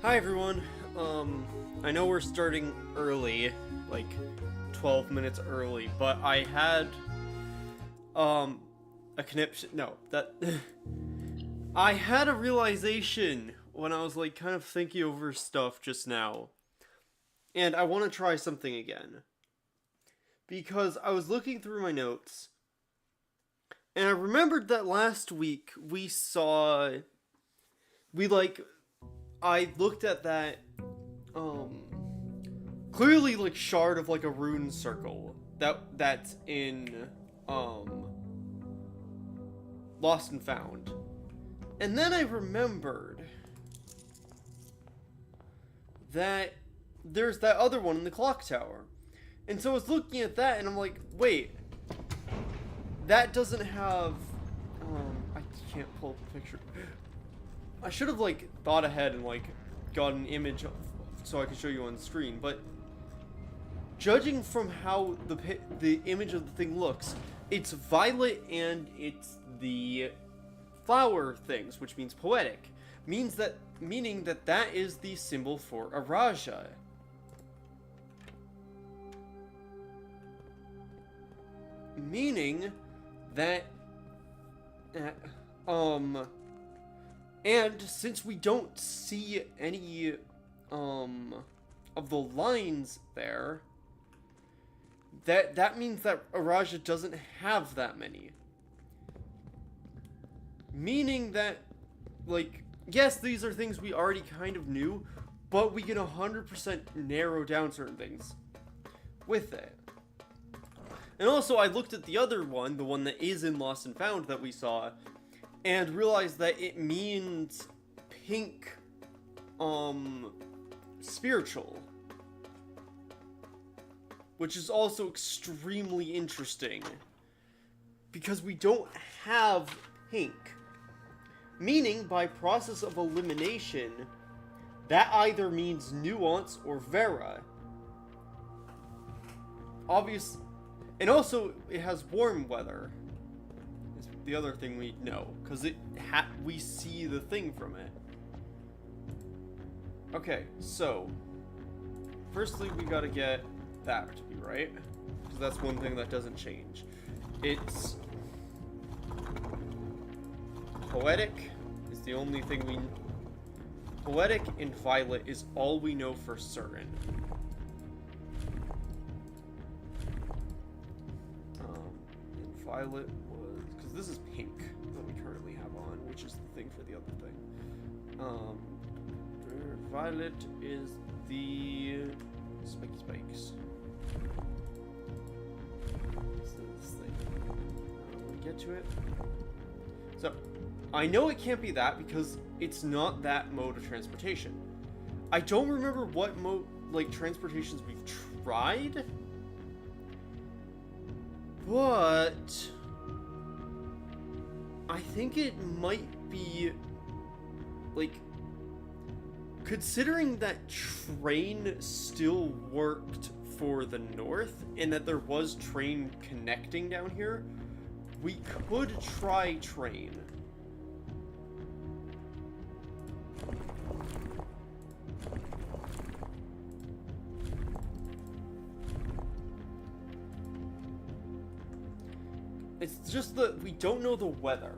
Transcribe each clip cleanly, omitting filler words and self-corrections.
Hi everyone. I know we're starting early, like 12 minutes early, but I had a conniption. No, that I had a realization when I was like kind of thinking over stuff just now, and I want to try something again because I was looking through my notes, and I remembered that last week I looked at that clearly like shard of like a rune circle that's in Lost and Found. And then I remembered that there's that other one in the clock tower. And so I was looking at that and I'm like, wait, that doesn't have I can't pull up a picture. I should have like thought ahead and like got an image of, so I could show you on the screen, but judging from how the image of the thing looks, it's violet and it's the flower things, which means poetic, meaning that is the symbol for Araja. Meaning that and since we don't see any of the lines there, that means that Araja doesn't have that many. Meaning that, like, yes, these are things we already kind of knew, but we can 100% narrow down certain things with it. And also, I looked at the other one, the one that is in Lost and Found that we saw, and realized that it means pink, spiritual. Which is also extremely interesting. Because we don't have pink. Meaning, by process of elimination, that either means nuance or Vera. Obvious. And also, it has warm weather. Is the other thing we know. Because we see the thing from it. Okay, so. Firstly, we gotta get that to be right. Because that's one thing that doesn't change. It's poetic is the only thing we... Poetic and violet is all we know for certain. And violet was... Because this is pink that we currently have on, which is the thing for the other thing. Violet is the... Spiky spikes. This thing. We get to it. So, I know it can't be that because it's not that mode of transportation. I don't remember what mode, like, transportations we've tried. But I think it might be, like, considering that train still worked for the north and that there was train connecting down here, we could try train. It's just that we don't know the weather.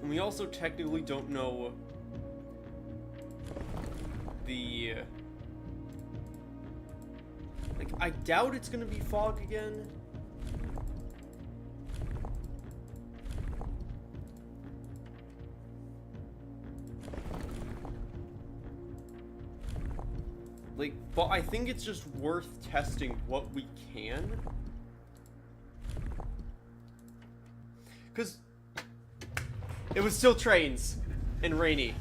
And we also technically don't know the... Like, I doubt it's gonna be fog again. Like, but I think it's just worth testing what we can. Because it was still trains and rainy.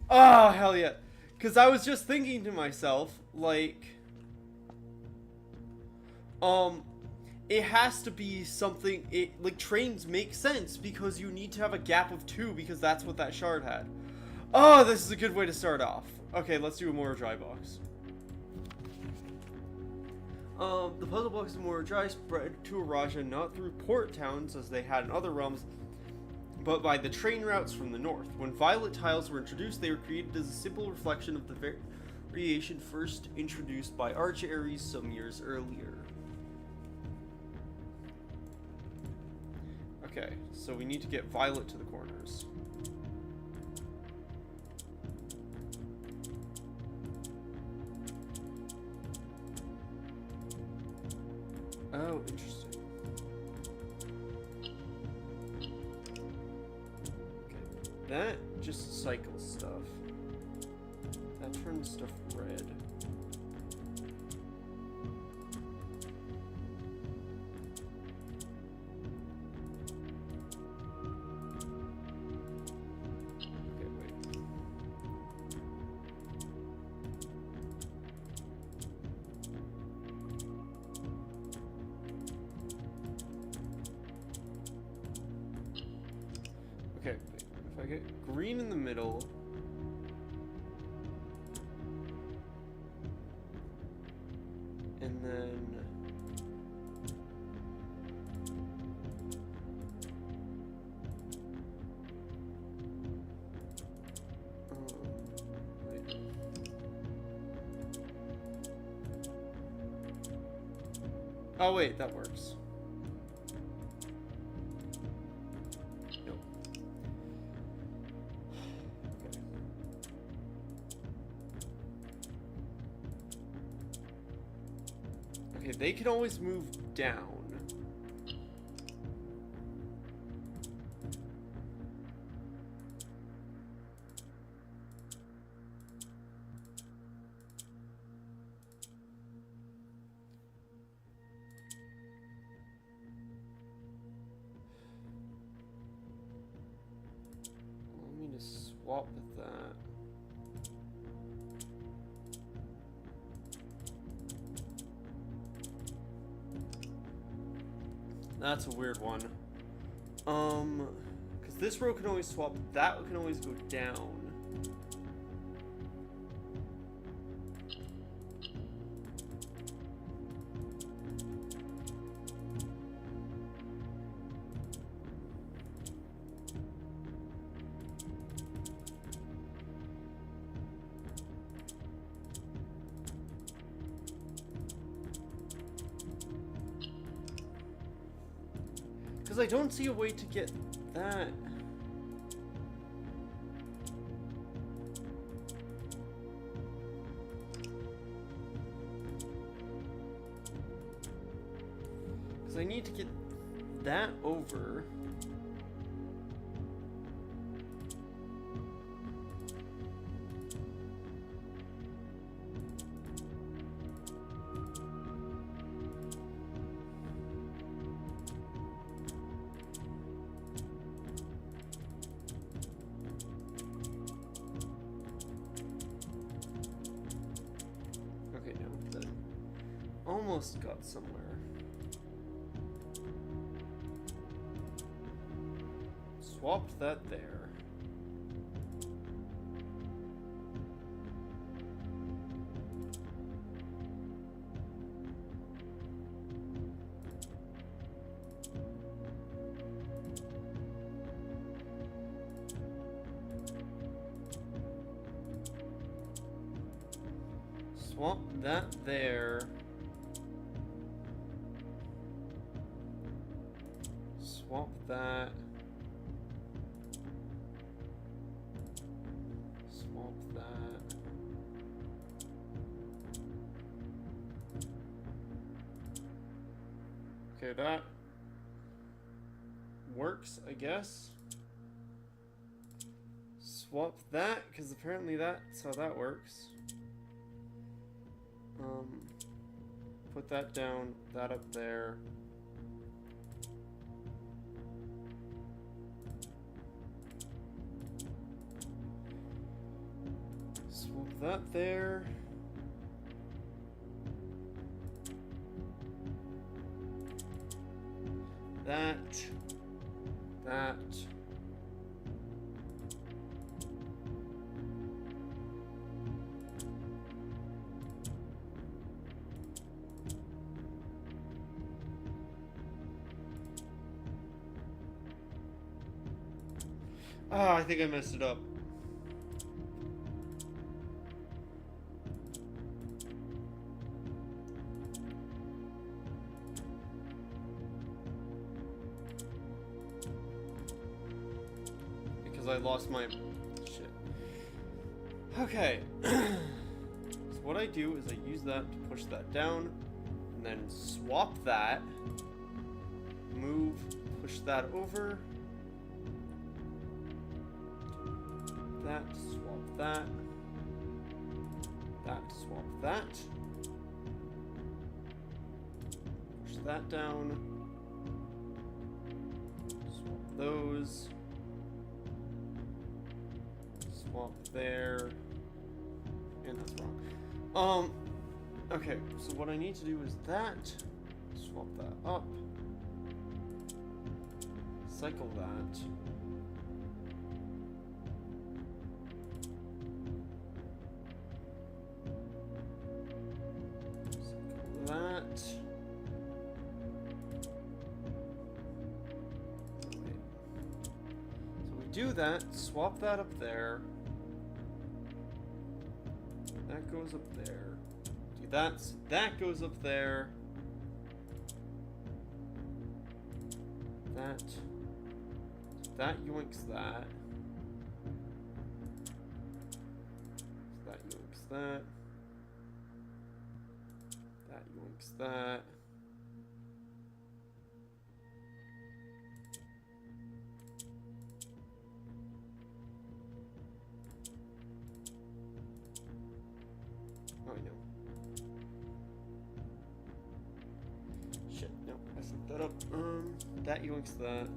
Oh, hell yeah. Because I was just thinking to myself, like, it has to be something, like, trains make sense because you need to have a gap of 2 because that's what that shard had. Oh, this is a good way to start off. Okay, let's do a more dry box. The puzzle blocks in Mordrai spread to Araja not through port towns as they had in other realms, but by the train routes from the north. When violet tiles were introduced, they were created as a simple reflection of the variation first introduced by Arch Ares some years earlier. Okay, so we need to get violet to the corners. Oh, interesting. Okay, that just cycles stuff. That turns stuff red. Okay, wait. Okay, wait. If I get green in the middle. And then wait. Oh wait, that works. Nope. Okay, they can always move down. Let me just swap with that. That's a weird one. Because this row can always swap, that can always go down. Because I don't see a way to get that. Because I need to get that over. Almost got somewhere. Swapped that there. Swap that there. Swap that. Swap that. Okay, that works, I guess. Swap that, because apparently that's how that works. Put that down, that up there. Swap that there. That. Ah, I think I messed it up. Because I lost my shit. Okay. So what I do is I use that to push that down, and then swap that, move, push that over, that, swap that, that, swap that, push that down, swap those, swap there, and that's wrong. Okay, so what I need to do is that, swap that up, cycle that, cycle that, wait. So we do that, swap that up there, that goes up there. That goes up there. That yoinks that. That yoinks that. That yoinks that. Oh, I know. Shit, no, I set that up. That yoinks that.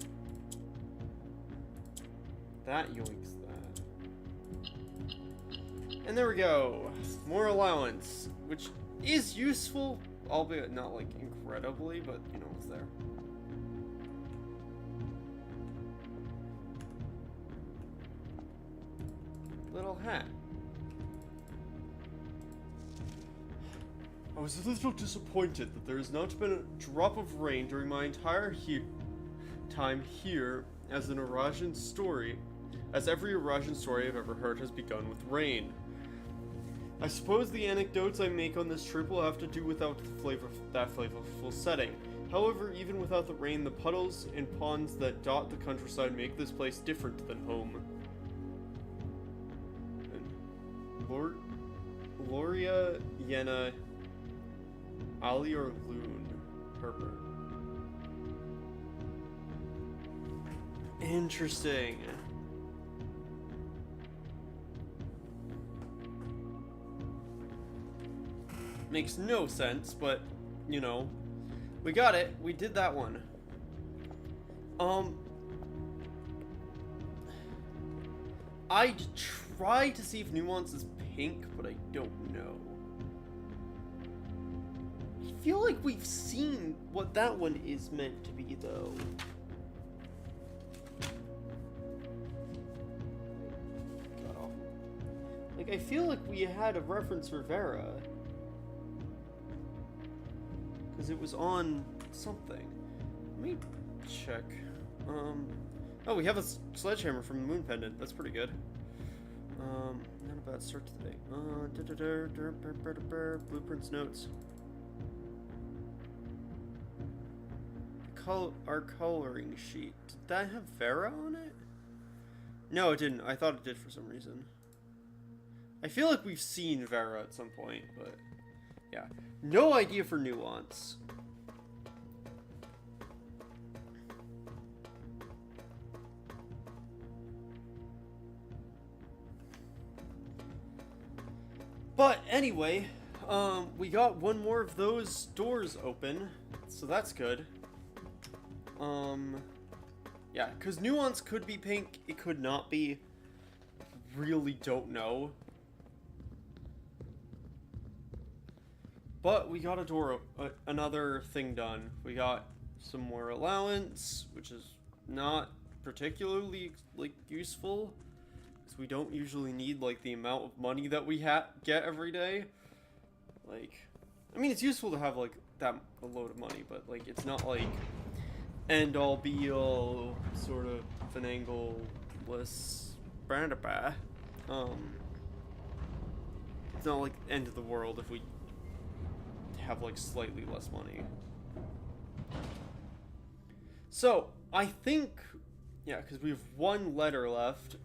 That yoinks that. And there we go. More allowance, which is useful, albeit not like incredibly, but you know, it's there. Little hat. I was a little disappointed that there has not been a drop of rain during my entire time here as an Eurasian story, as every Eurasian story I've ever heard has begun with rain. I suppose the anecdotes I make on this trip will have to do without that flavorful setting. However, even without the rain, the puddles and ponds that dot the countryside make this place different than home. And Loria Yena Ali or Loon Herbert. Interesting. Makes no sense, but you know, we got it. We did that one. I tried to see if Nuance is pink, but I don't know. I feel like we've seen what that one is meant to be, though. Got off. Like, I feel like we had a reference for Vera. Because it was on something. Let me check. Oh, we have a sledgehammer from the Moon Pendant. That's pretty good. Not a bad start to the day. Blueprints notes. Our coloring sheet. Did that have Vera on it? No, it didn't. I thought it did for some reason. I feel like we've seen Vera at some point, but yeah. No idea for Nuance. But anyway, we got one more of those doors open, so that's good. Yeah, because Nuance could be pink, it could not be. Really don't know. But we got a door, another thing done. We got some more allowance, which is not particularly, like, useful. Because we don't usually need, like, the amount of money that we get every day. Like, I mean, it's useful to have, like, a load of money, but, like, it's not, like, end-all, be-all sort of finagle pointless. It's not like the end of the world if we have like slightly less money. So, I think, yeah, because we have one letter left.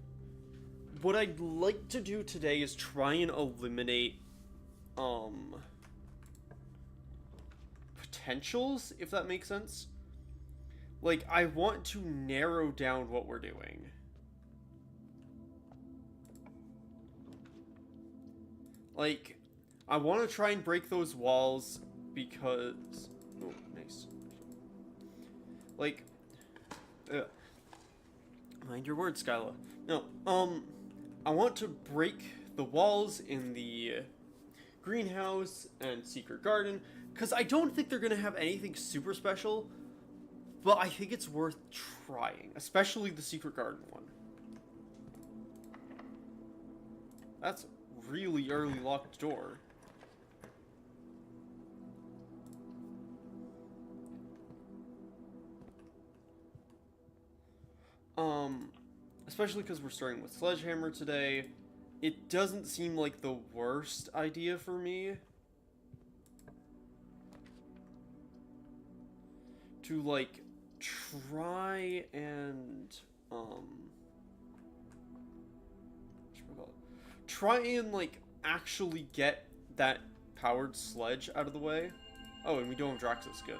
What I'd like to do today is try and eliminate, potentials, if that makes sense. Like, I want to narrow down what we're doing. Like, I want to try and break those walls because... Oh, nice. Like... mind your words, Skyla. No, I want to break the walls in the greenhouse and secret garden, because I don't think they're going to have anything super special, but I think it's worth trying, especially the secret garden one. That's a really early locked door. Especially because we're starting with Sledgehammer today. It doesn't seem like the worst idea for me to, like, try and, like, actually get that powered sledge out of the way. Oh, and we don't have Draxus, good.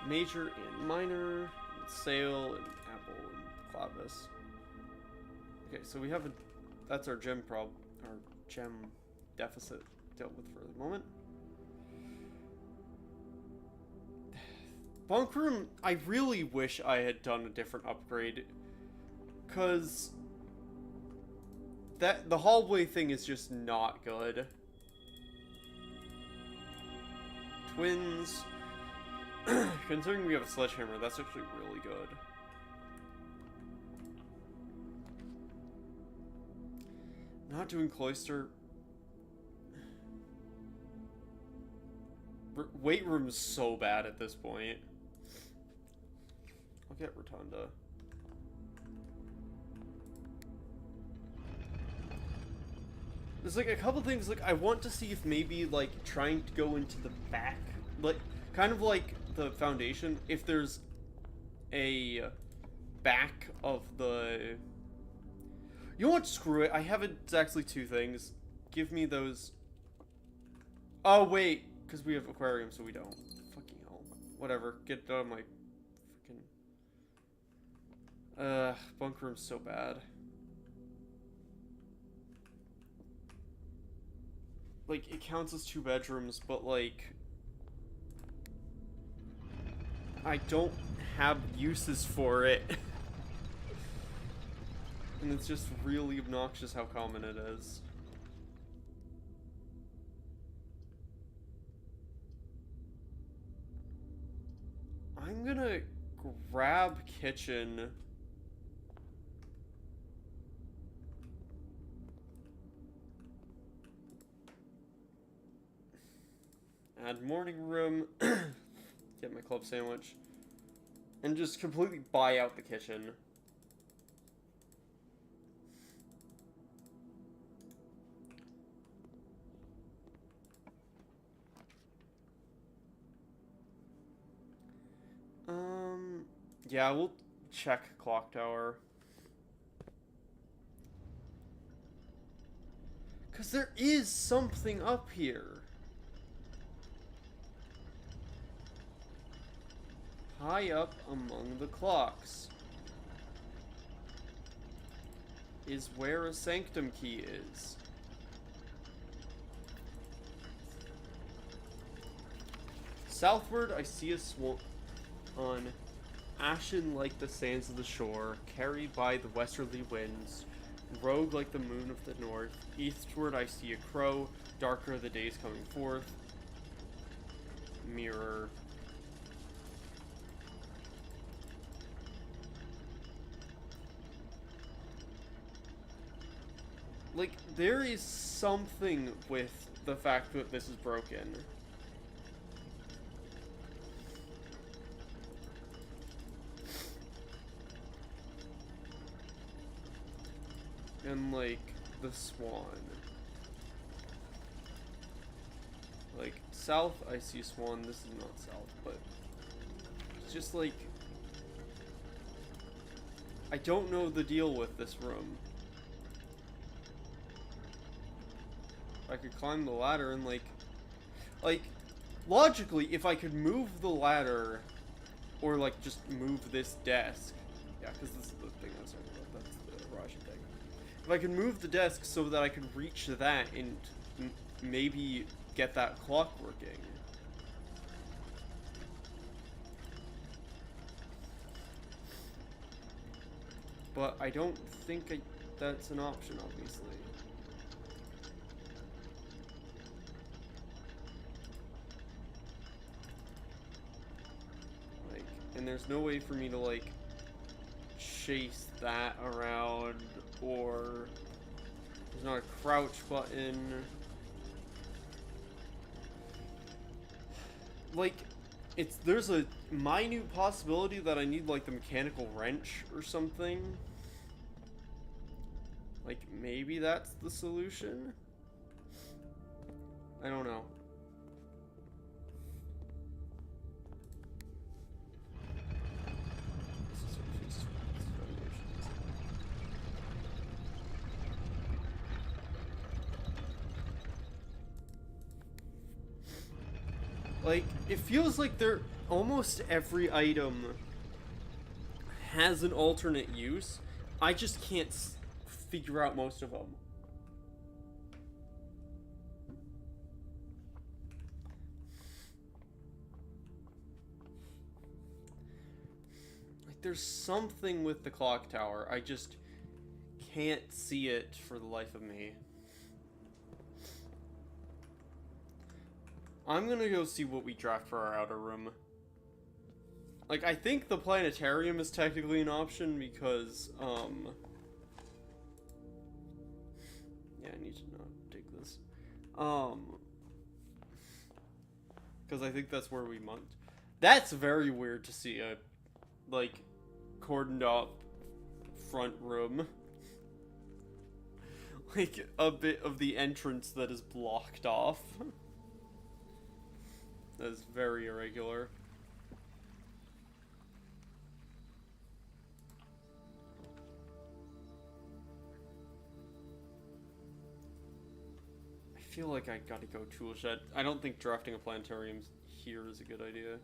Major and minor, and Sail, and Apple, and Clavis. Okay, so we have a... That's our gem deficit dealt with for the moment. Bunk room, I really wish I had done a different upgrade, because the hallway thing is just not good. Twins. Considering we have a sledgehammer, that's actually really good. Not doing cloister. Weight room's so bad at this point. I'll get Rotunda. There's like a couple things, like I want to see if maybe like trying to go into the back, like kind of like the foundation, if there's a back of the... You know what, screw it, I have exactly two things. Give me those... Oh wait, because we have aquarium, so we don't. Fucking hell. Whatever, get out of my freaking... bunk room's so bad. Like, it counts as 2 bedrooms, but like... I don't have uses for it. And it's just really obnoxious how common it is. I'm gonna grab kitchen. Add morning room. Get my club sandwich. And just completely buy out the kitchen. Yeah, we'll check clock tower. 'Cause there is something up here. High up among the clocks is where a sanctum key is. Southward, I see a swan on ashen like the sands of the shore, carried by the westerly winds, rogue like the moon of the north. Eastward, I see a crow, darker the days coming forth. Mirror. Like, there is something with the fact that this is broken. and like the swan. Like south, I see swan. This is not south, but it's just like I don't know the deal with this room. I could climb the ladder and like logically, if I could move the ladder or like just move this desk, yeah, because this is the thing I was talking about. That's the Raja thing. If I could move the desk so that I could reach that and maybe get that clock working. But I don't think that's an option, obviously. Like, and there's no way for me to, like, chase that around, or there's not a crouch button. Like, there's a minute possibility that I need, like, the mechanical wrench or something. Like, maybe that's the solution? I don't know. Like, it feels like almost every item has an alternate use. I just can't figure out most of them. Like, there's something with the clock tower. I just can't see it for the life of me. I'm gonna go see what we draft for our outer room. Like, I think the planetarium is technically an option because, yeah, I need to not take this. Because I think that's where we munked. That's very weird to see a, like, cordoned off front room. Like, a bit of the entrance that is blocked off. That is very irregular. I feel like I gotta go tool shed. I don't think drafting a planetarium here is a good idea.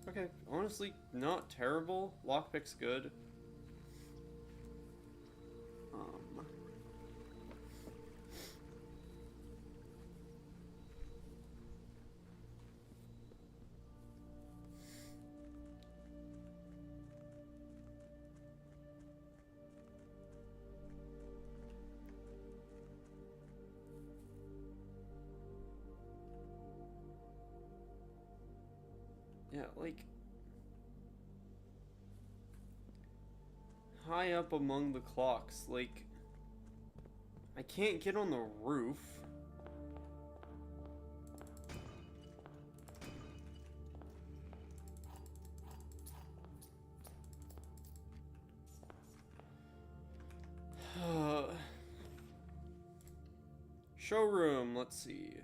Okay, honestly, not terrible. Lockpick's good. Yeah, like, high up among the clocks, like, I can't get on the roof. Showroom, let's see.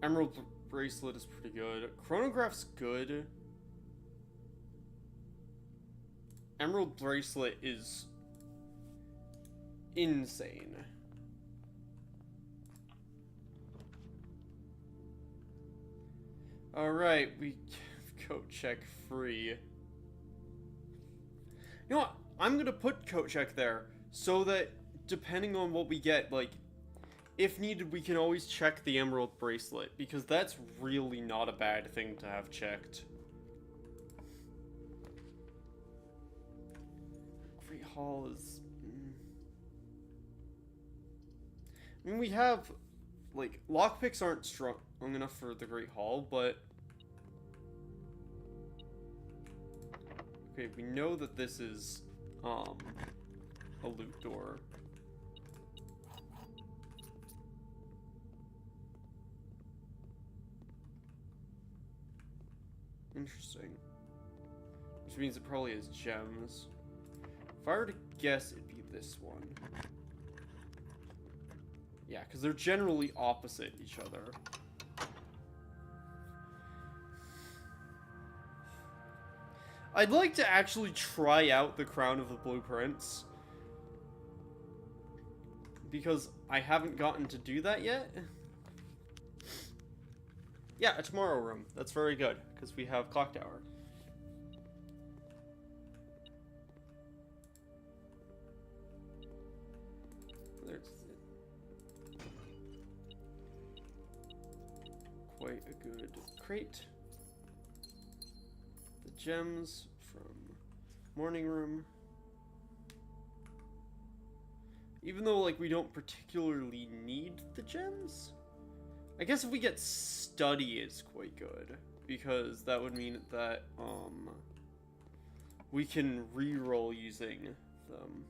Emerald bracelet is pretty good. Chronograph's good. Emerald bracelet is insane. Alright, we have coat check free. You know what? I'm gonna put coat check there so that depending on what we get, like, if needed, we can always check the emerald bracelet, because that's really not a bad thing to have checked. Great Hall is... I mean, we have, like, lockpicks aren't strong enough for the Great Hall, but... Okay, we know that this is, a loot door. Interesting. Which means it probably has gems. If I were to guess, it'd be this one. Yeah, because they're generally opposite each other. I'd like to actually try out the Crown of the Blueprints. Because I haven't gotten to do that yet. Yeah, a tomorrow room. That's very good, because we have Clock Tower. There's quite a good crate. The gems from morning room. Even though, like, we don't particularly need the gems. I guess if we get study, it's quite good. Because that would mean that, we can reroll using them.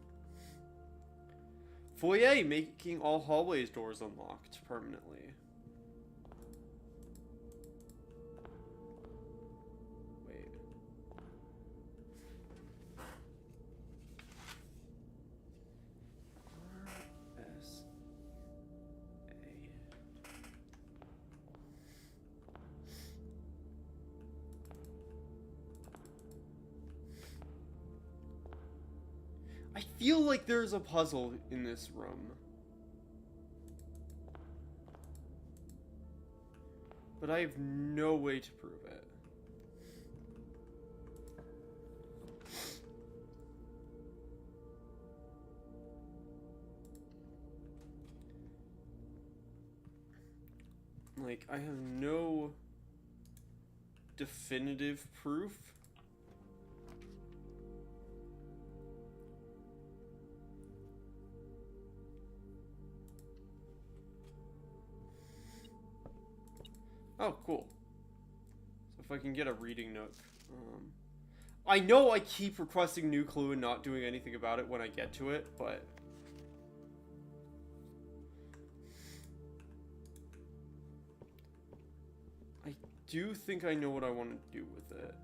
Foyer, making all hallways doors unlocked permanently. Wait. I feel like there's a puzzle in this room. But I have no way to prove it. Like, I have no definitive proof. Oh, cool. So if I can get a reading nook. I know I keep requesting new clue and not doing anything about it when I get to it, but... I do think I know what I want to do with it.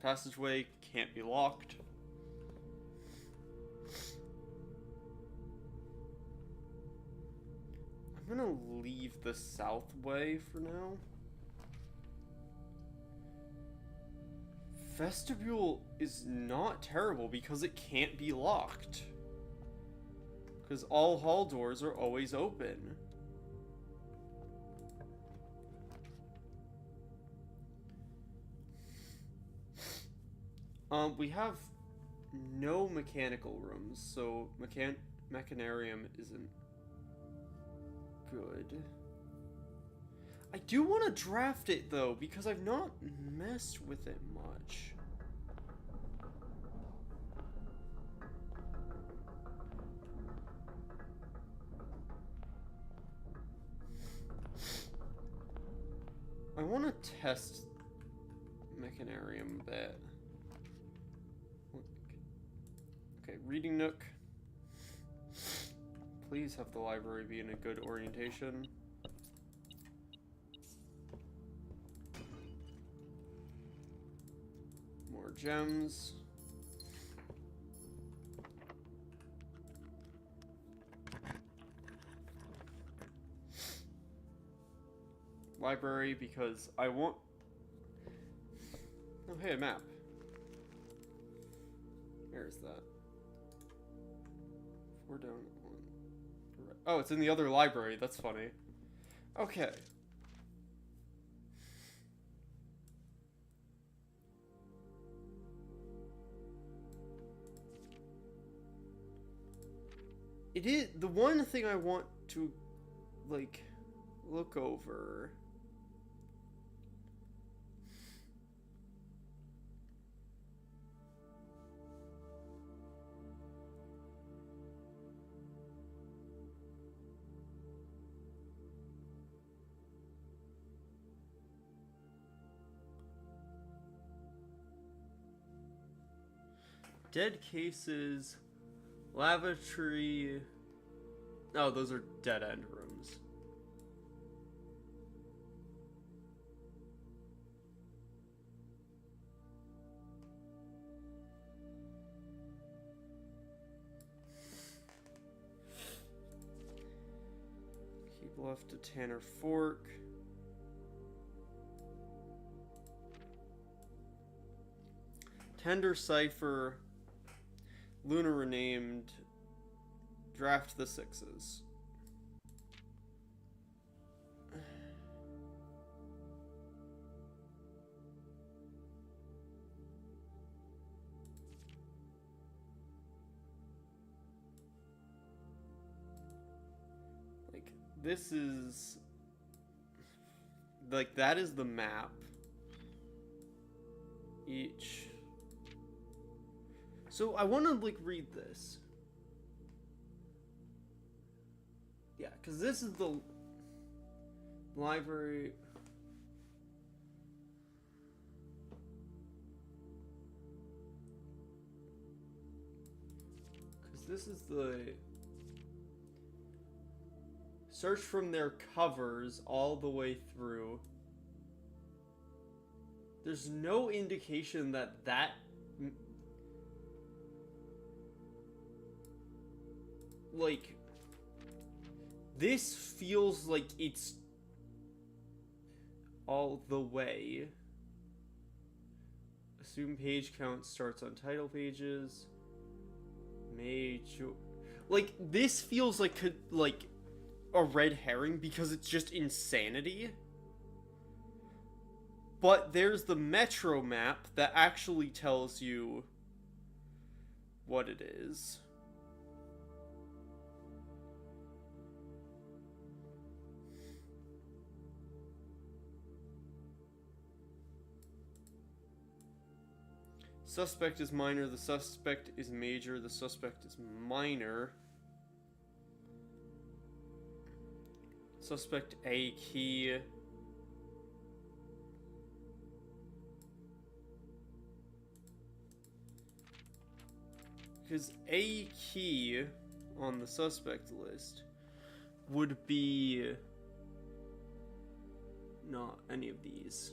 Passageway can't be locked. I'm gonna leave the south way for now. Vestibule is not terrible because it can't be locked. Because all hall doors are always open. We have no mechanical rooms, so Mechanarium isn't good. I do want to draft it though, because I've not messed with it much. I want to test Mechanarium a bit. Okay, reading nook. Please have the library be in a good orientation. More gems. Library, because I want... Oh, hey, a map. Where's that? 4 down, 1. Oh, it's in the other library. That's funny. Okay. It is the one thing I want to, like, look over. Dead cases, lavatory. Oh, those are dead end rooms. Left to Tanner Fork. Tender Cipher. Luna Renamed. Draft the Sixes. Like, this is... Like, that is the map. Each... So, I want to, like, read this. Yeah, because this is the library. Because this is the... Search from their covers all the way through. There's no indication that that... Like... This feels like it's all the way. Assume page count starts on title pages. Like, this feels like a red herring because it's just insanity. But there's the Metro map that actually tells you what it is. Suspect is minor, the suspect is major, the suspect is minor. Suspect A key. Because A key on the suspect list would be not any of these.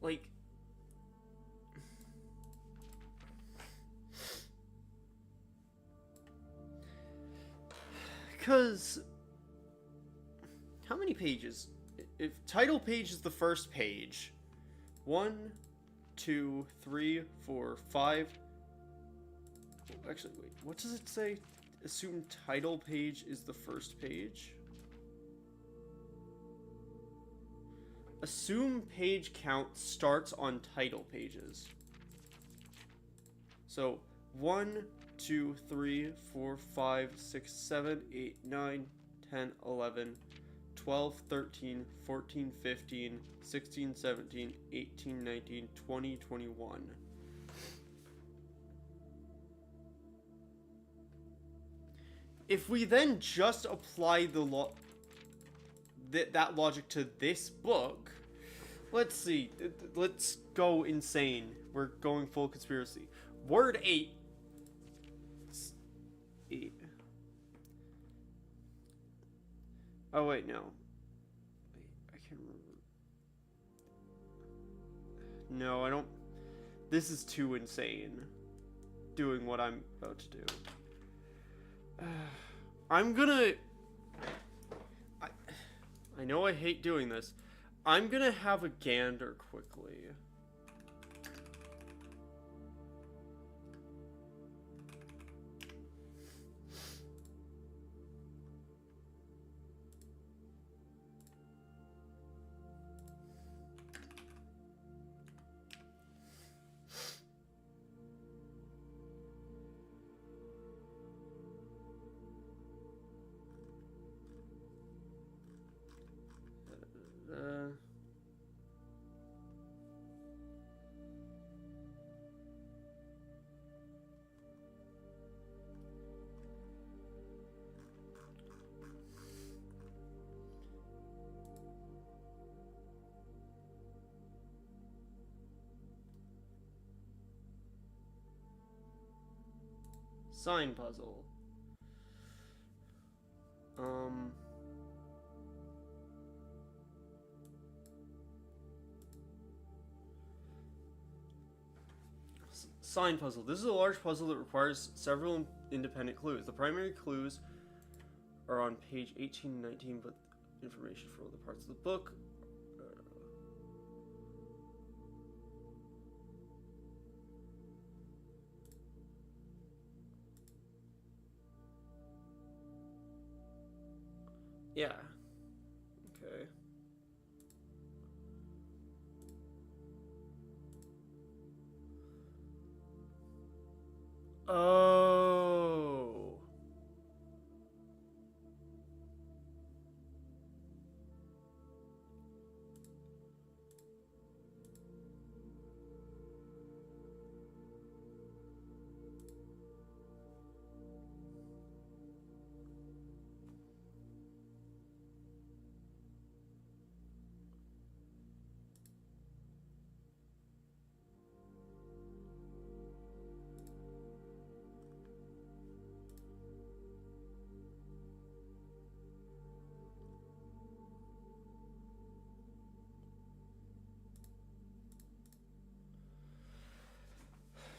Like, because how many pages? If title page is the first page, 1, 2, 3, 4, 5. Actually, wait, what does it say? Assume title page is the first page. Assume page count starts on title pages. So 1, 2, 3, 4, 5, 6, 7, 8, 9, 10, 11, 12, 13, 14, 15, 16, 17, 18, 19, 20, 21. If we then just apply the that logic to this book, let's see, let's go insane. We're going full conspiracy. Word 8. 8. Oh wait, no. Wait, I can't remember. No, I don't. This is too insane. Doing what I'm about to do. I'm gonna... I know I hate doing this. I'm gonna have a gander quickly. Sign puzzle. Sign puzzle. This is a large puzzle that requires several independent clues. The primary clues are on page 18 and 19, but information for other parts of the book. Yeah. Okay. Oh.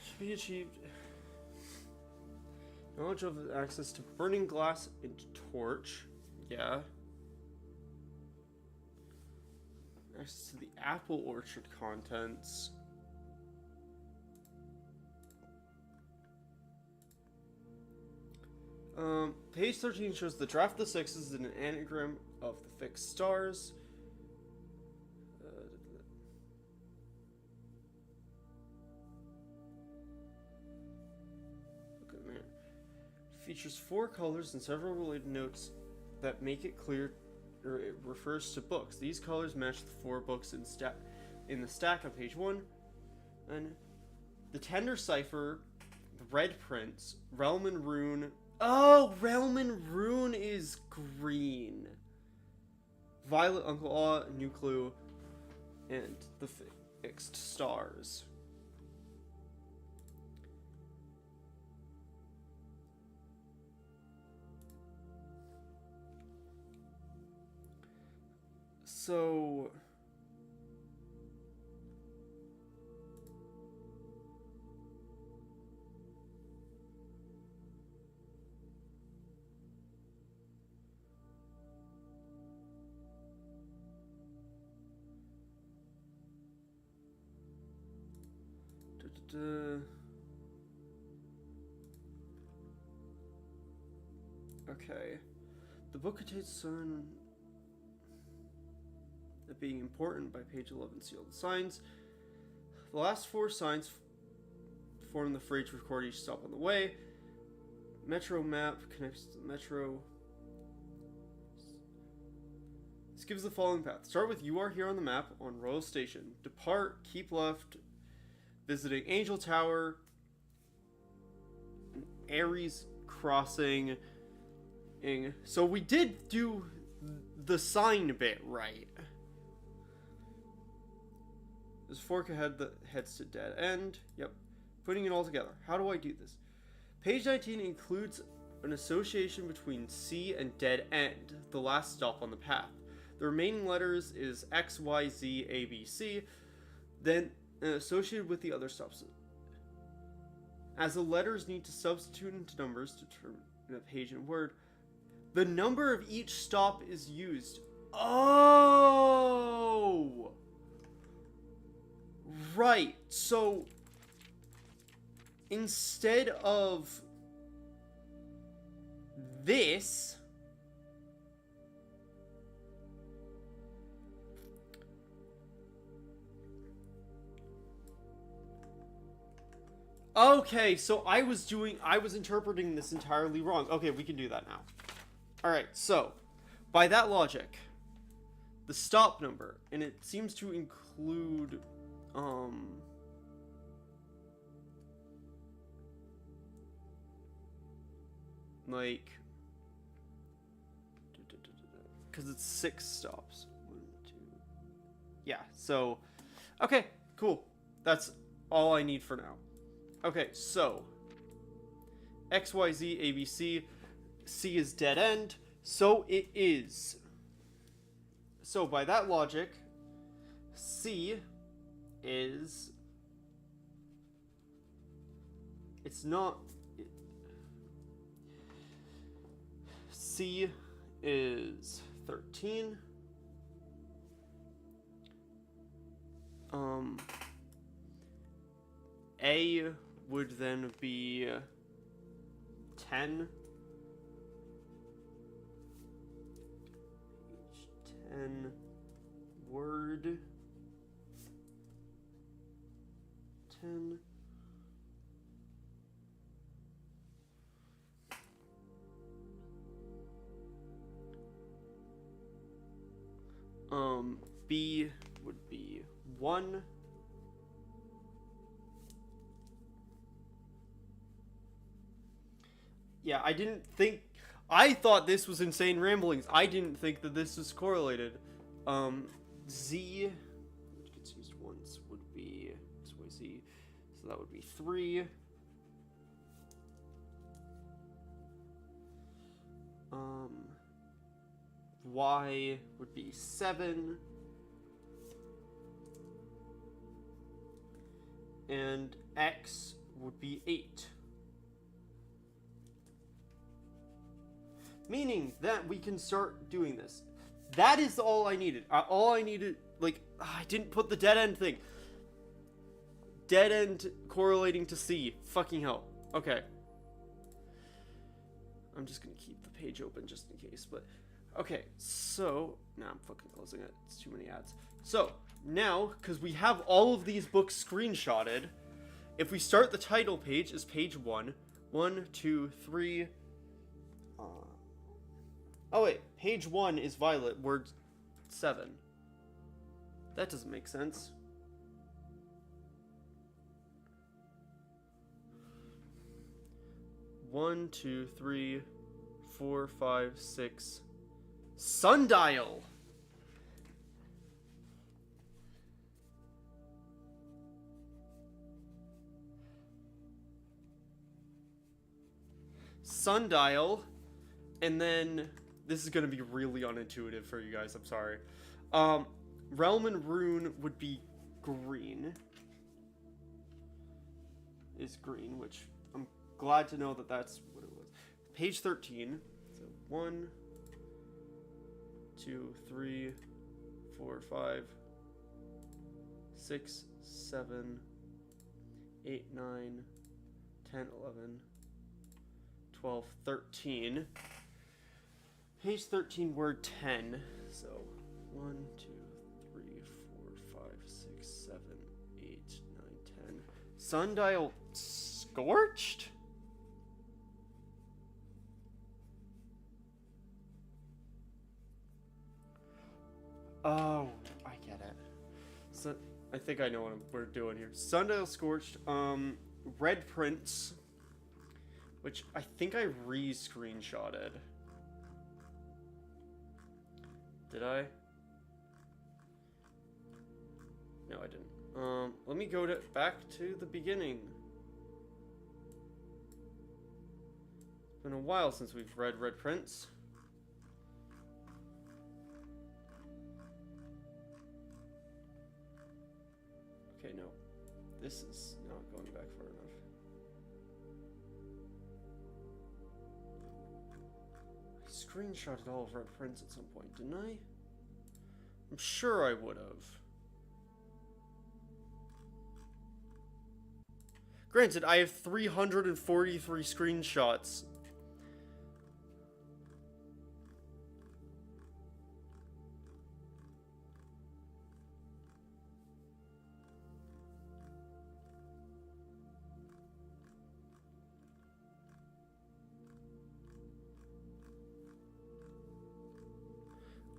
Should be achieved. Knowledge of access to burning glass and torch. Yeah. Access to the apple orchard contents. Page 13 shows the draft of the sixes in an anagram of the fixed stars. Look at man. Features 4 colors and several related notes that make it clear, or it refers to books. These colors match the 4 books in the stack on page 1. And the Tender Cipher, the Red Prince, Realm and Rune. Oh, Realm and Rune is green. Violet, Uncle Aw, New Clue, and the Fixed Stars. So okay. The book contains some that being important by page 11 sealed signs. The last 4 signs form the phrase to record each stop on the way. Metro map connects to the metro. This gives the following path. Start with "You are here on the map" on Royal Station. Depart, keep left, visiting Angel Tower, Ares Crossing. So we did do the sign bit right. There's a fork ahead that heads to dead end. Yep. Putting it all together. How do I do this? Page 19 includes an association between C and dead end, the last stop on the path. The remaining letters is X, Y, Z, A, B, C, then associated with the other stops. As the letters need to substitute into numbers to determine a page and word, the number of each stop is used. Oh! Right, so instead of this, okay, so I was interpreting this entirely wrong. Okay, we can do that now. Alright, so by that logic, the stop number, and it seems to include like, because it's 6 stops. 1, 2. Yeah, so okay, cool. That's all I need for now. Okay, so X, Y, Z, A, B, C. C is dead end, so it is. So by that logic, C is it's not. C is 13. A would then be 10. 10 word. 10. B would be 1. Yeah, I thought this was insane ramblings. I didn't think that this was correlated. Z, which gets used once, would be XYZ. So that would be 3. Y would be 7. And X would be 8. Meaning that we can start doing this. That is all I needed. All I needed, like, I didn't put the dead end thing. Dead end correlating to C. Fucking hell. Okay. I'm just gonna keep the page open just in case, but... Okay, so... Nah, I'm fucking closing it. It's too many ads. So, now, because we have all of these books screenshotted, if we start the title page as page 1, 1, 2, 3... Oh wait, page 1 is Violet, word 7. That doesn't make sense. One, 2, 3, 4, 5, 6. Sundial! Sundial, and then... This is going to be really unintuitive for you guys, I'm sorry. Realm and Rune would be green. Is green, which I'm glad to know that that's what it was. Page 13. So 1, 2, 3, 4, 5, 6, 7, 8, 9, 10, 11, 12, 13. Page 13, word 10. So, 1, 2, 3, 4, 5, 6, 7, 8, 9, 10. Sundial scorched? Oh, I get it. So, I think I know what we're doing here. Sundial scorched. Red prints, which I think I re-screenshotted. Did I? No, I didn't. Let me go back to the beginning. It's been a while since we've read Red Prince. Okay, no. This is not going back far enough. I screenshotted all of Red Prince at some point, didn't I? I'm sure I would have. Granted, I have 343 screenshots.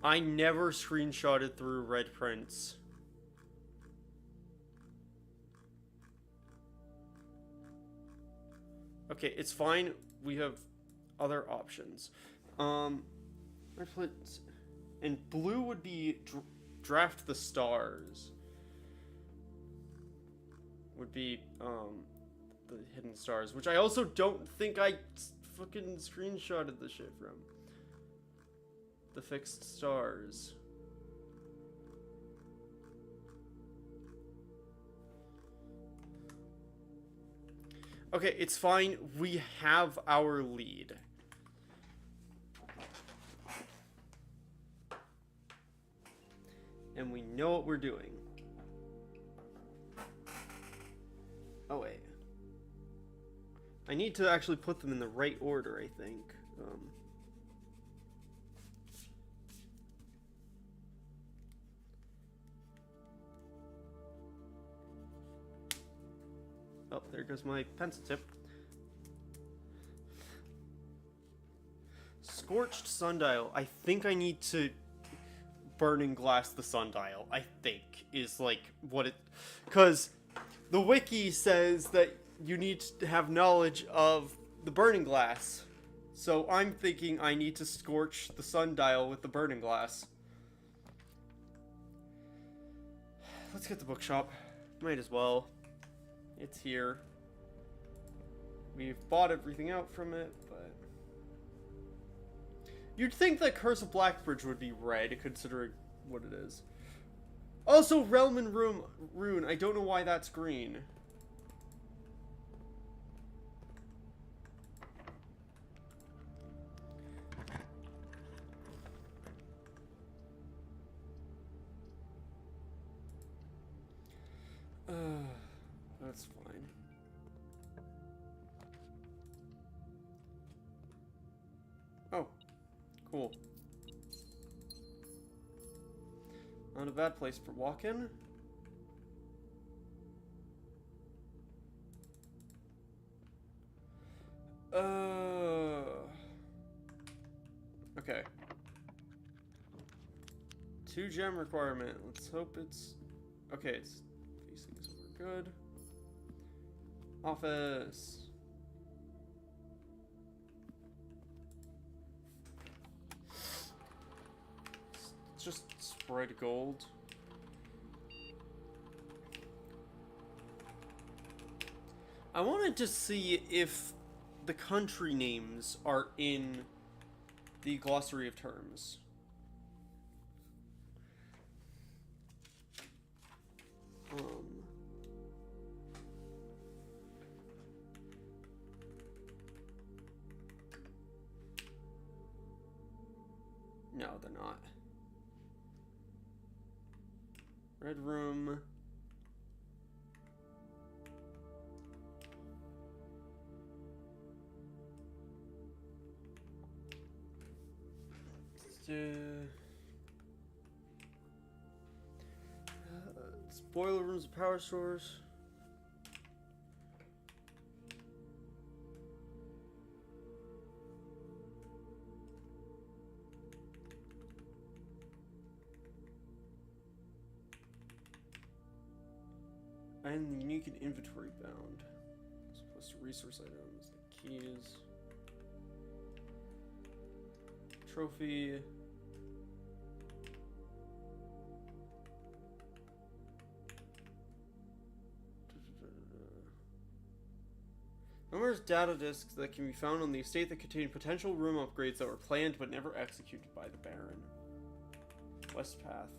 I never screenshotted through Red Prince. Okay, it's fine. We have other options. Red Prince. And blue would be Draft the Stars. Would be, the Hidden Stars, which I also don't think I fucking screenshotted the shit from. The Fixed Stars. Okay, it's fine. We have our lead. And we know what we're doing. Oh, wait. I need to actually put them in the right order, I think. Oh, there goes my pencil tip. Scorched sundial. I think I need to burning glass the sundial. I think is like what it, because the wiki says that you need to have knowledge of the burning glass. So I'm thinking I need to scorch the sundial with the burning glass. Let's get the bookshop. Might as well. It's here. We've bought everything out from it, but... You'd think that Curse of Blackbridge would be red, considering what it is. Also, Realm and Rune. I don't know why that's green. That's fine. Oh, cool. Not a bad place for walk-in. Okay. 2 gem requirement. Let's hope it's... Okay, it's... These things are good. Office. It's just spread gold. I wanted to see if the country names are in the glossary of terms. No, they're not. Red room. It's boiler rooms and power stores. And the unique and inventory bound. As opposed to resource items, the keys. Trophy. Numerous data disks that can be found on the estate that contain potential room upgrades that were planned but never executed by the Baron. West Path.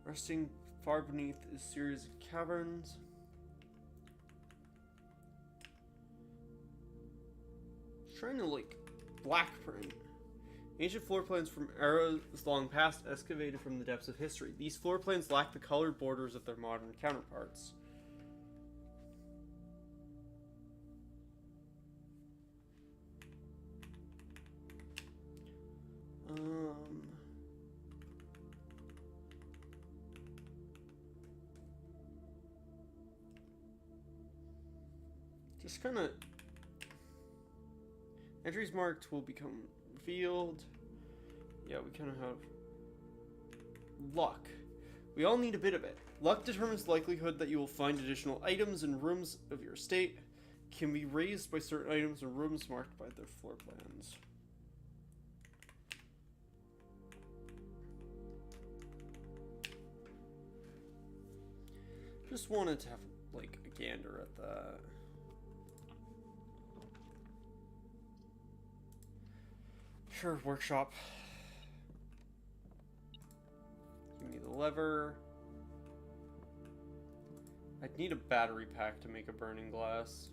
Resting far beneath is a series of caverns. Trying to like black print. Ancient floor plans from eras long past excavated from the depths of history. These floor plans lack the colored borders of their modern counterparts. Just kind of... Entries marked will become revealed. Yeah, we kind of have... Luck. We all need a bit of it. Luck determines the likelihood that you will find additional items in rooms of your estate. Can be raised by certain items in rooms marked by their floor plans. Just wanted to have, like, a gander at that. Sure, workshop. need a lever. I'd need a battery pack to make a burning glass.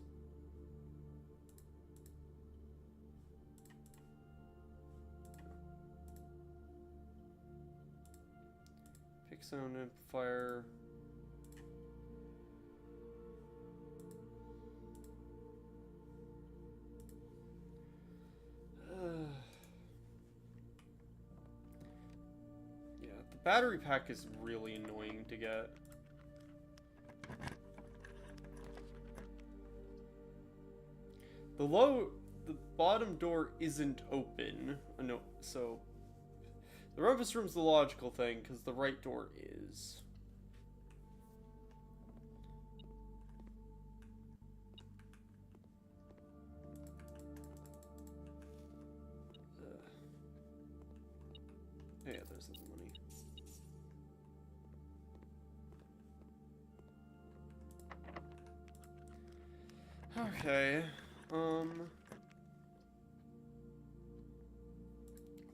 Pick sound amplifier. Yeah, the battery pack is really annoying to get. The bottom door isn't open. No, so the rumpus room's the logical thing because the right door is. Yeah, there's the money. Okay.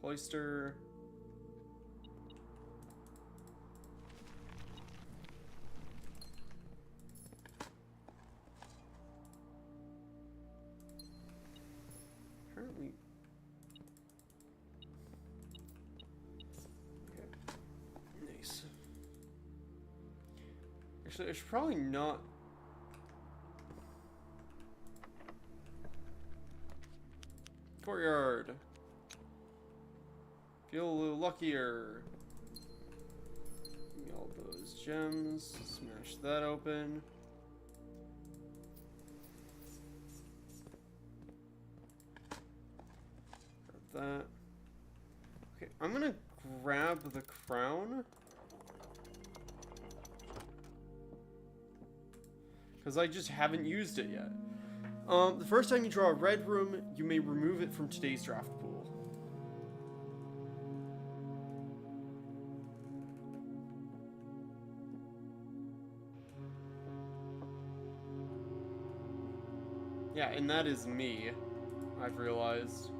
Cloister. Apparently. Okay. Nice. Actually, I should probably not. Courtyard. Feel a little luckier. Give me all those gems. Smash that open. Grab that. Okay, I'm gonna grab the crown. Because I just haven't used it yet. The first time you draw a red room, you may remove it from today's draft pool. Yeah, and that is me, I've realized.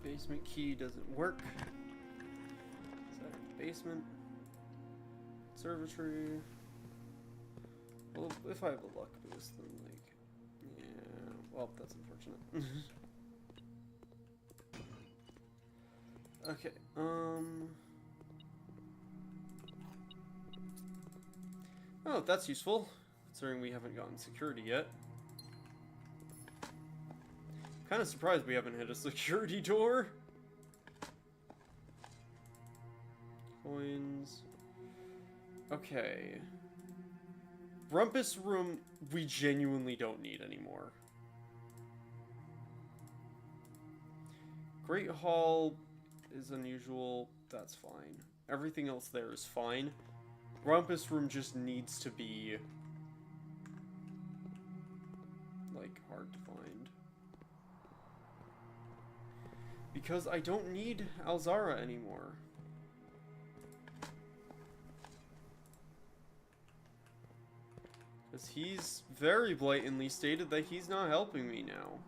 Basement key doesn't work. Is that the basement? Conservatory. Well, if I have a luck boost, then like, yeah. Well, that's unfortunate. Okay. Oh, that's useful, considering we haven't gotten security yet. Kind of surprised we haven't hit a security door. Coins. Okay. Rumpus room, we genuinely don't need anymore. Great Hall is unusual. That's fine. Everything else there is fine. Rumpus room just needs to be, like, hard to find. Because I don't need Alzara anymore. Because he's very blatantly stated that he's not helping me now.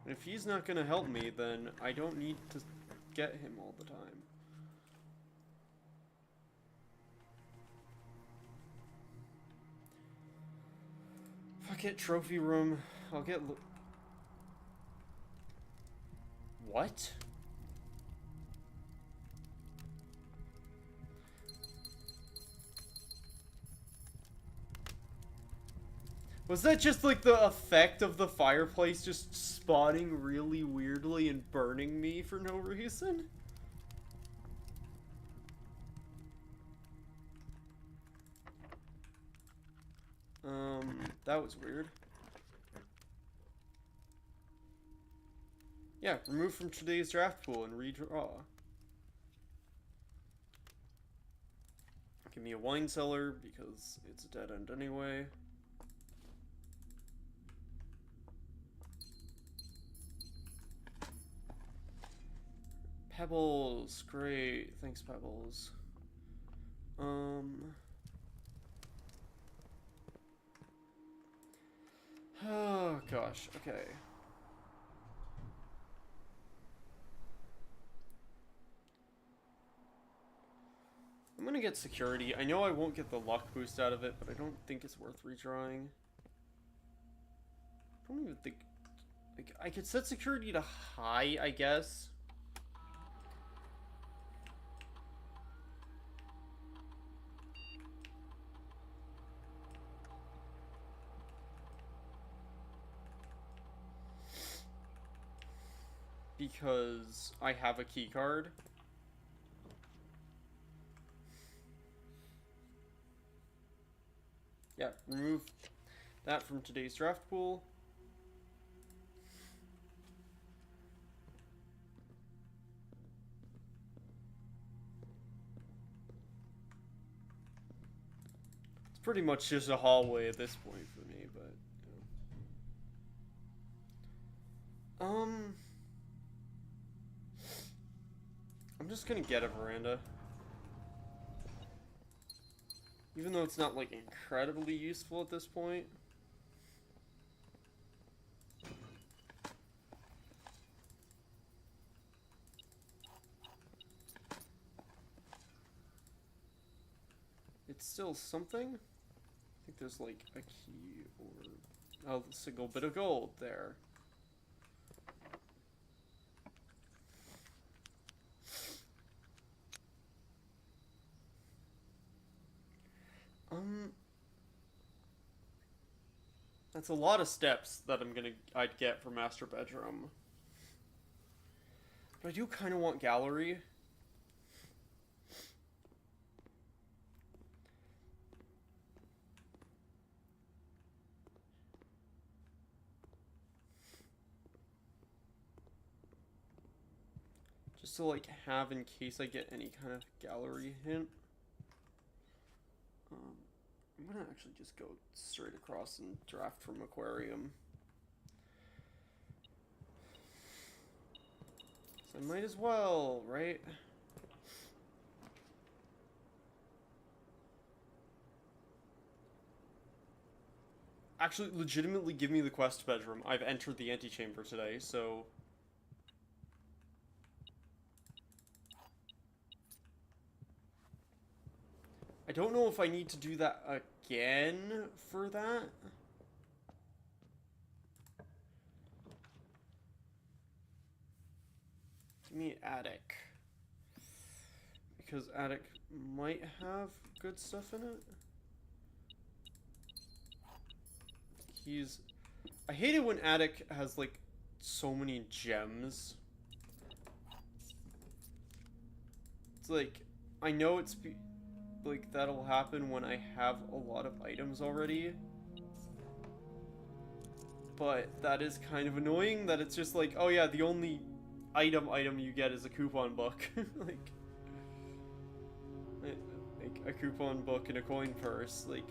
And if he's not gonna help me, then I don't need to get him all the time. If I get trophy room, I'll get... What? Was that just like the effect of the fireplace just spawning really weirdly and burning me for no reason? That was weird. Yeah, remove from today's draft pool and redraw. Give me a wine cellar because it's a dead end anyway. Pebbles, great. Thanks, Pebbles. Oh gosh, okay. I'm gonna get security. I know I won't get the luck boost out of it, but I don't think it's worth retrying. I don't even think... Like, I could set security to high, I guess. Because I have a key card. Yeah, remove that from today's draft pool. It's pretty much just a hallway at this point for me, but... I'm just gonna get a veranda. Even though it's not, like, incredibly useful at this point. It's still something. I think there's, like, a key or... Oh, a single bit of gold there. That's a lot of steps that I'd get for master bedroom. But I do kind of want gallery. Just to, like, have in case I get any kind of gallery hint. I'm gonna actually just go straight across and draft from aquarium. So I might as well, right? Actually, legitimately give me the quest bedroom. I've entered the antechamber today, so... I don't know if I need to do that again for that. Give me attic. Because attic might have good stuff in it. I hate it when attic has, like, so many gems. It's like, I know it's... like, that'll happen when I have a lot of items already. But that is kind of annoying that it's just like, oh yeah, the only item you get is a coupon book. like a coupon book and a coin purse. Like,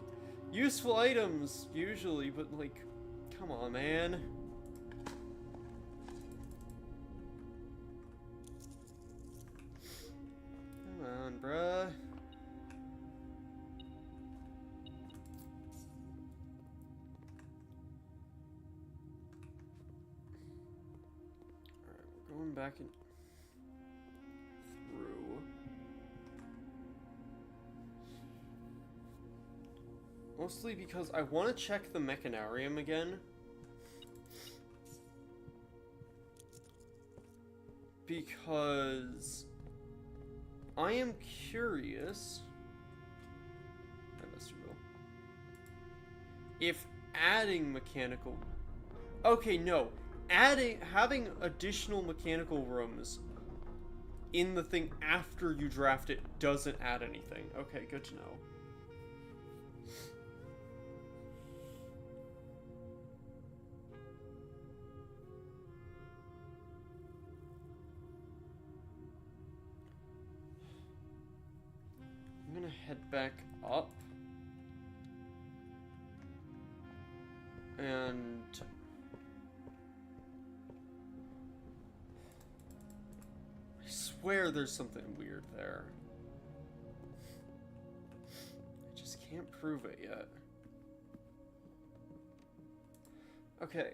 useful items, usually, but like, come on, man. Come on, bruh. Going back and through. Mostly because I want to check the mechanarium again. Because I am curious if adding mechanical... Okay, no. Having additional mechanical rooms in the thing after you draft it doesn't add anything. Okay, good to know. I'm gonna head back up. And... I swear there's something weird there. I just can't prove it yet. Okay,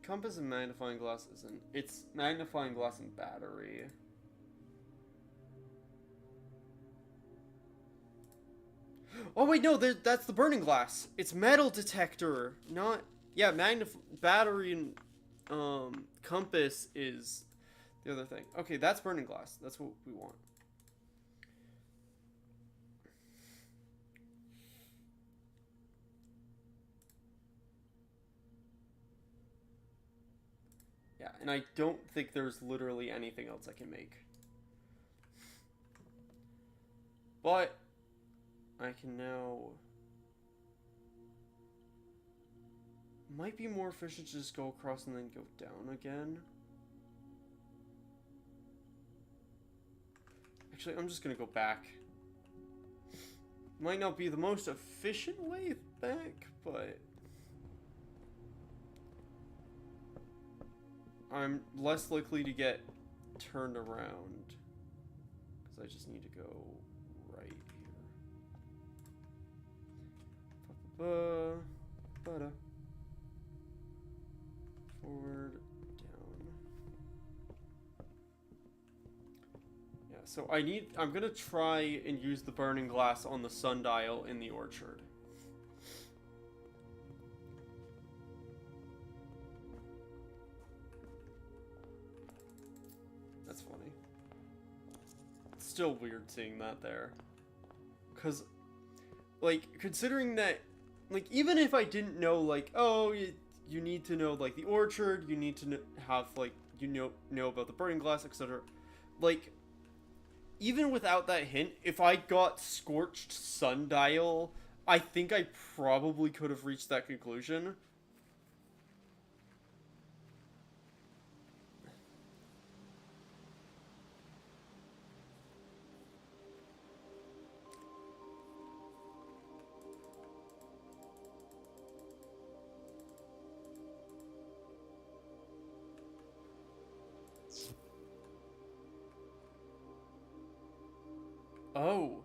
compass and magnifying glass isn't. It's magnifying glass and battery. Oh wait, no, that's the burning glass. It's metal detector, not... Yeah, battery and compass is the other thing. Okay, that's burning glass. That's what we want. Yeah, and I don't think there's literally anything else I can make. But I can now... Might be more efficient to just go across and then go down again. Actually, I'm just gonna go back. Might not be the most efficient way back, but... I'm less likely to get turned around. Because I just need to go right here. Ba-da. Forward, down. Yeah, so I'm gonna try and use the burning glass on the sundial in the orchard. That's funny. It's still weird seeing that there. Because, like, considering that, like, even if I didn't know, like, oh, you need to know, like, the orchard, you need to have, like, you know about the burning glass, etc. Like, even without that hint, if I got scorched sundial, I think I probably could have reached that conclusion. Oh.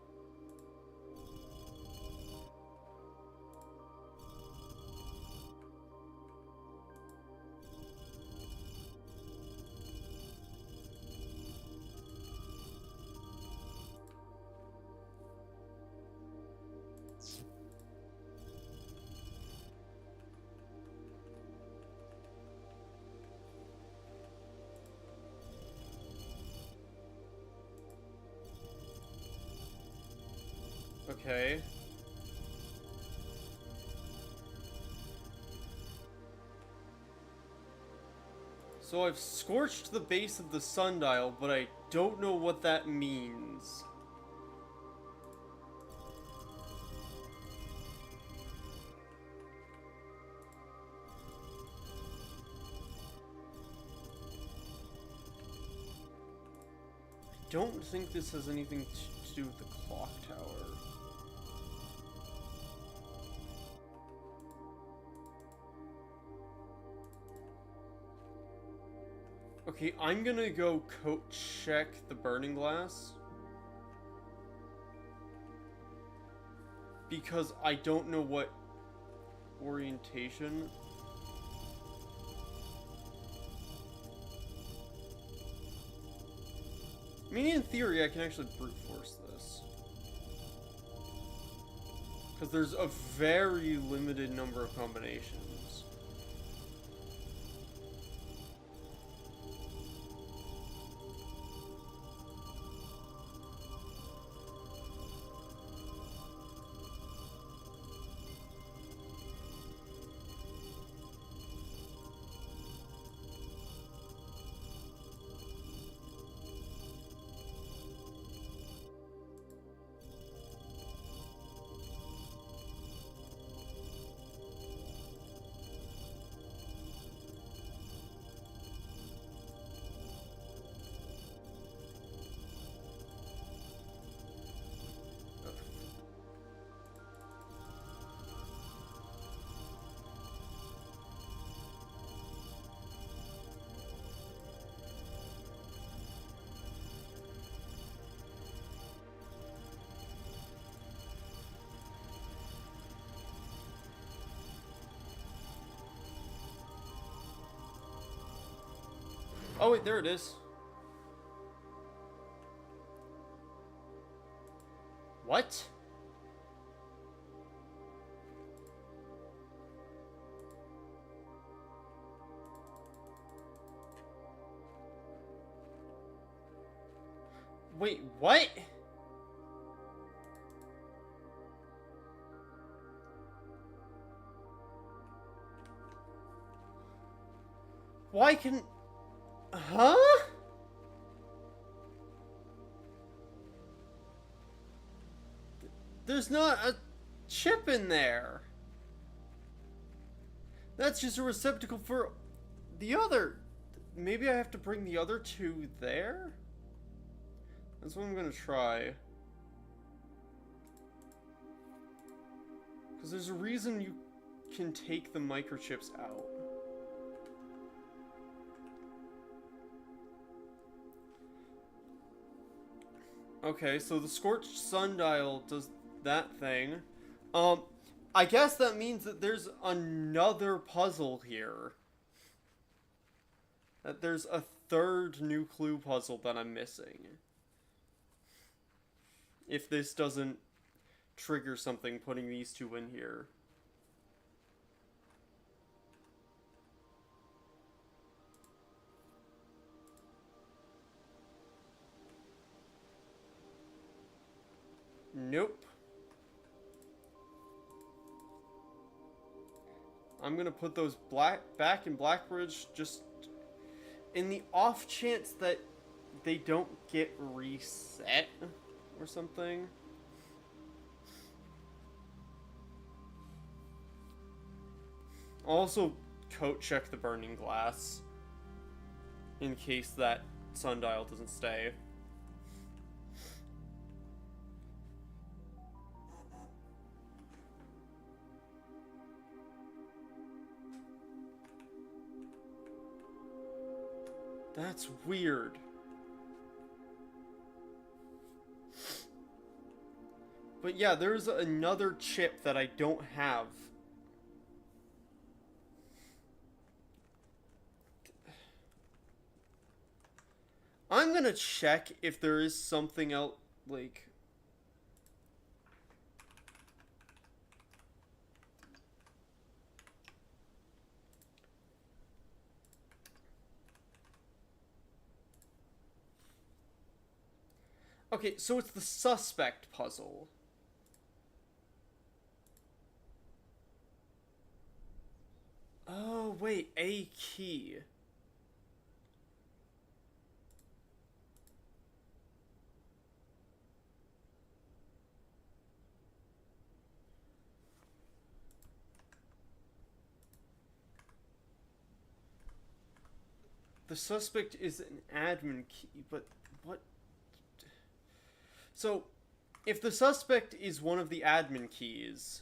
Okay. So I've scorched the base of the sundial, but I don't know what that means. I don't think this has anything to do with the clock tower. Okay, I'm gonna go check the burning glass. Because I don't know what orientation. I mean, in theory, I can actually brute force this. Because there's a very limited number of combinations. Oh wait, there it is. What? Wait, what? Why can... Huh? There's not a chip in there. That's just a receptacle for the other. Maybe I have to bring the other two there? That's what I'm gonna try. Because there's a reason you can take the microchips out. Okay, so the scorched sundial does that thing. I guess that means that there's another puzzle here. That there's a third new clue puzzle that I'm missing. If this doesn't trigger something putting these two in here. Nope. I'm gonna put those back in Blackbridge just in the off chance that they don't get reset or something. I'll also coat check the burning glass in case that sundial doesn't stay. That's weird. But yeah, there's another chip that I don't have. I'm gonna check if there is something else, like... Okay, so it's the suspect puzzle. Oh, wait, a key. The suspect is an admin key, but what? So, if the suspect is one of the admin keys,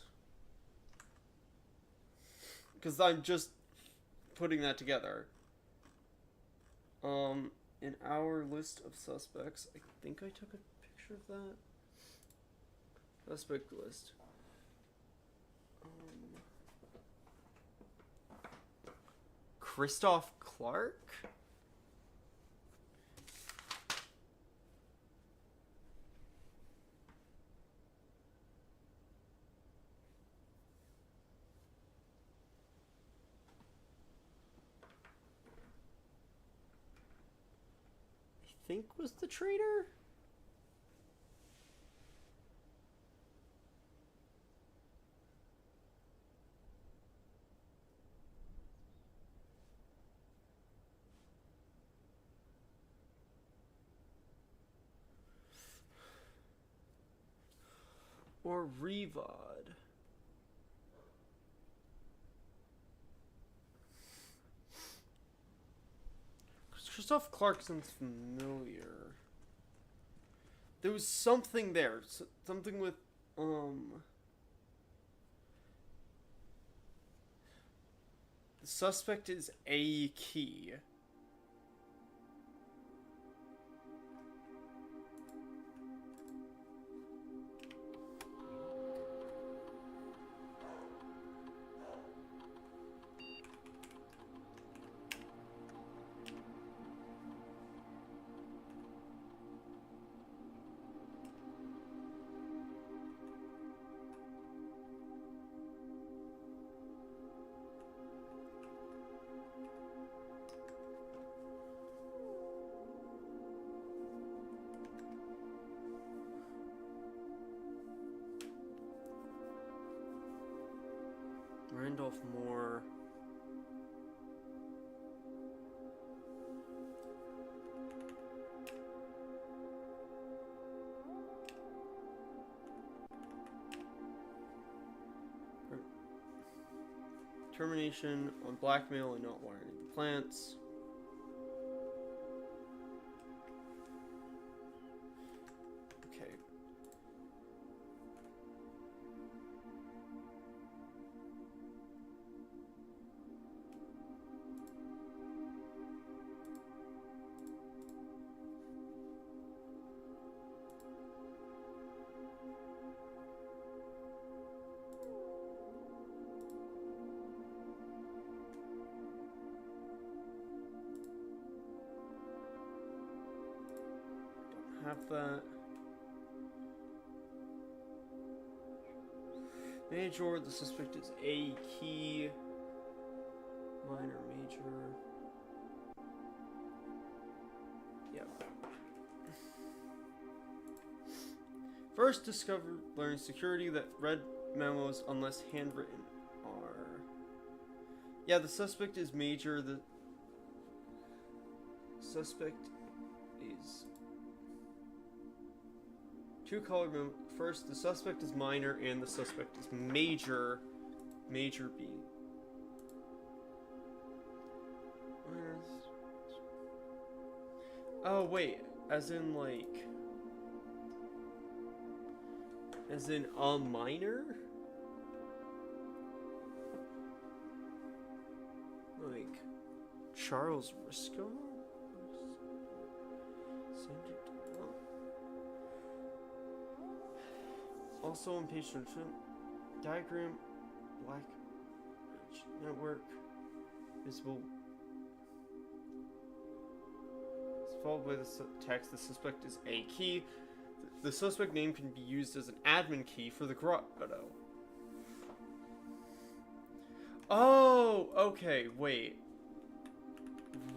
because I'm just putting that together. In our list of suspects, I think I took a picture of that. Suspect list. Christoph Clark? I think was the traitor? Or Revod. Christoph Clarkson's familiar. There was something there. Something with, the suspect is a key. off more. Termination on blackmail and not watering the plants. Okay. Have that. Major, the suspect is A key. Minor, major. Yep. First, discover learning security that read memos unless handwritten are. Yeah, the suspect is major. The suspect is two color memo. First, the suspect is minor and the suspect is major. Major B. Oh, wait. As in, like... As in, a minor? Like, Charles Risco? Also on page 22, diagram, black network, visible. It's followed by the text. The suspect is A key. The suspect name can be used as an admin key for the grotto. Oh, okay, wait.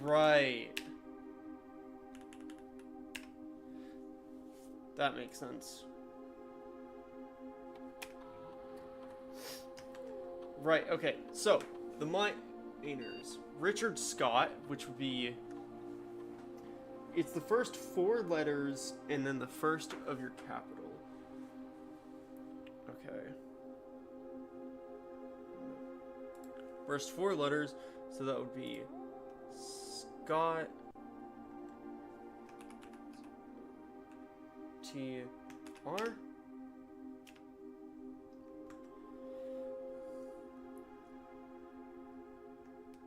Right. That makes sense. Right, okay, so, the minors. Richard Scott, which would be... It's the first 4 letters, and then the first of your capital. Okay. First 4 letters, so that would be... Scott... T-R...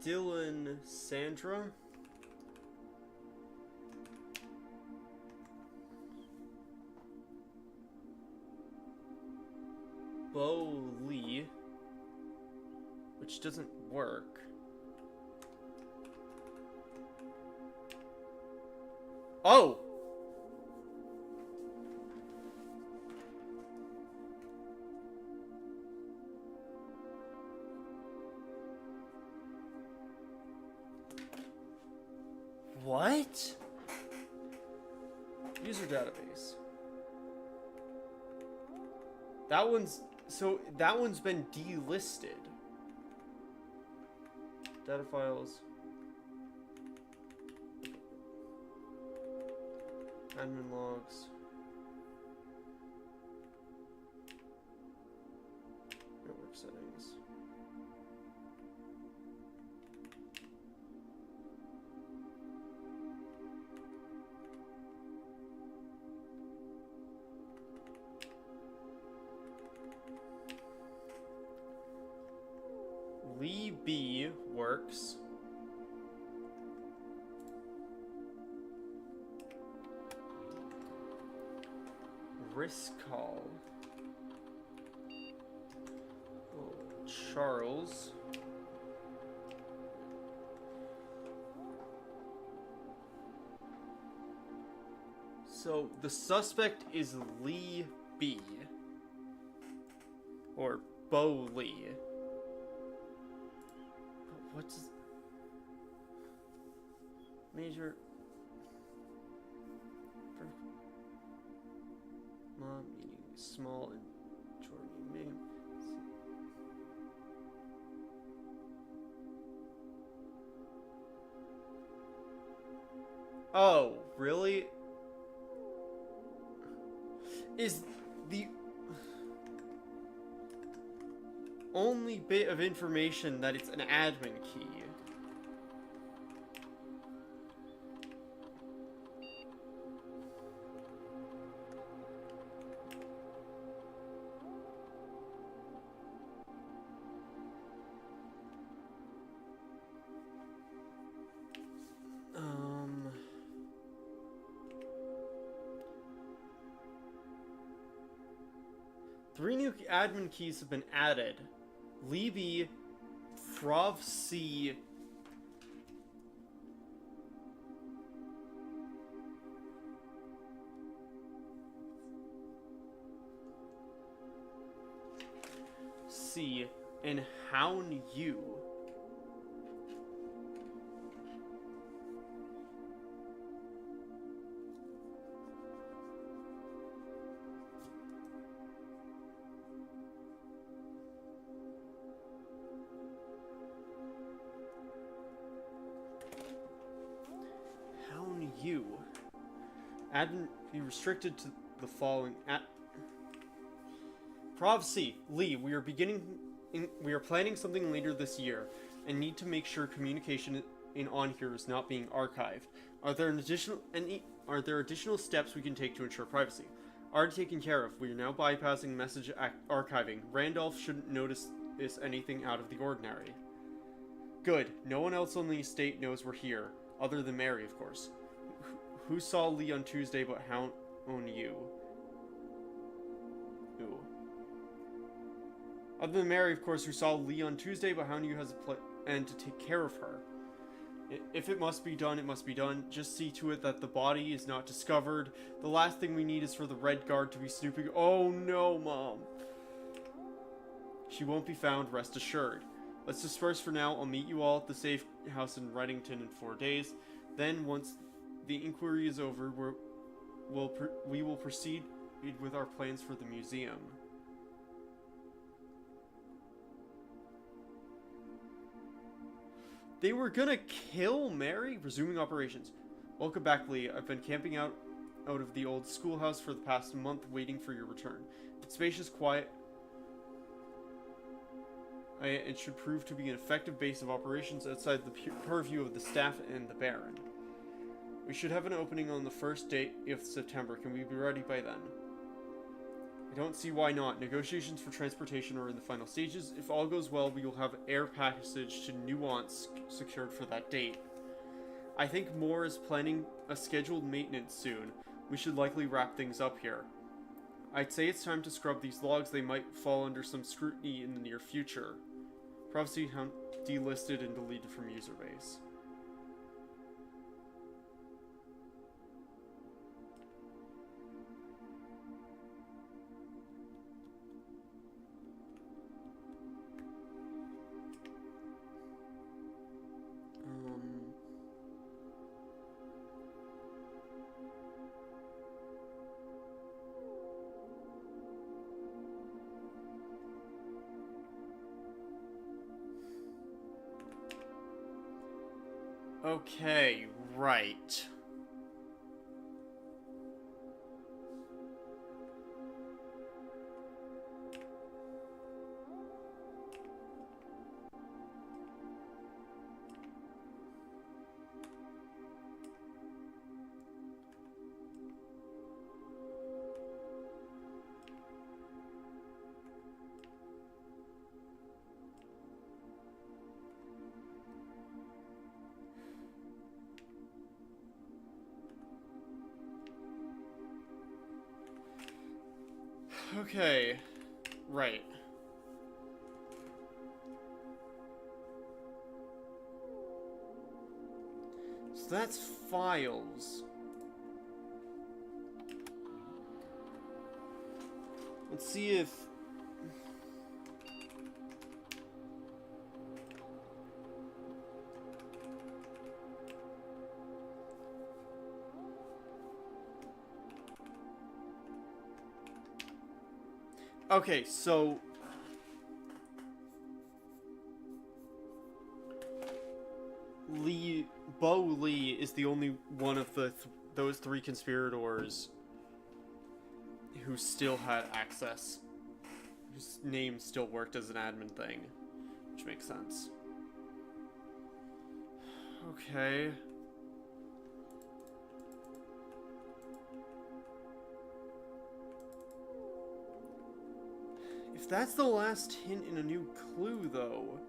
Dylan Sandra. Bo Lee. Which doesn't work. Oh! What? User database. That one's been delisted. Data files. Admin logs. Network settings. Lee B works. Risk call. Oh, Charles. So the suspect is Lee B. Or Bo Lee. What's major mom meaning small and short name? Oh, really? Is the only bit of information that it's an admin key? Three new admin keys have been added. Libby, Frov C, and Hound U. You. Admin be restricted to the following. Prov C. Lee, we are planning something later this year, and need to make sure communication on here is not being archived. Are there additional steps we can take to ensure privacy? Already taken care of. We are now bypassing message archiving. Randolph shouldn't notice anything out of the ordinary. Good. No one else on the estate knows we're here, other than Mary, of course. Who saw Lee on Tuesday but how on you? Ooh. Other than Mary, of course, who saw Lee on Tuesday, but Hound you has a plan to take care of her. If it must be done, it must be done. Just see to it that the body is not discovered. The last thing we need is for the Red Guard to be snooping. Oh no, Mom. She won't be found, rest assured. Let's disperse for now. I'll meet you all at the safe house in Reddington in 4 days. Then, once the inquiry is over, we will proceed with our plans for the museum. They were gonna kill Mary? Resuming operations. Welcome back, Lee. I've been camping out of the old schoolhouse for the past month, waiting for your return. It's spacious, quiet. It should prove to be an effective base of operations outside the purview of the staff and the Baron. We should have an opening on the first day of September. Can we be ready by then? I don't see why not. Negotiations for transportation are in the final stages. If all goes well, we will have air passage to Nuance secured for that date. I think Moore is planning a scheduled maintenance soon. We should likely wrap things up here. I'd say it's time to scrub these logs. They might fall under some scrutiny in the near future. Prophecy delisted and deleted from user base. Okay, right. Okay, right. So that's files. Let's see if... Okay, so... Bo Lee is the only one of those three conspirators who still had access, whose name still worked as an admin thing, which makes sense. Okay. If that's the last hint in a new clue, though...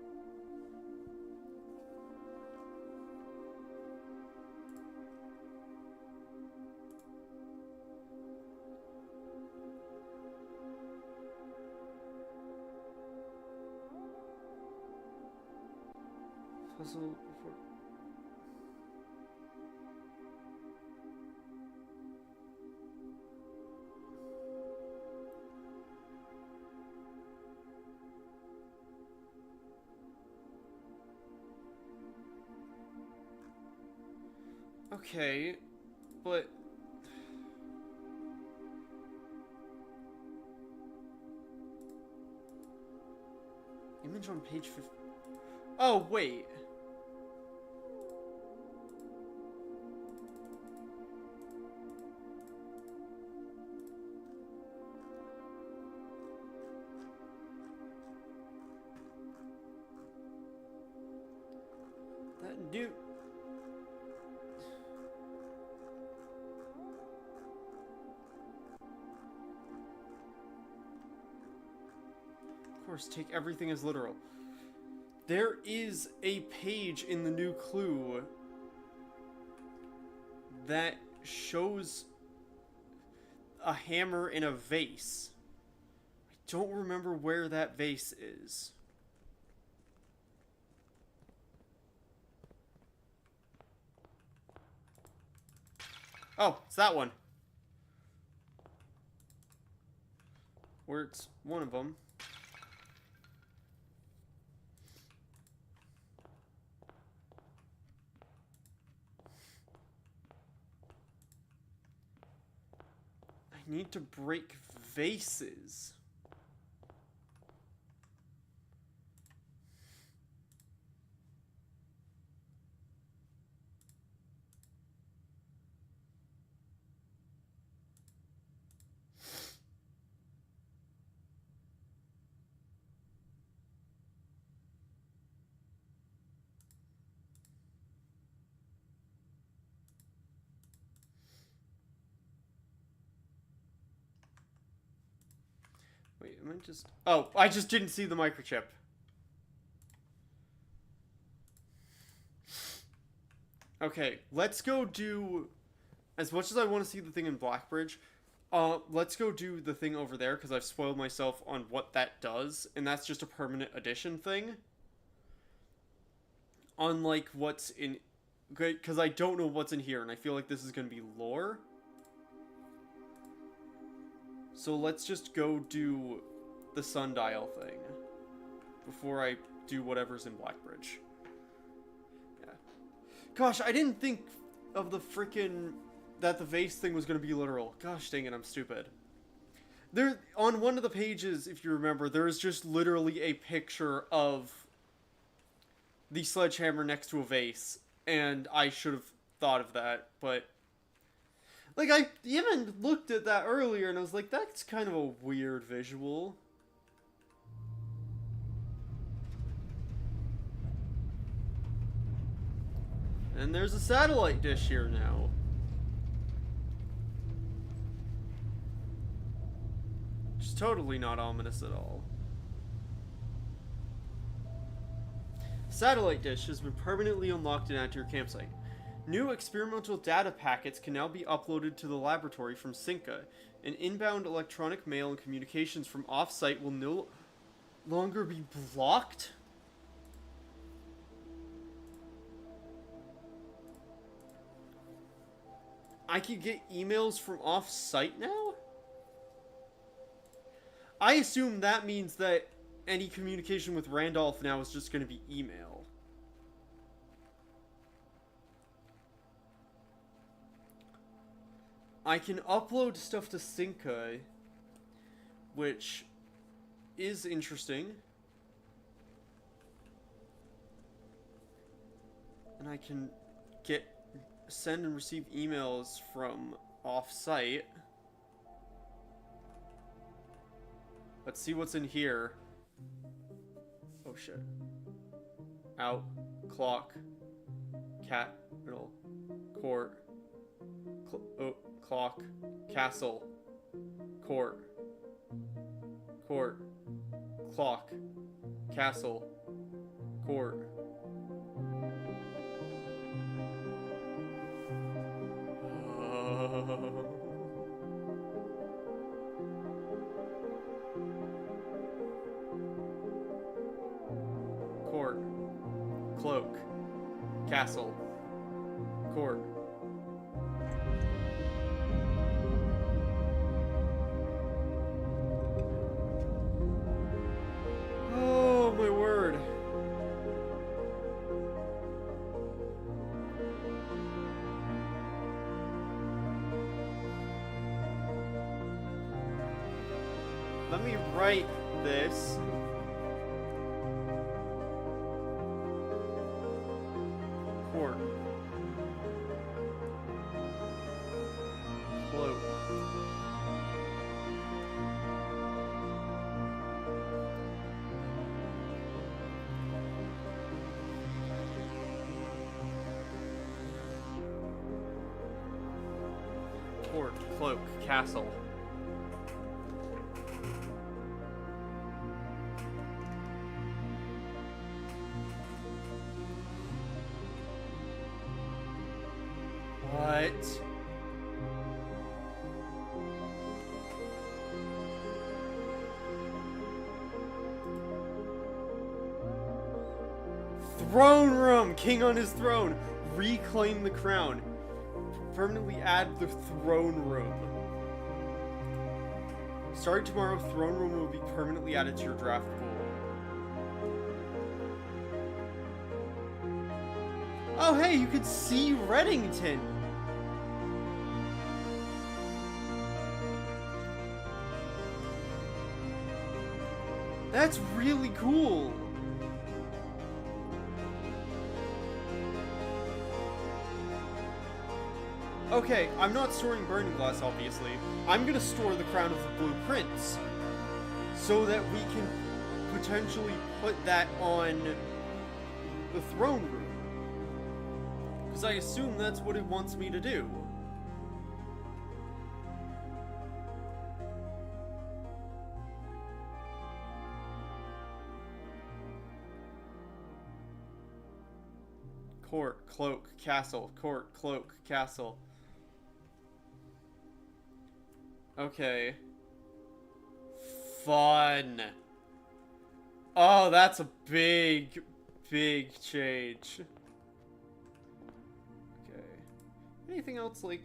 Puzzle before... Okay, but... Image on page 50... Oh, wait. That dude... Of course, take everything as literal. There is a page in the new clue that shows a hammer in a vase. I don't remember where that vase is. Oh, it's that one. Where it's one of them. I need to break vases. Wait, am I just... Oh, I just didn't see the microchip. Okay, let's go do... As much as I want to see the thing in Blackbridge, let's go do the thing over there, because I've spoiled myself on what that does, and that's just a permanent addition thing. Unlike what's in... Because I don't know what's in here, and I feel like this is going to be lore. So let's just go do the sundial thing before I do whatever's in Blackbridge. Yeah. Gosh, I didn't think of the frickin' that the vase thing was gonna be literal. Gosh dang it, I'm stupid. There, on one of the pages, if you remember, there is just literally a picture of the sledgehammer next to a vase, and I should have thought of that, but... Like, I even looked at that earlier, and I was like, that's kind of a weird visual. And there's a satellite dish here now. Which is totally not ominous at all. Satellite dish has been permanently unlocked and added to your campsite. New experimental data packets can now be uploaded to the laboratory from Synca, and inbound electronic mail and communications from off-site will no longer be blocked? I can get emails from off-site now? I assume that means that any communication with Randolph now is just going to be email. I can upload stuff to Synca, which is interesting. And I can get send and receive emails from off-site. Let's see what's in here. Oh shit. Out. Clock. Capital. Court. Clock. Castle. Court. Court. Clock. Castle. Court. Court. Cloak. Castle. Court. Oh my word. Let me write this. Court. Cloak. Court. Cloak. Castle. What? Throne room! King on his throne. Reclaim the crown. Permanently add the throne room. Starting tomorrow, throne room will be permanently added to your draft pool. Oh hey, you could see Reddington! That's really cool! Okay, I'm not storing Burning Glass, obviously. I'm gonna store the Crown of the Blueprints, so that we can potentially put that on the throne room. Because I assume that's what it wants me to do. Court, cloak, castle. Court, cloak, castle. Okay. Fun. Oh, that's a big, big change. Okay. Anything else, like...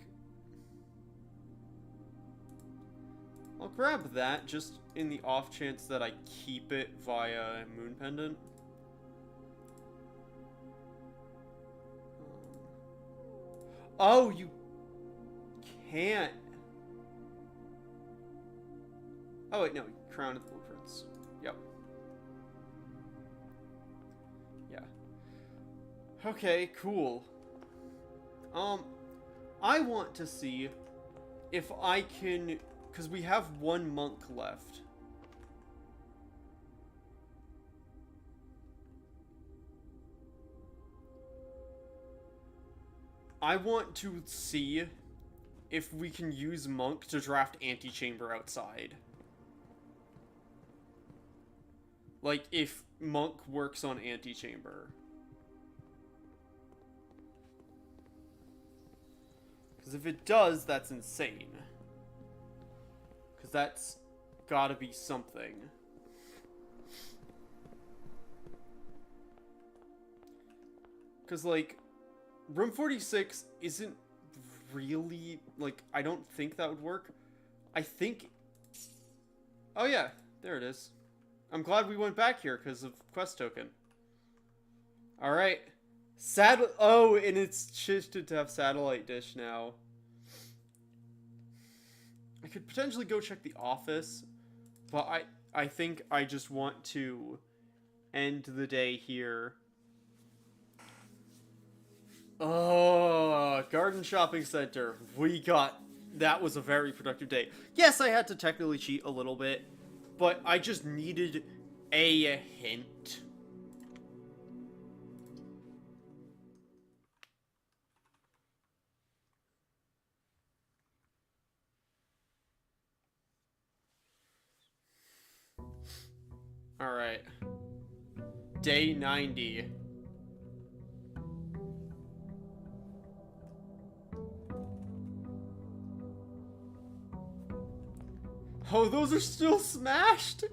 I'll grab that, just in the off chance that I keep it via Moon Pendant. Oh, you can't. Oh, wait, no. Crown of the Blueprints. Yep. Yeah. Okay, cool. I want to see if I can... Because we have one monk left. I want to see if we can use Monk to draft Antechamber outside. Like, if Monk works on Antechamber. Because if it does, that's insane. Because that's gotta be something. Because, like... Room 46 isn't really, like, I don't think that would work. I think... Oh yeah, there it is. I'm glad we went back here because of quest token. Alright. Oh, and it's shifted to have satellite dish now. I could potentially go check the office, but I think I just want to end the day here. Oh, Garden Shopping Center. That was a very productive day. Yes, I had to technically cheat a little bit, but I just needed a hint. Alright. Day 90. Oh, those are still smashed?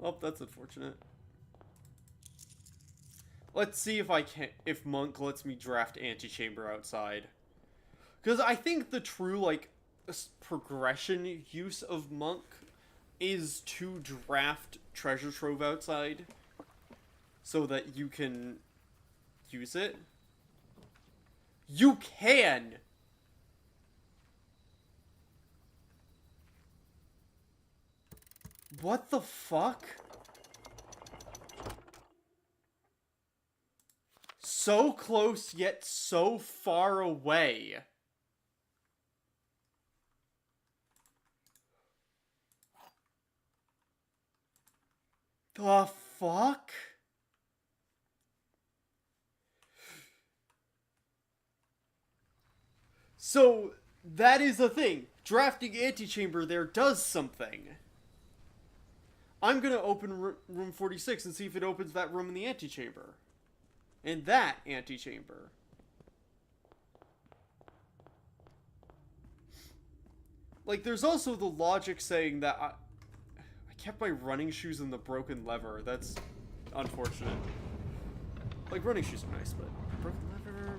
Oh, that's unfortunate. Let's see if Monk lets me draft Antechamber outside. Because I think the true, like, progression use of Monk is to draft Treasure Trove outside so that you can use it. You can! What the fuck? So close, yet so far away. The fuck? So, that is the thing. Drafting Antechamber there does something. I'm gonna open room 46 and see if it opens that room in the antechamber. And that antechamber. Like, there's also the logic saying that I kept my running shoes in the broken lever. That's unfortunate. Like, running shoes are nice, but broken lever...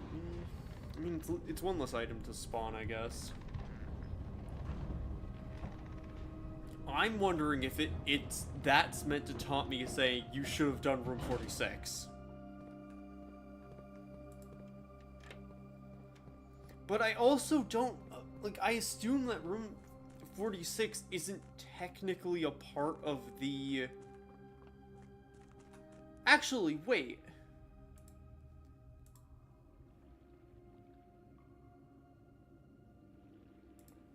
I mean, it's one less item to spawn, I guess. I'm wondering if that's meant to taunt me saying you should have done room 46. But I also don't, like, I assume that room 46 isn't technically a part of the... Actually, wait.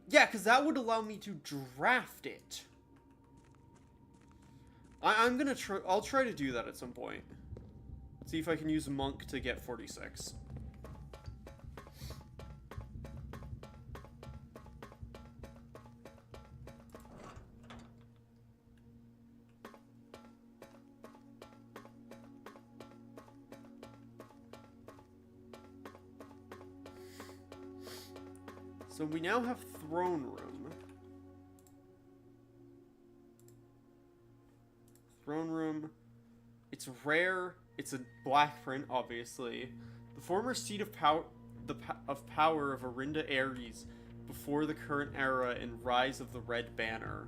Yeah, because that would allow me to draft it. I'm gonna try... I'll try to do that at some point. See if I can use Monk to get 46. So we now have Throne Room. Throne Room. It's rare. It's a black print, obviously. The former seat of power, power of Arinda Ares, before the current era and rise of the Red Banner.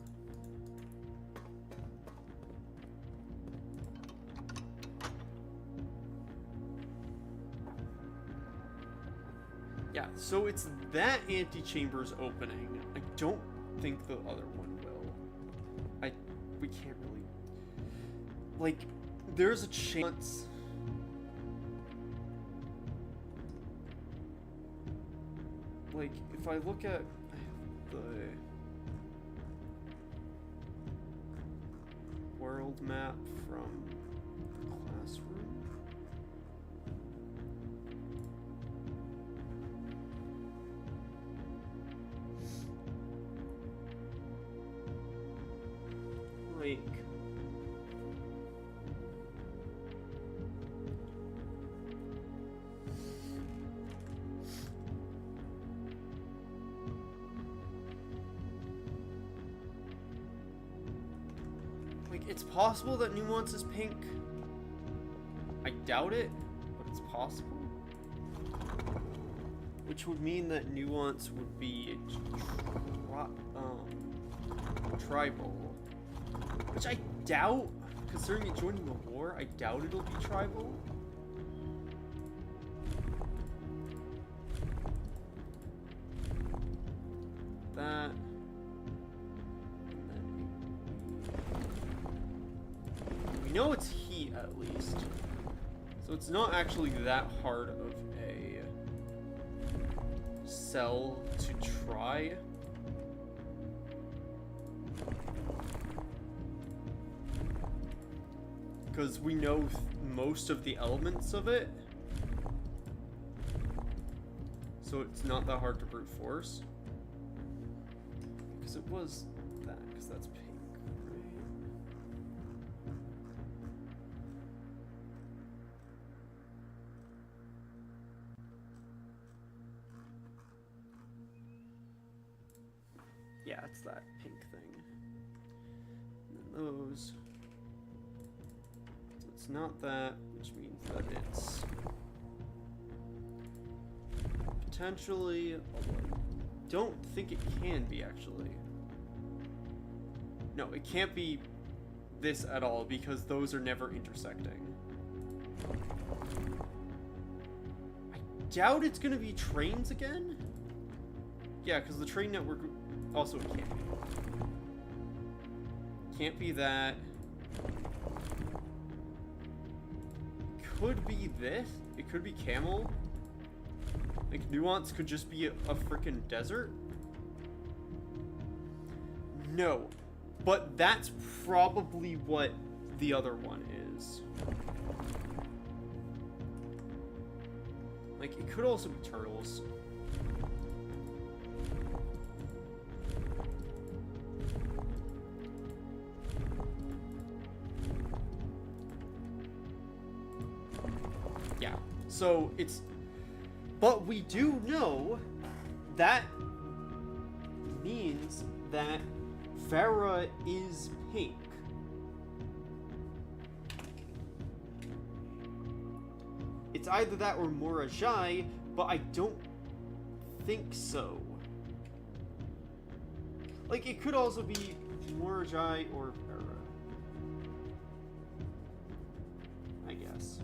Yeah, so it's that antechamber's opening. I don't think the other one will. We can't really... Like, there's a chance... Like, if I look at the world map from the classroom... Like... It's possible that Nuance is pink. I doubt it, but it's possible. Which would mean that Nuance would be tribal. Which I doubt, considering it joining the war, I doubt it'll be tribal. That. We know it's heat, at least. So it's not actually that hard of a... cell to try. Because we know most of the elements of it. So it's not that hard to brute force. Because it was that, because that's pink, right? Yeah, it's that pink thing. And then those. So it's not that, which means that it's potentially, although I don't think it can be actually. No, it can't be this at all because those are never intersecting. I doubt it's gonna be trains again. Yeah, because the train network also it can't be. Can't be that. Could be this. It could be camel. Like, Nuance could just be a freaking desert? No. But that's probably what the other one is. Like, it could also be turtles. Yeah. So, it's... But we do know that means that Farah is pink. It's either that or Morajai, but I don't think so. Like, it could also be Morajai or Farah, I guess.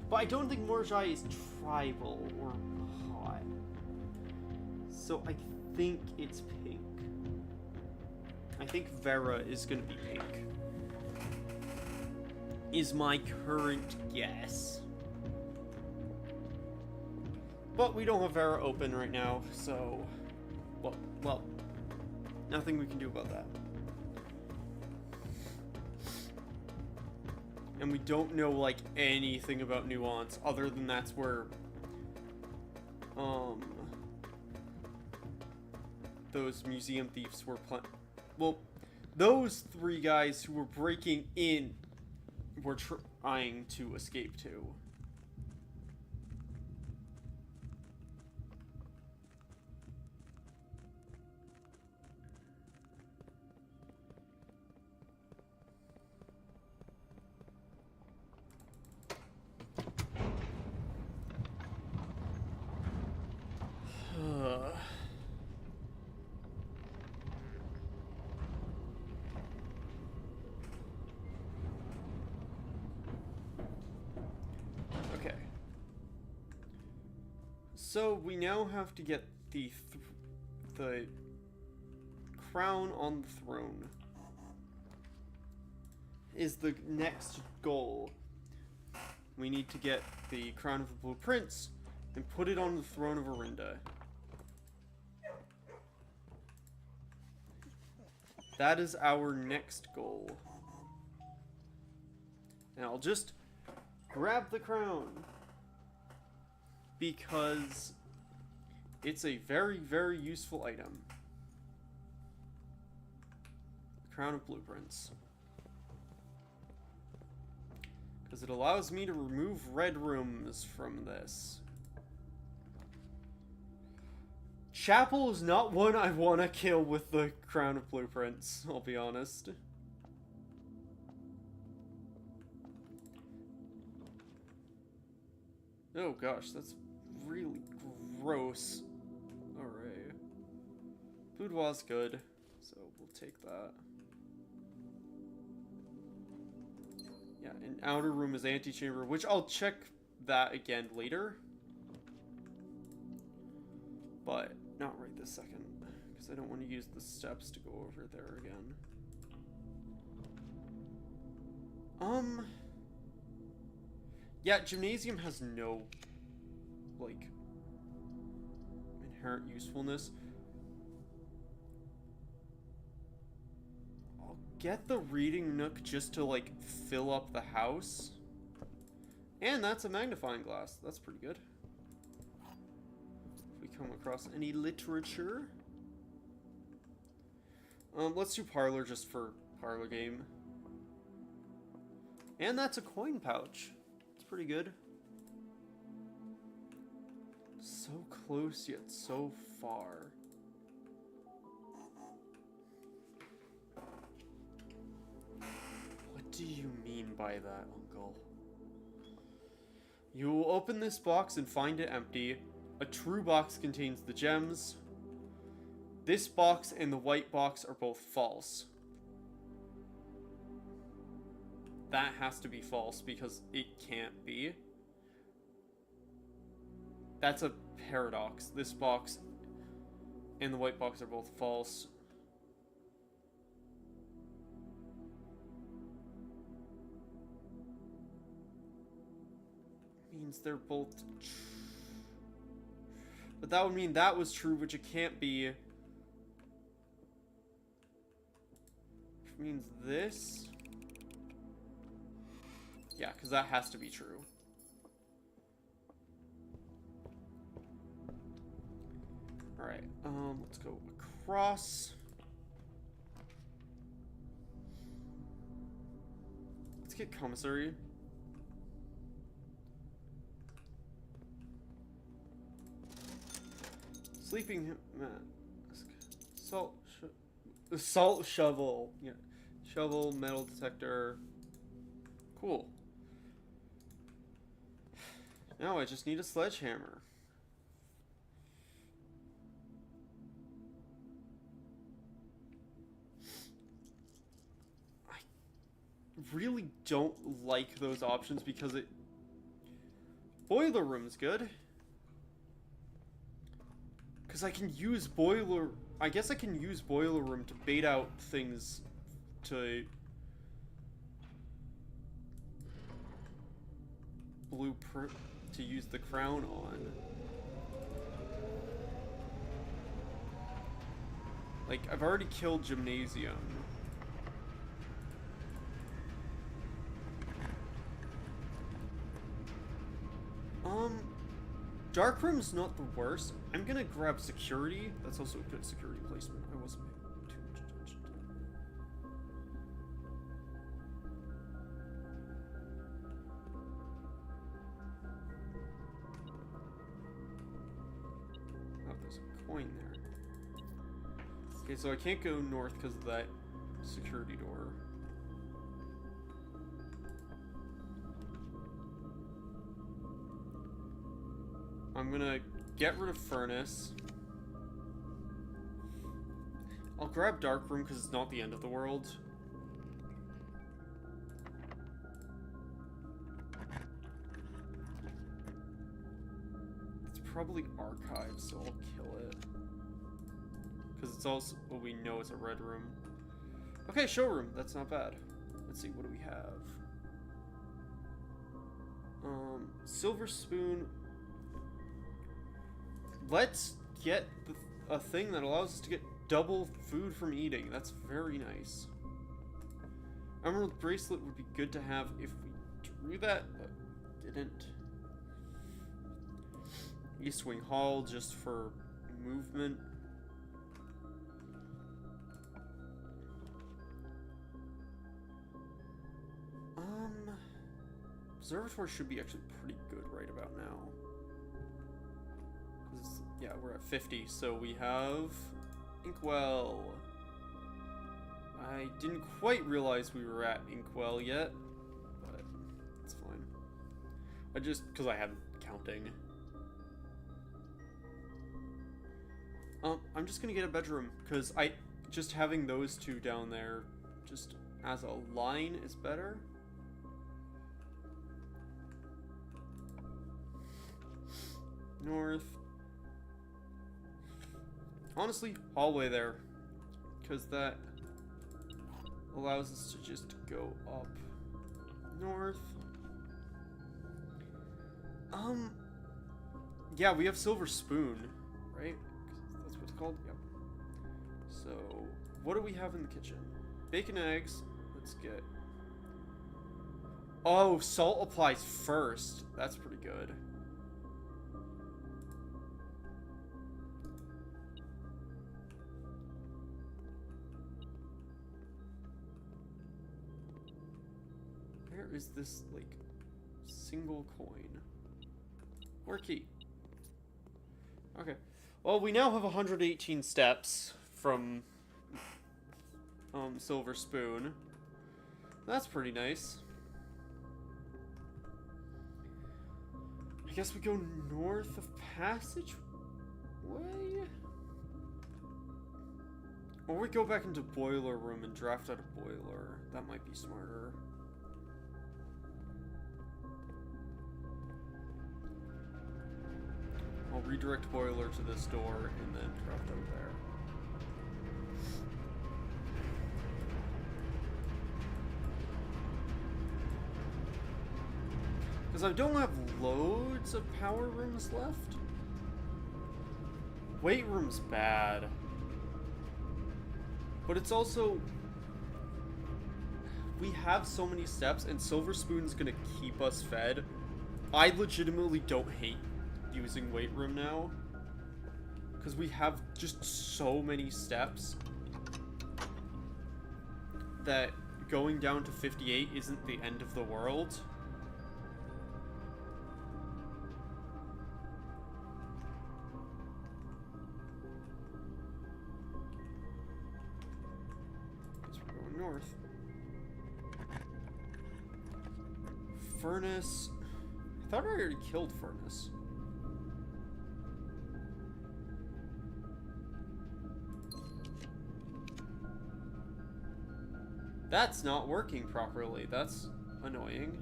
But I don't think Morajai is tribal or hot. So I think it's pink. I think Vera is gonna be pink. Is my current guess. But we don't have Vera open right now, so... Well, nothing we can do about that. And we don't know, like, anything about Nuance, other than that's where, those museum thieves were well, those three guys who were breaking in were trying to escape to. Okay. So we now have to get the crown on the throne. Is the next goal. We need to get the crown of the Blue Prince and put it on the throne of Arinda. That is our next goal. And I'll just grab the crown because it's a very, very useful item. Crown of Blueprints. Because it allows me to remove red rooms from this. Chapel is not one I want to kill with the Crown of Blueprints, I'll be honest. Oh gosh, that's really gross. Alright. Boudoir's good, so we'll take that. Yeah, and outer room is antechamber, which I'll check that again later. But not right this second, because I don't want to use the steps to go over there again. Yeah, gymnasium has no, like, inherent usefulness. I'll get the reading nook just to, like, fill up the house. And that's a magnifying glass. That's pretty good. If we come across any literature. Let's do parlor just for parlor game. And that's a coin pouch. It's pretty good. So close yet so far. What do you mean by that, Uncle? You will open this box and find it empty. A true box contains the gems. This box and the white box are both false. That has to be false because it can't be. That's a paradox. This box and the white box are both false. Means they're both true. But that would mean that was true, which it can't be. Which means this. Yeah, because that has to be true. Alright, let's go across. Let's get commissary. Sleeping salt shovel. Yeah. Shovel, metal detector. Cool. Now I just need a sledgehammer. I really don't like those options because it... Boiler room's good. Because I can use boiler... I guess I can use boiler room to bait out things to... blueprint to use the crown on. Like, I've already killed Gymnasium. Darkroom's not the worst. I'm gonna grab security. That's also a good security placement. I wasn't paying too much attention to that. Oh, there's a coin there. Okay, so I can't go north because of that security door. I'm gonna get rid of furnace. I'll grab dark room because it's not the end of the world. It's probably archived, so I'll kill it. Because it's also, well, we know it's a red room. Okay, showroom. That's not bad. Let's see, what do we have? Silver spoon. Let's get a thing that allows us to get double food from eating. That's very nice. Emerald bracelet would be good to have if we drew that, but didn't. East Wing Hall just for movement. Observatory should be actually pretty good right about now. Yeah, we're at 50, so we have Inkwell. I didn't quite realize we were at Inkwell yet, but it's fine. Because I haven't counting. I'm just gonna get a bedroom, because just having those two down there, just as a line is better. North. Honestly, hallway there, because that allows us to just go up north. Yeah, we have silver spoon, right? it called? Yep. So, what do we have in the kitchen? Bacon, eggs. Let's get... Oh, salt applies first. That's pretty good. Where is this, like, single coin? Or key? Okay. Well, we now have 118 steps from Silver Spoon. That's pretty nice. I guess we go north of Passageway? Or we go back into Boiler Room and draft out a boiler. That might be smarter. I'll redirect boiler to this door and then draft out there. Because I don't have loads of power rooms left. Weight room's bad. But it's also... We have so many steps and Silver Spoon's gonna keep us fed. I legitimately don't hate using weight room now. Because we have just so many steps that going down to 58 isn't the end of the world. North. Furnace. I thought I already killed Furnace. That's not working properly. That's annoying.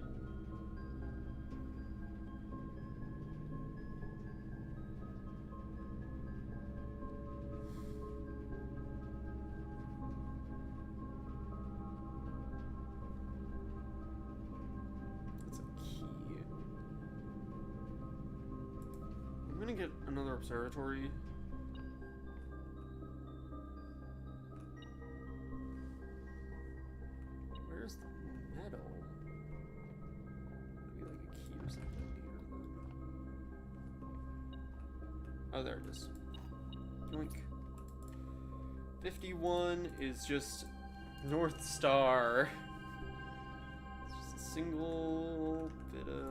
Get another observatory. Where's the metal? Maybe like a key or something here then. Oh, there it is. Yoink. 51 is just North Star. It's just a single bit of...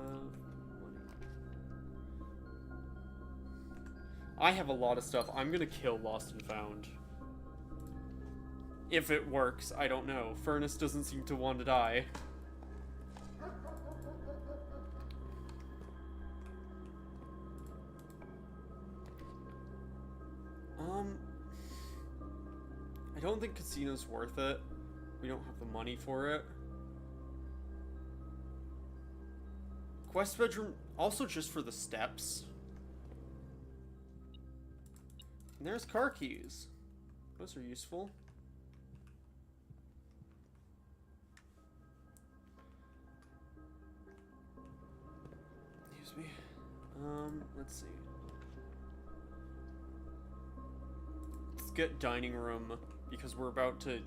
I have a lot of stuff. I'm gonna kill Lost and Found. If it works, I don't know. Furnace doesn't seem to want to die. I don't think Casino's worth it. We don't have the money for it. Quest bedroom, also just for the steps. And there's car keys. Those are useful. Excuse me. Let's see. Let's get dining room because we're about to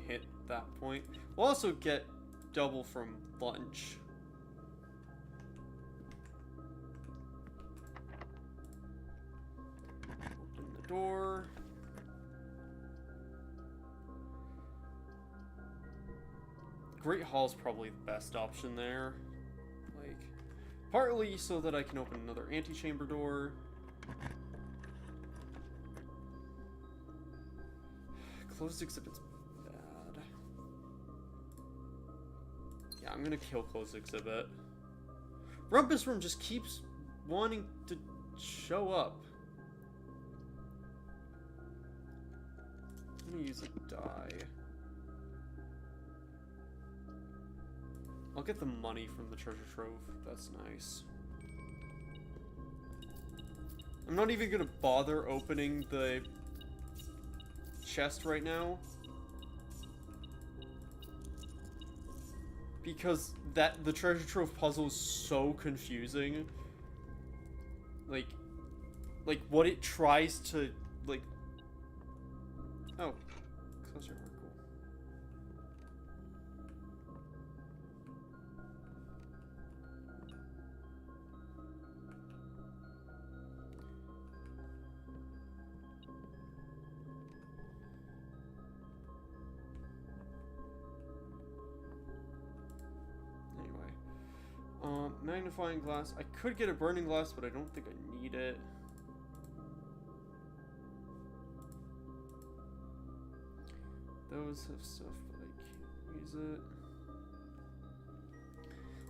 hit that point. We'll also get double from lunch. Door. Great Hall's probably the best option there. Like, partly so that I can open another antechamber door. Closed exhibit's bad. Yeah, I'm gonna kill closed exhibit. Rumpus Room just keeps wanting to show up. I'm gonna use a die. I'll get the money from the treasure trove. That's nice. I'm not even gonna bother opening the chest right now. Because the treasure trove puzzle is so confusing. Like what it tries to, like, Oh, closer, cool. Anyway, magnifying glass. I could get a burning glass, but I don't think I need it. Those have stuff, but I can't use it.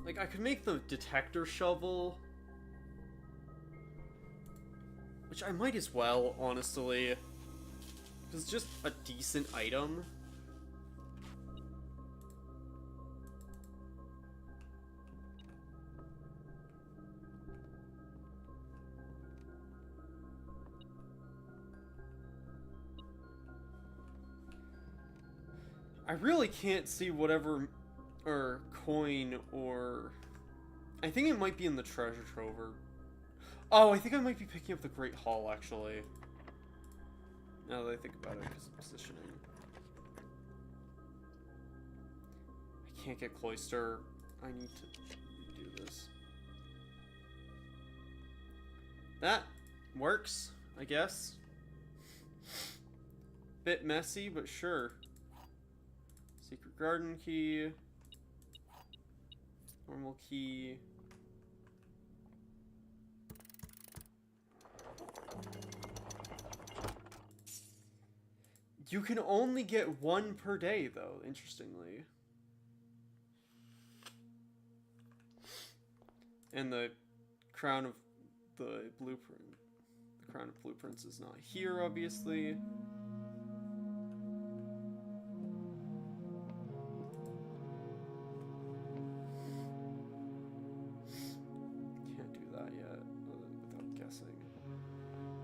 Like, I could make the detector shovel. Which I might as well, honestly. Because it's just a decent item. I really can't see whatever, or coin, or... I think it might be in the treasure trove, or... Oh, I think I might be picking up the Great Hall, actually. Now that I think about it, because of positioning. I can't get Cloister. I need to do this. That works, I guess. Bit messy, but sure. Secret garden key. Normal key. You can only get one per day, though, interestingly. And the crown of the blueprint. The crown of blueprints is not here, obviously.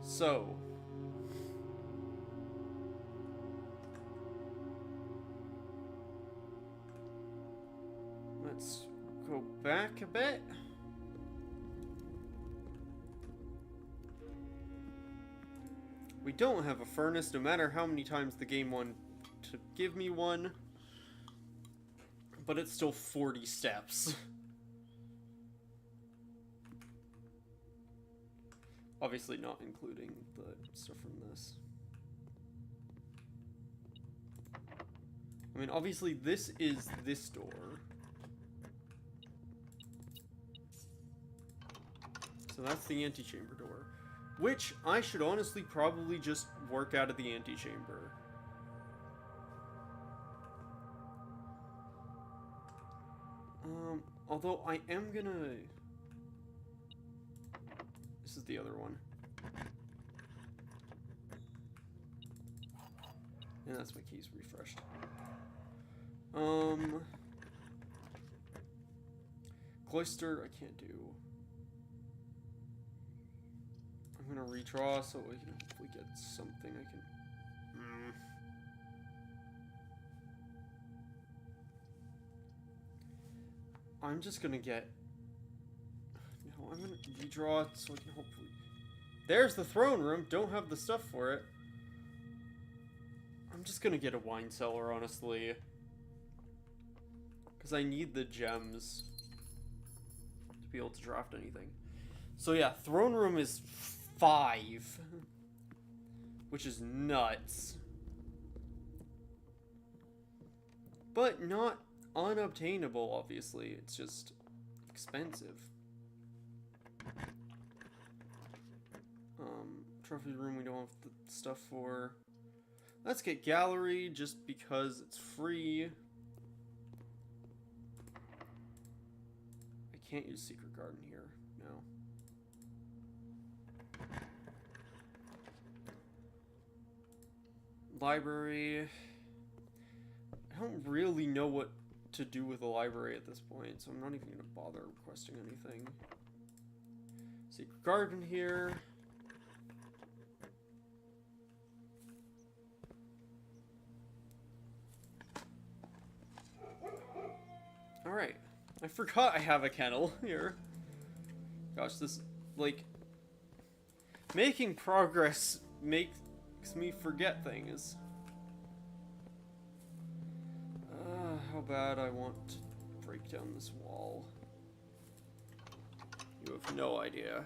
So, let's go back a bit. We don't have a furnace, no matter how many times the game wanted to give me one. But it's still 40 steps. Obviously not including the stuff from this. I mean, obviously this is this door. So that's the antechamber door. Which I should honestly probably just work out of the antechamber. Although I am gonna... This is the other one. And that's my keys refreshed. Cloister, I can't do. I'm gonna redraw so we can hopefully get something I can... I'm just gonna get... No, I'm gonna redraw it so I can hopefully... There's the throne room! Don't have the stuff for it. I'm just gonna get a wine cellar, honestly. Because I need the gems to be able to draft anything. So yeah, throne room is 5. Which is nuts. But not unobtainable, obviously. It's just expensive. Trophy room we don't have the stuff for. Let's get gallery just because it's free. I can't use secret garden here. No. Library. I don't really know what to do with the library at this point, so I'm not even going to bother requesting anything. Secret garden here. Alright. I forgot I have a kennel here. Gosh, this, like... Making progress makes me forget things. how bad I want to break down this wall. You have no idea.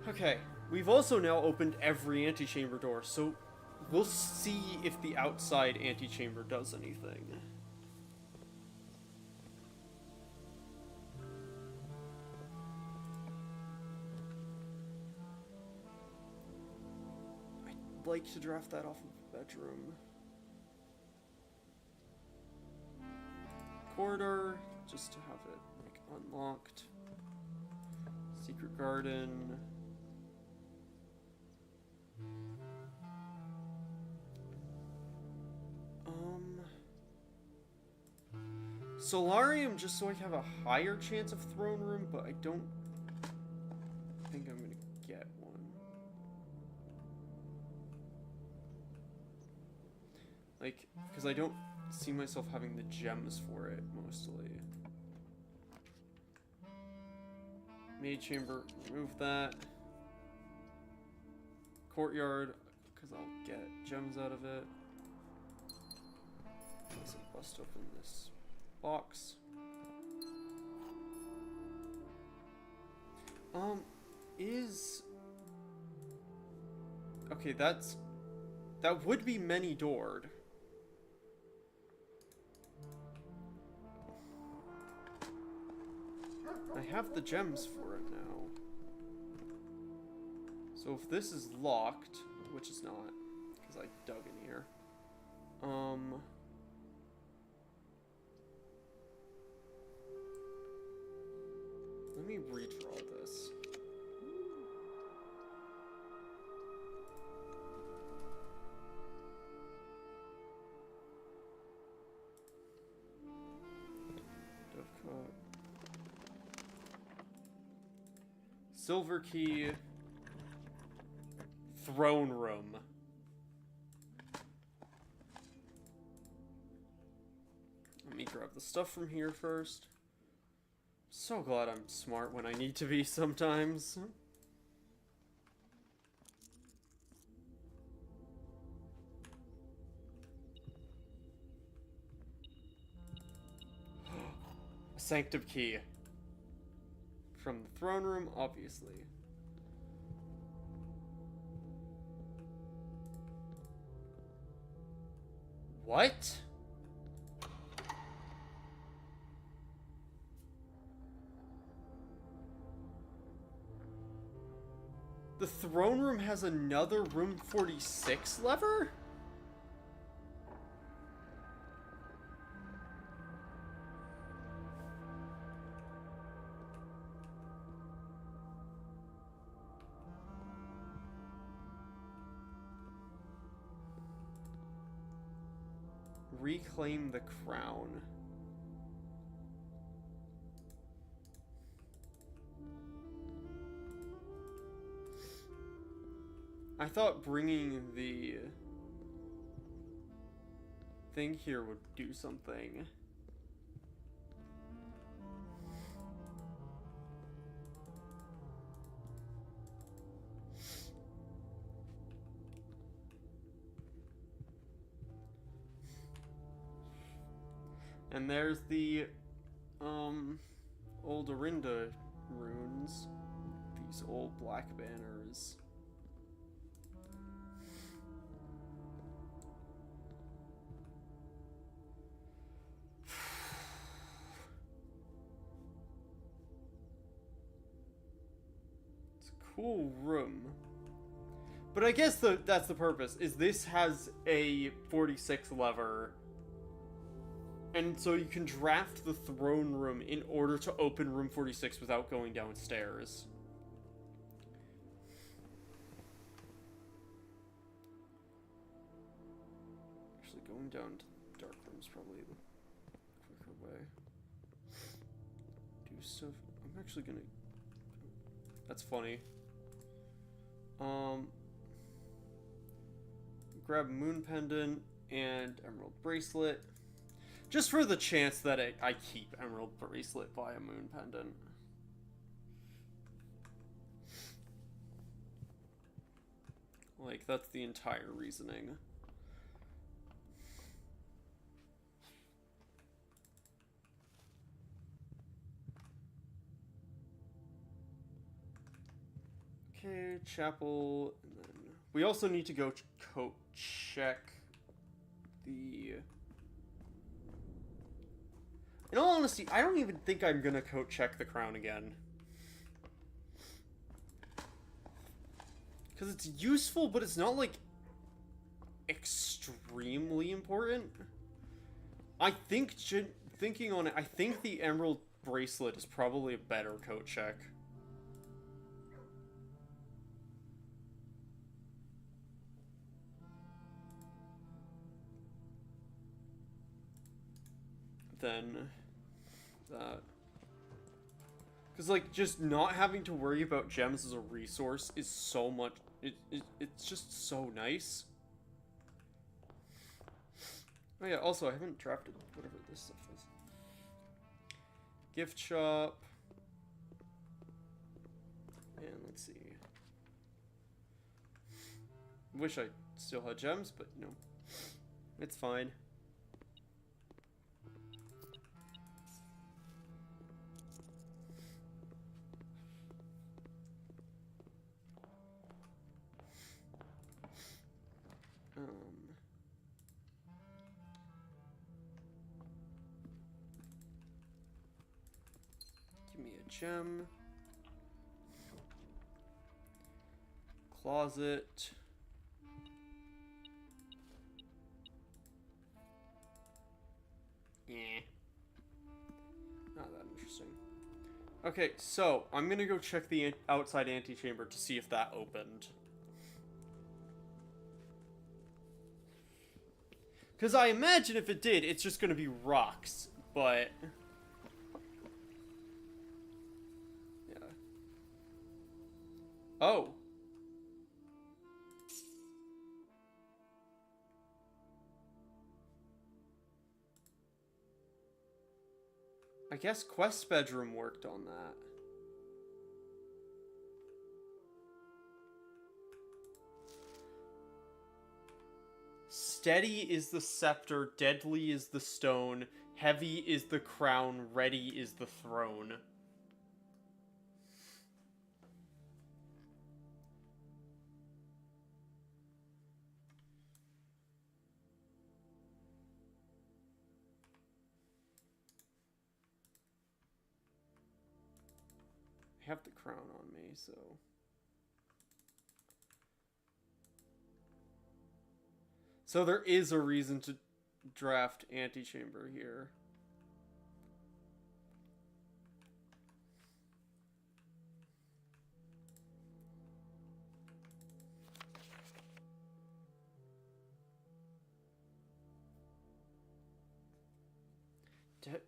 Okay, we've also now opened every antechamber door, so we'll see if the outside antechamber does anything. I'd like to draft that off of the bedroom. Corridor, just to have it like unlocked. Secret garden. Solarium, just so I have a higher chance of throne room, but I don't think I'm gonna get one. Like, because I don't see myself having the gems for it, mostly. Maid chamber, remove that. Courtyard, because I'll get gems out of it. Let's bust open this box. Okay, that would be many doored. I have the gems for it now. So if this is locked, which is not, because I dug in here. Let me redraw this. Dovecote. Silver key. Throne room. Let me grab the stuff from here first. So glad I'm smart when I need to be sometimes. A sanctum key. From the throne room, obviously. What? The throne room has another room 46 lever? Reclaim the crown. I thought bringing the thing here would do something. And there's the old Orinda runes. These old black banners. Cool room. But I guess that's the purpose, is this has a 46 lever. And so you can draft the throne room in order to open room 46 without going downstairs. Actually, going down to the dark room is probably the quicker way. Do stuff. I'm actually gonna... That's funny. Grab Moon Pendant and Emerald Bracelet. Just for the chance that I keep Emerald Bracelet by a Moon Pendant. Like, that's the entire reasoning. Okay, chapel, and then we also need to go coat check the... In all honesty, I don't even think I'm gonna coat check the crown again. Because it's useful, but it's not, like, extremely important. I think, thinking on it, I think the emerald bracelet is probably a better coat check. Than that. Because, like, just not having to worry about gems as a resource is so much... It's just so nice. Oh yeah, also, I haven't drafted whatever this stuff is. Gift shop. And let's see. Wish I still had gems, but, you know, it's fine. Give me a gem. Closet. Yeah. Not that interesting. Okay, so I'm gonna go check the outside antechamber to see if that opened. Because I imagine if it did, it's just gonna be rocks, but... Yeah. Oh. I guess Quest Bedroom worked on that. Steady is the scepter, deadly is the stone, heavy is the crown, ready is the throne. I have the crown on me, so... So there is a reason to draft antechamber here.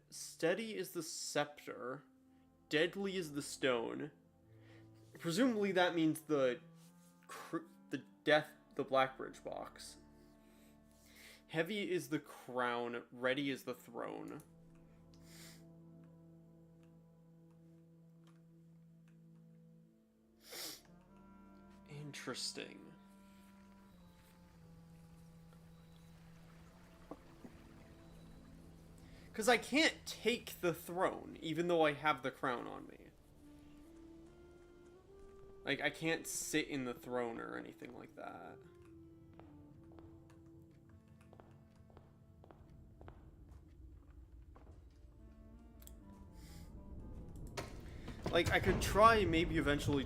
Steady is the scepter. Deadly is the stone. Presumably that means the Blackbridge box. Heavy is the crown, ready is the throne. Interesting. Because I can't take the throne, even though I have the crown on me. Like, I can't sit in the throne or anything like that. Like, I could try maybe eventually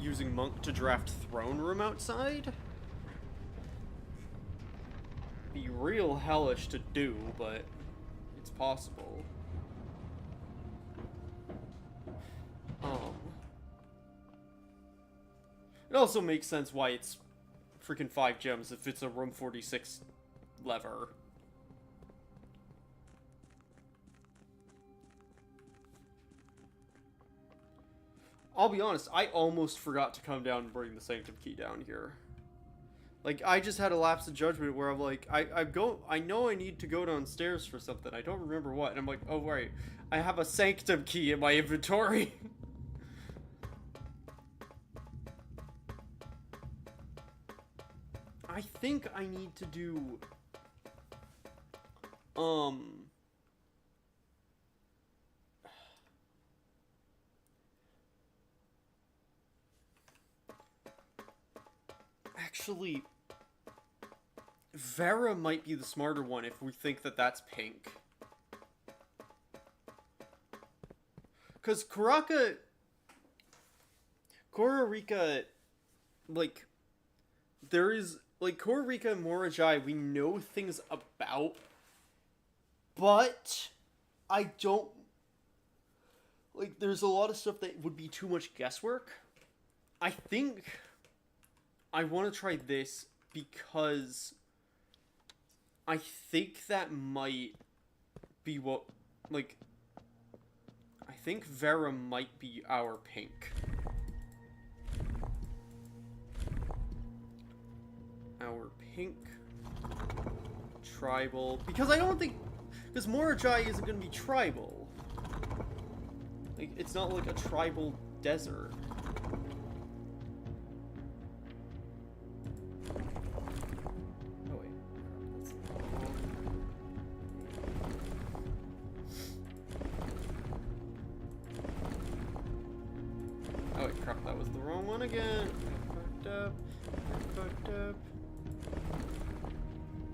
using Monk to draft throne room outside. Be real hellish to do, but it's possible. It also makes sense why it's freaking 5 gems if it's a room 46 lever. I'll be honest, I almost forgot to come down and bring the Sanctum Key down here. Like, I just had a lapse of judgment where I'm like, I know I need to go downstairs for something. I don't remember what. And I'm like, oh, right. I have a Sanctum Key in my inventory. I think I need to do... Actually, Vera might be the smarter one if we think that that's pink. Because Kororika, like, there is, like, Kororika and Morajai we know things about, but I don't, like, there's a lot of stuff that would be too much guesswork. I think I want to try this because I think that might be what, like, I think Vera might be our pink. Our pink tribal, because I don't think, because Morajai isn't going to be tribal. Like, it's not like a tribal desert. Oh wait, that's the wrong one. Oh wait, crap, that was the wrong one again. I fucked up.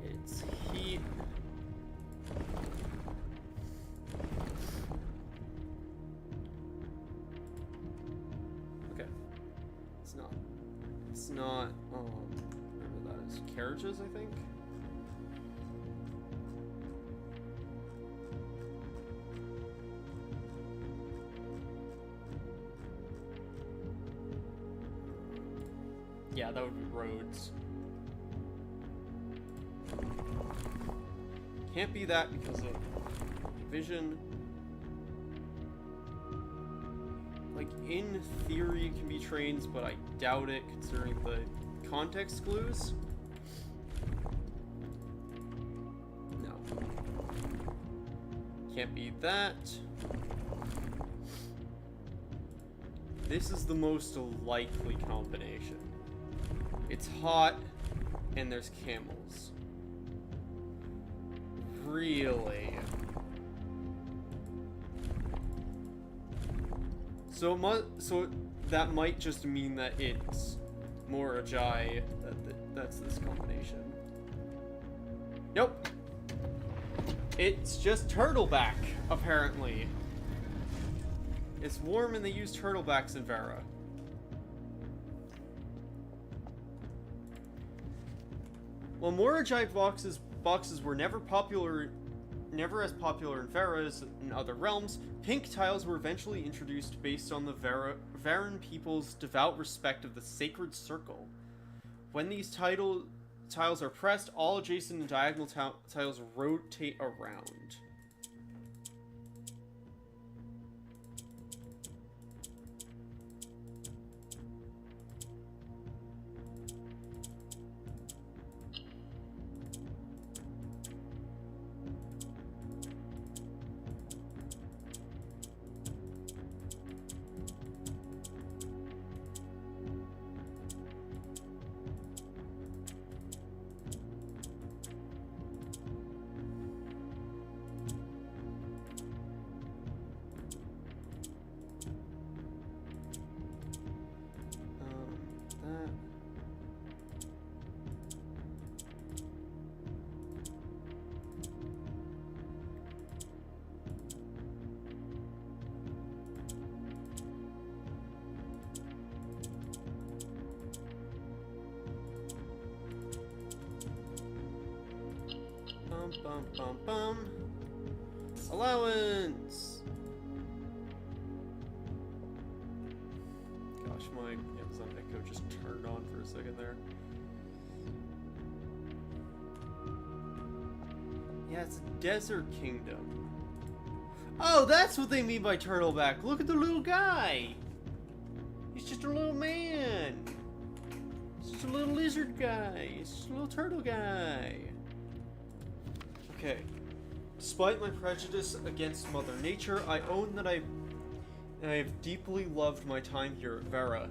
It's heat. Okay. It's not, whatever that is. Carriages, I think? Yeah, that would be roads. Can't be that because of division. Like, in theory it can be trains, but I doubt it considering the context clues. No. Can't be that. This is the most likely combination. It's hot, and there's camels. Really? So that might just mean that it's Morajai, that's this combination. Nope. It's just turtleback, apparently. It's warm and they use turtlebacks in Vera. While Morajai boxes were never as popular in Vera as in other realms, pink tiles were eventually introduced based on the Veran people's devout respect of the sacred circle. When these tiles are pressed, all adjacent and diagonal tiles rotate around. Bum, bum, bum. Allowance! Gosh, my Amazon Echo just turned on for a second there. Yeah, it's Desert Kingdom. Oh, that's what they mean by turtleback. Look at the little guy. He's just a little man. He's just a little lizard guy. He's just a little turtle guy. Okay. Despite my prejudice against Mother Nature, I own that I have deeply loved my time here at Vera.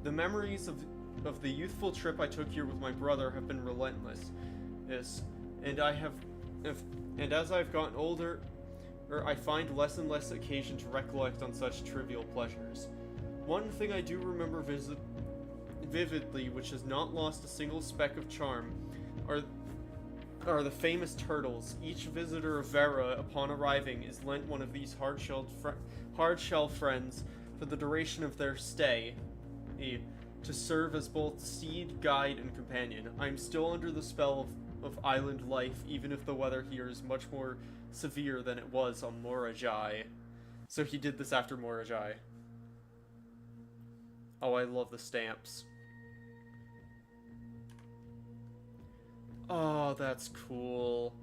The memories of the youthful trip I took here with my brother have been relentless. Yes, and as I've gotten older, I find less and less occasion to recollect on such trivial pleasures. One thing I do remember vividly, which has not lost a single speck of charm, are the famous turtles. Each visitor of Vera, upon arriving, is lent one of these hard-shell friends for the duration of their stay, to serve as both seed, guide, and companion. I'm still under the spell of island life, even if the weather here is much more severe than it was on Morajai. So he did this after Morajai. Oh, I love the stamps. Oh, that's cool.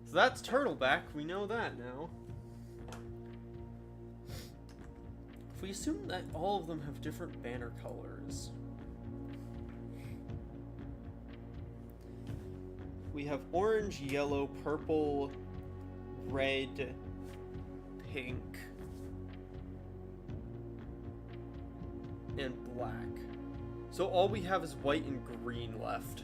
So that's Turtleback. We know that now. If we assume that all of them have different banner colors. We have orange, yellow, purple, red, pink, and black. So all we have is white and green left.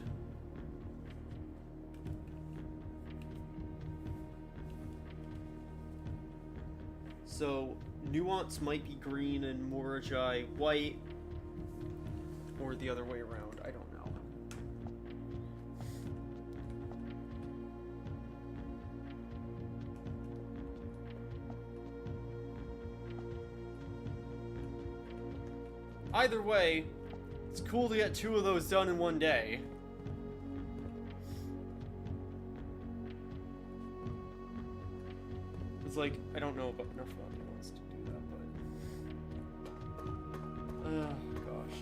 So Nuance might be green and Morajai white, or the other way around, I don't know. Either way, it's cool to get 2 of those done in one day. It's like, I don't know about enough about Nuance to do that, but... oh, gosh.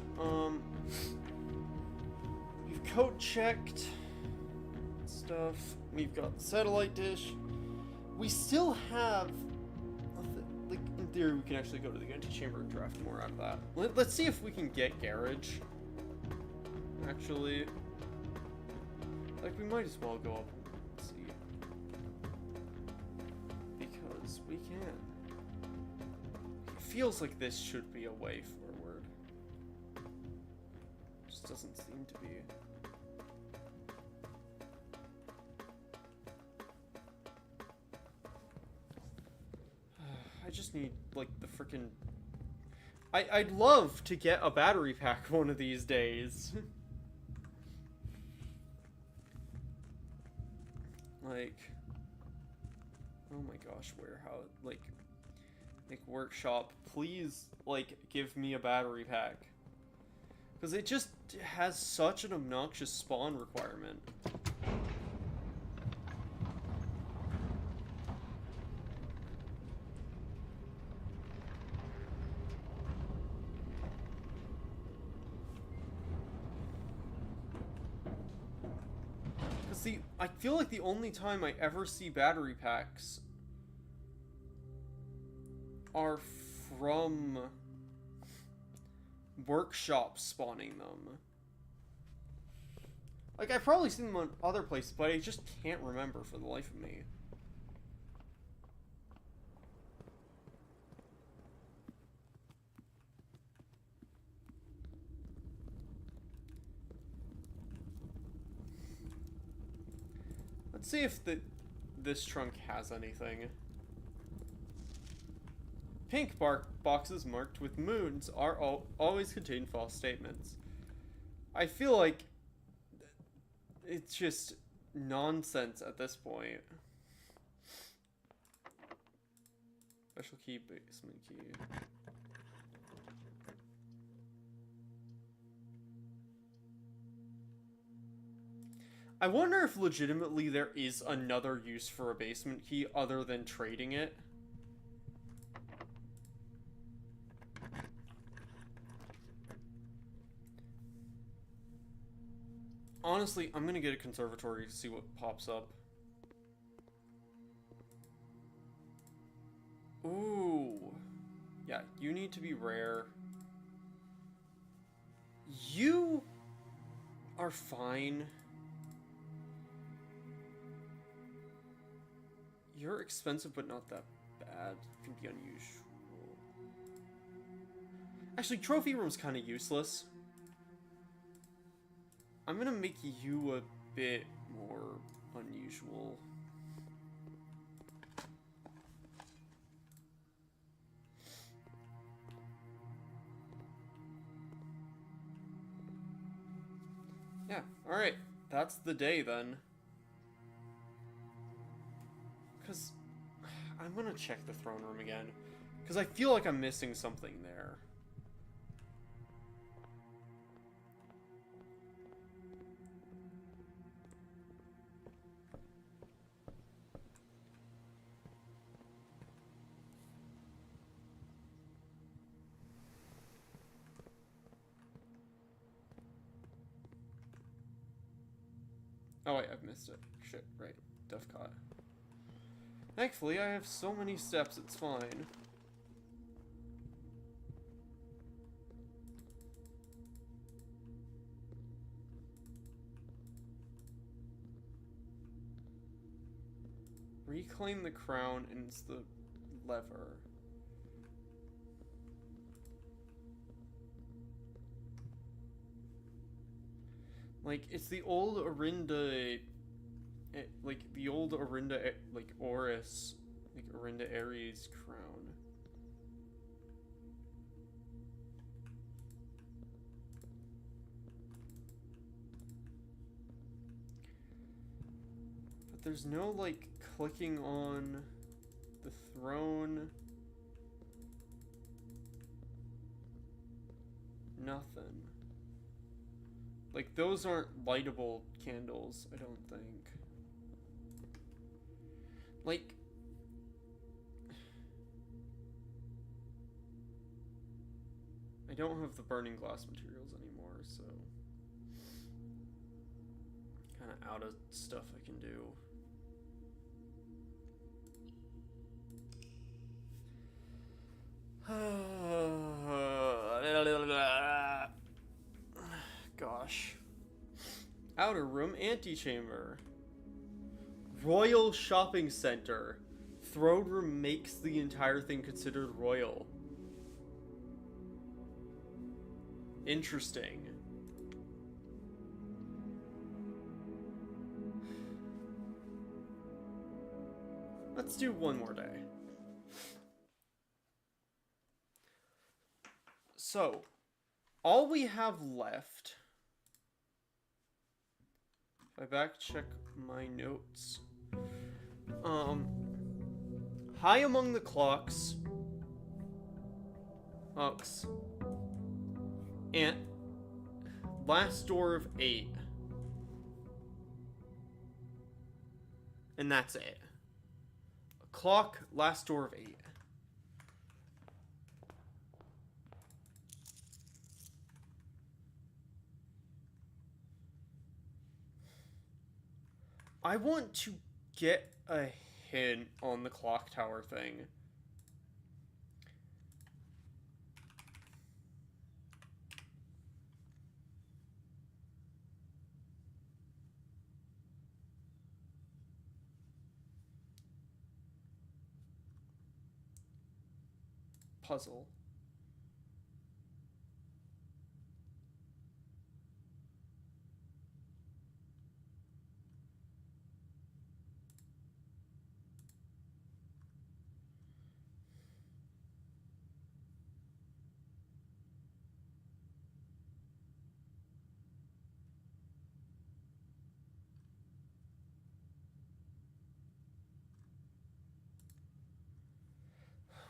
We've code checked stuff. We've got the satellite dish. We still have... like, in theory, we can actually go to the antechamber and draft more out of that. Let's see if we can get garage. Actually. Like, we might as well go up and see. Because we can. It feels like this should be a way forward. Just doesn't seem to be. I just need, like, the frickin'... I'd love to get a battery pack one of these days. Like... oh my gosh, like, Workshop, please, like, give me a battery pack. Because it just has such an obnoxious spawn requirement. See, I feel like the only time I ever see battery packs are from Workshops spawning them. Like, I've probably seen them on other places, but I just can't remember for the life of me. Let's see if this trunk has anything. Pink boxes marked with moons are always contain false statements. I feel like it's just nonsense at this point. Special key, basement key. I wonder if legitimately there is another use for a basement key other than trading it. Honestly, I'm gonna get a conservatory to see what pops up. Ooh. Yeah, you need to be rare. You are fine. You're expensive, but not that bad. It can be unusual. Actually, trophy room's kind of useless. I'm gonna make you a bit more unusual. Yeah, alright. That's the day then. Because I'm gonna check the throne room again. Because I feel like I'm missing something there. Oh wait, I've missed it. Shit, right. Dovecot. Thankfully, I have so many steps, it's fine. Reclaim the crown and it's the lever. Like, it's the old Orinda, like, the old Orinda, like, Oris, like, Orinda Ares crown. But there's no, like, clicking on the throne. Nothing. Like, those aren't lightable candles, I don't think. Like... I don't have the burning glass materials anymore, so... Kinda out of stuff I can do. Gosh. Outer room antechamber. Royal shopping center. Throne room makes the entire thing considered royal. Interesting. Let's do one more day. So, all we have left... If I back check my notes. High among the clocks. And last door of 8. And that's it. A clock, last door of 8. I want to get a hint on the clock tower thing. Puzzle.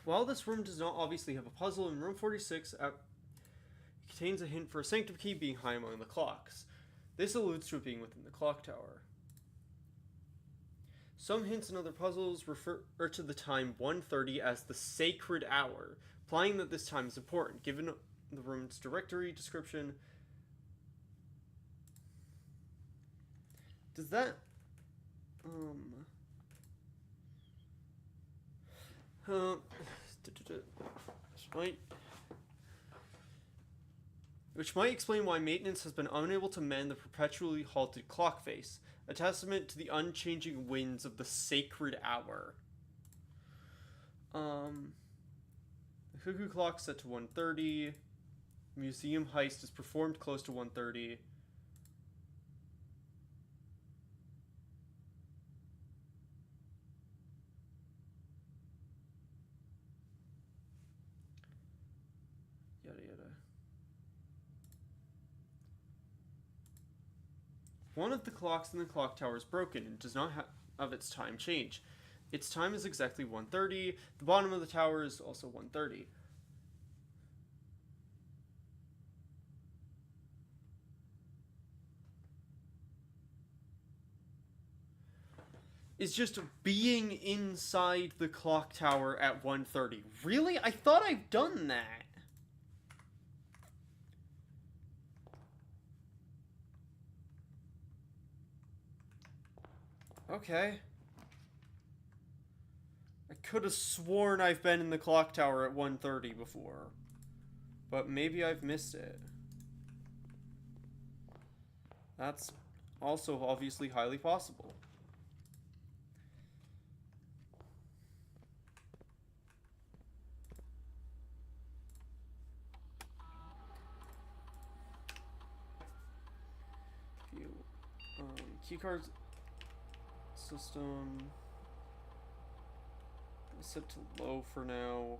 While this room does not obviously have a puzzle, in room 46 contains a hint for a sanctum key being high among the clocks. This alludes to it being within the clock tower. Some hints and other puzzles refer to the time 1:30 as the sacred hour, implying that this time is important. Given the room's directory description, does that which might explain why maintenance has been unable to mend the perpetually halted clock face, a testament to the unchanging winds of the sacred hour. The cuckoo clock set to 1:30. Museum heist is performed close to 1:30. Yada yada. One of the clocks in the clock tower is broken and does not have its time change. Its time is exactly 1:30. The bottom of the tower is also 1:30. Is just being inside the clock tower at 1:30. Really? I thought I've done that. Okay. I could have sworn I've been in the clock tower at 1:30 before. But maybe I've missed it. That's also obviously highly possible. Keycards system set to low for now.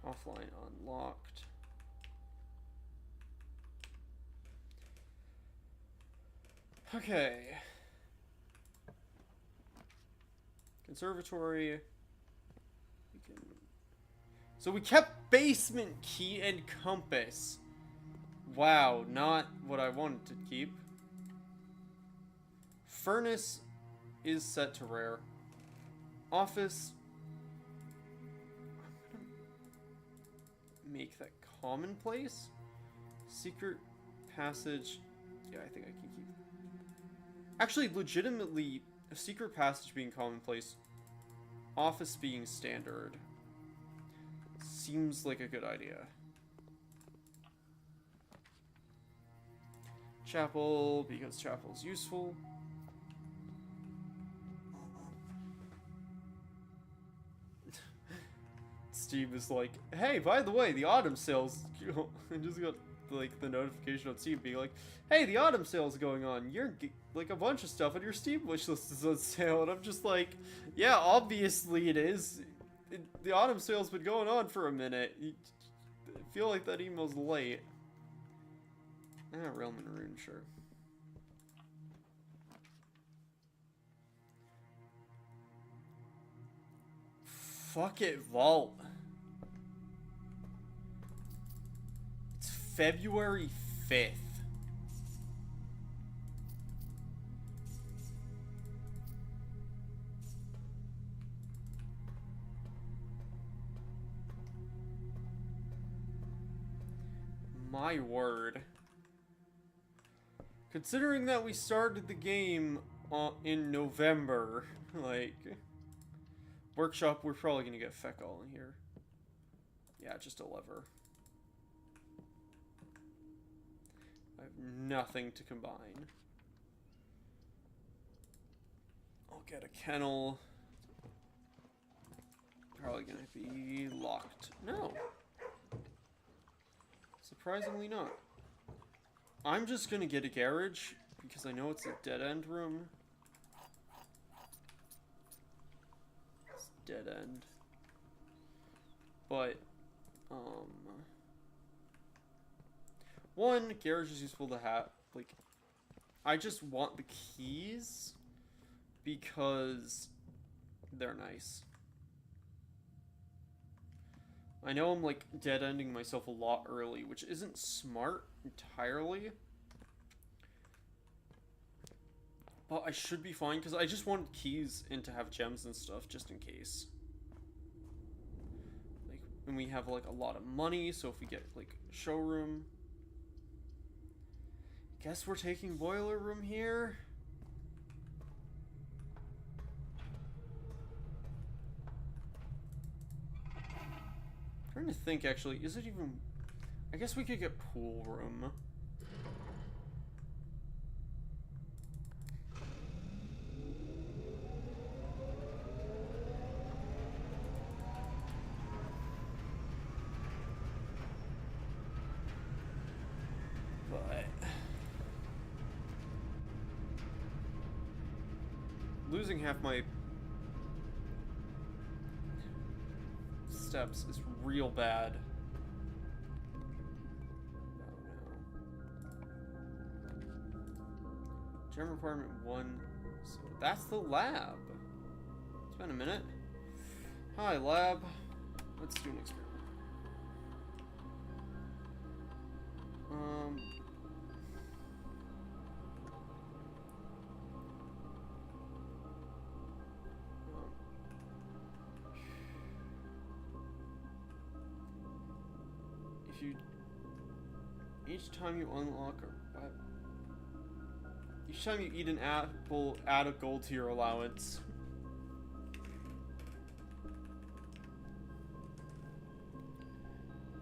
Offline unlocked. Okay. Conservatory. So we kept basement key and compass. Wow, not what I wanted to keep. Furnace is set to rare. Office. I'm gonna make that commonplace. Secret passage. Yeah, I think I can keep. Actually, legitimately, a secret passage being commonplace, office being standard, seems like a good idea. Chapel, because chapel is useful. Steve is like, hey, by the way, the autumn sales. I just got like the notification on Steam being like, hey, the autumn sale's going on. You're like a bunch of stuff on your Steam wishlist is on sale, and I'm just like, yeah, obviously it is. The autumn sale's been going on for a minute. I feel like that email's late. Realm and Rune, sure. Fuck it, Vault. It's February 5th. My word. Considering that we started the game in November, like, workshop, we're probably gonna get Feckall in here. Yeah, just a lever. I have nothing to combine. I'll get a kennel. Probably gonna be locked. No. Surprisingly not. I'm just gonna get a garage, because I know it's a dead-end room. It's dead-end. But, one, garage is useful to have. Like, I just want the keys, because they're nice. I know I'm, like, dead-ending myself a lot early, which isn't smart entirely. But I should be fine, because I just want keys and to have gems and stuff, just in case. Like, and we have, like, a lot of money, so if we get, like, showroom. Guess we're taking boiler room here. I'm trying to think, actually, is it even... I guess we could get pool room. But... losing half my... steps is real bad. Oh no. Gem requirement 1. So that's the lab. It's been a minute. Hi, lab. Let's do an experiment. If you each time you unlock each time you eat an apple, add a gold to your allowance.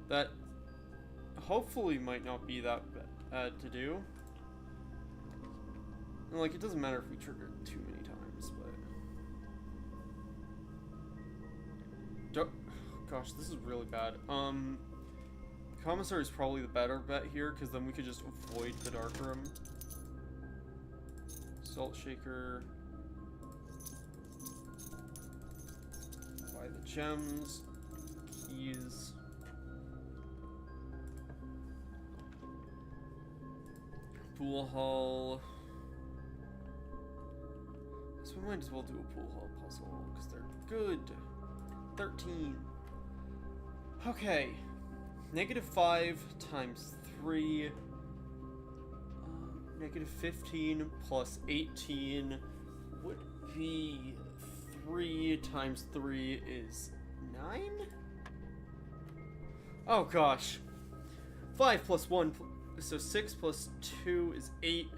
That hopefully might not be that bad to do. And like, it doesn't matter if we trigger it too many times, but... Gosh, this is really bad. Commissary is probably the better bet here, because then we could just avoid the dark room. Salt shaker. Buy the gems. Keys. Pool hall. So we might as well do a pool hall puzzle, because they're good. 13. Okay. -5 times 3. -15 plus 18 would be 3 times 3 is 9? Oh gosh. 5 plus 1, so 6 plus 2 is 8.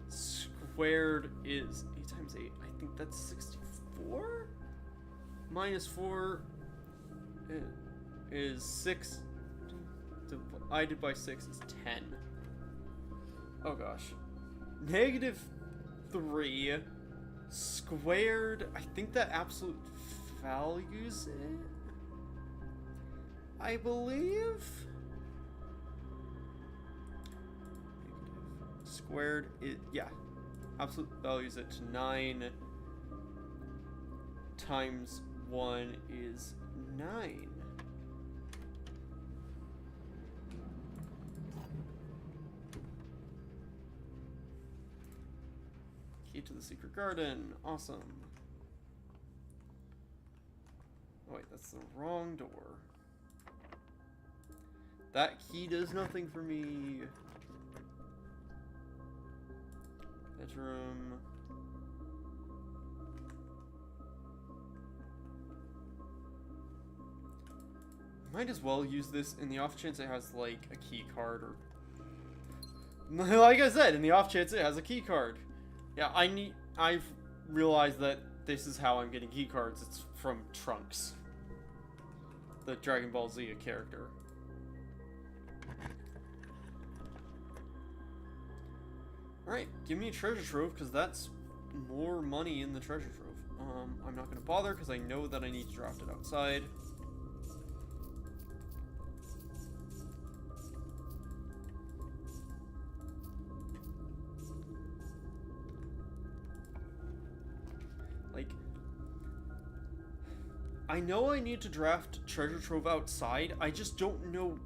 Squared is 8 times 8. I think that's 64? Minus 4 is 6. Divided by 6 is 10. Oh gosh. -3 squared. I think that absolute values it. I believe. Squared it. Yeah. Absolute values it to 9 times 1 is 9. Key to the secret garden. Awesome. Oh wait, that's the wrong door. That key does nothing for me. Bedroom. Might as well use this in the off chance it has like a key card, or like I said, in the off chance it has a key card. Yeah, I've realized that this is how I'm getting key cards. It's from Trunks, the Dragon Ball Z character. Alright, give me a treasure trove, because that's more money in the treasure trove. I'm not going to bother, because I know that I need to draft it outside. Like, I know I need to draft treasure trove outside, I just don't know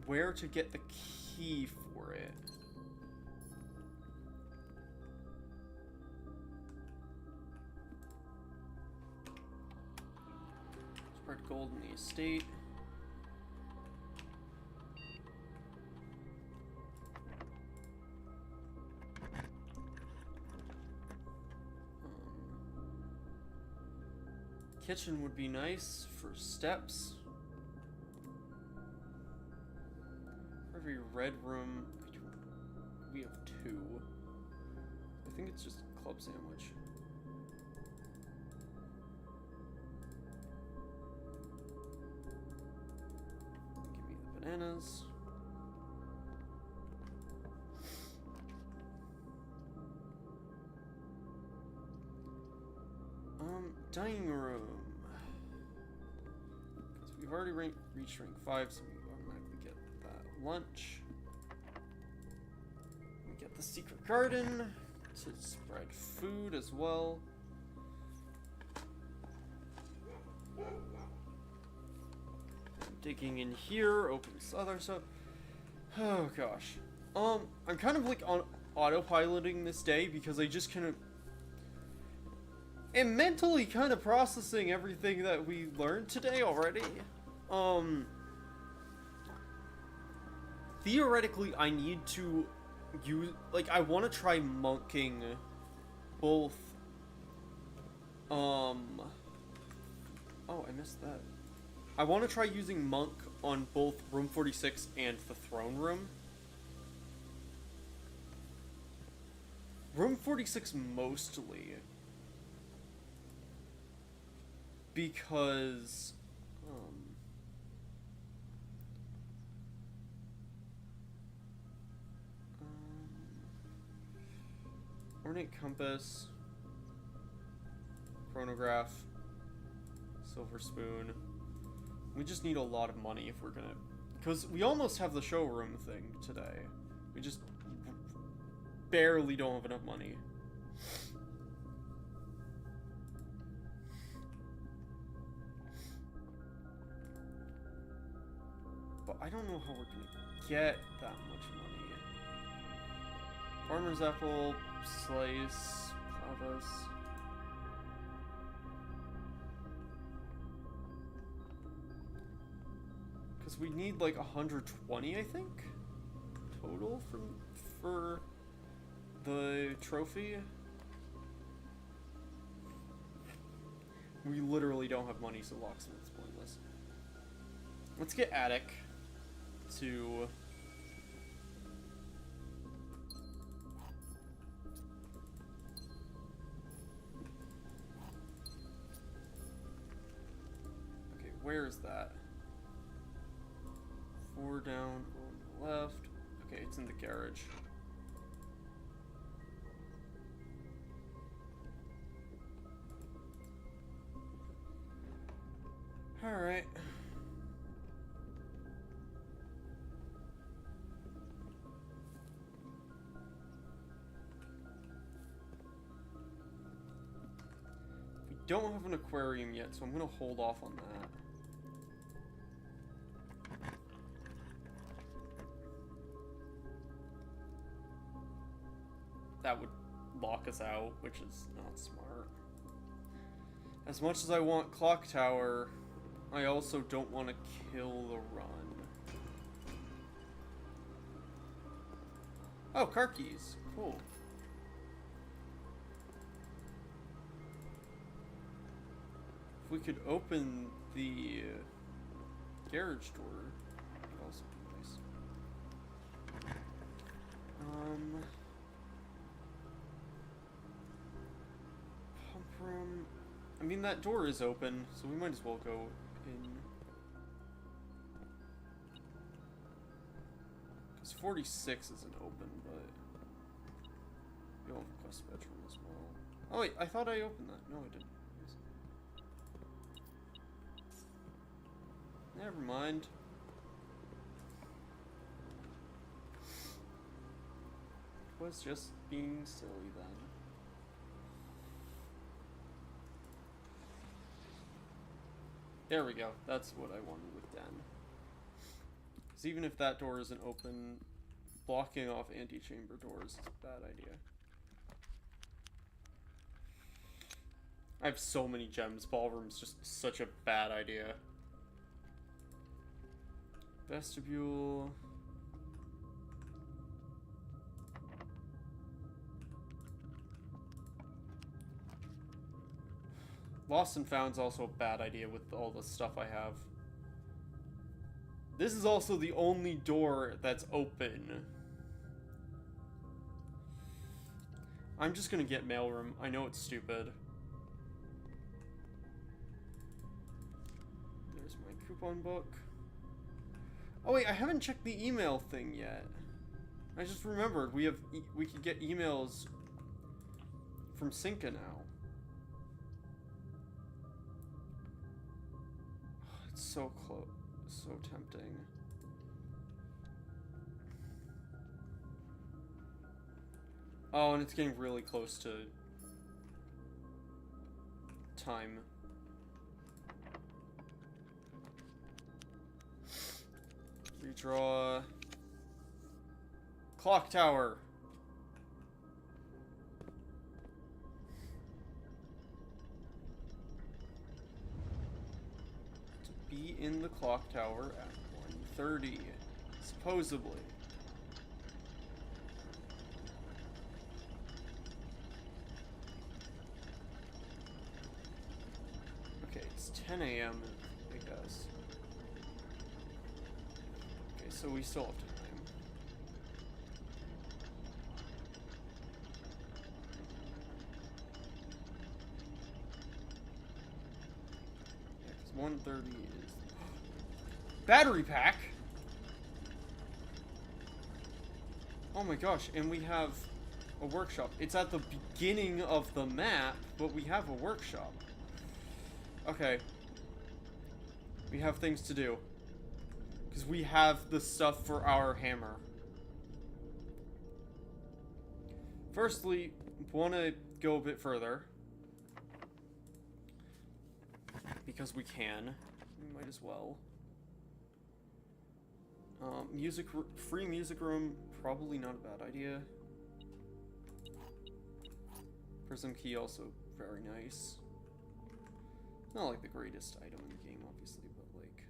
where to get the key for it. Spread gold in the estate. Kitchen would be nice for steps. For every red room, we have 2. I think it's just a club sandwich. Give me the bananas. Dining room. Because we've already reached rank 5, so we automatically get that lunch. We get the secret garden to spread food as well. Digging in here opens other stuff. Oh gosh. I'm kind of like autopiloting this day because I just kind of am mentally kind of processing everything that we learned today already. Theoretically, I need to use, like, I want to try monking both, oh, I missed that. I want to try using monk on both room 46 and the throne room. Room 46 mostly. Because, ornate compass, chronograph, silver spoon. We just need a lot of money if we're gonna, because we almost have the showroom thing today. We just barely don't have enough money. But I don't know how we're gonna get that much money. Farmer's apple, slice, clavis. Because we need like 120, I think, total for the trophy. We literally don't have money, so locksmith's pointless. Let's get attic to where is that? 4 down, 4 on the left. Okay, it's in the garage. Alright. We don't have an aquarium yet, so I'm gonna hold off on that. That would lock us out, which is not smart. As much as I want Clock Tower, I also don't want to kill the run. Oh, car keys. Cool. If we could open the garage door, that would also be nice. Pump room. I mean, that door is open, so we might as well go in. Because 46 isn't open, but we don't have a quest bedroom as well. Oh wait, I thought I opened that. No, I didn't. Never mind. Was just being silly then. There we go. That's what I wanted with Den. Because even if that door isn't open, blocking off antechamber doors is a bad idea. I have so many gems. Ballroom's just such a bad idea. Vestibule. Lost and Found's also a bad idea with all the stuff I have. This is also the only door that's open. I'm just gonna get mailroom. I know it's stupid. There's my coupon book. Oh wait, I haven't checked the email thing yet. I just remembered we could get emails from Cinca now. It's so close, so tempting. Oh, and it's getting really close to time. Redraw. Clock Tower. in the clock tower at 1:30, supposedly. Okay, it's 10 a.m. I guess. Okay, so we still have time. Yeah, because 1:30 is... Battery pack! Oh my gosh, and we have a workshop. It's at the beginning of the map, but we have a workshop. Okay. We have things to do. Because we have the stuff for our hammer. Firstly, want to go a bit further. Because we can. We might as well. Free music room, probably not a bad idea. Prism key, also very nice. Not like the greatest item in the game, obviously, but like...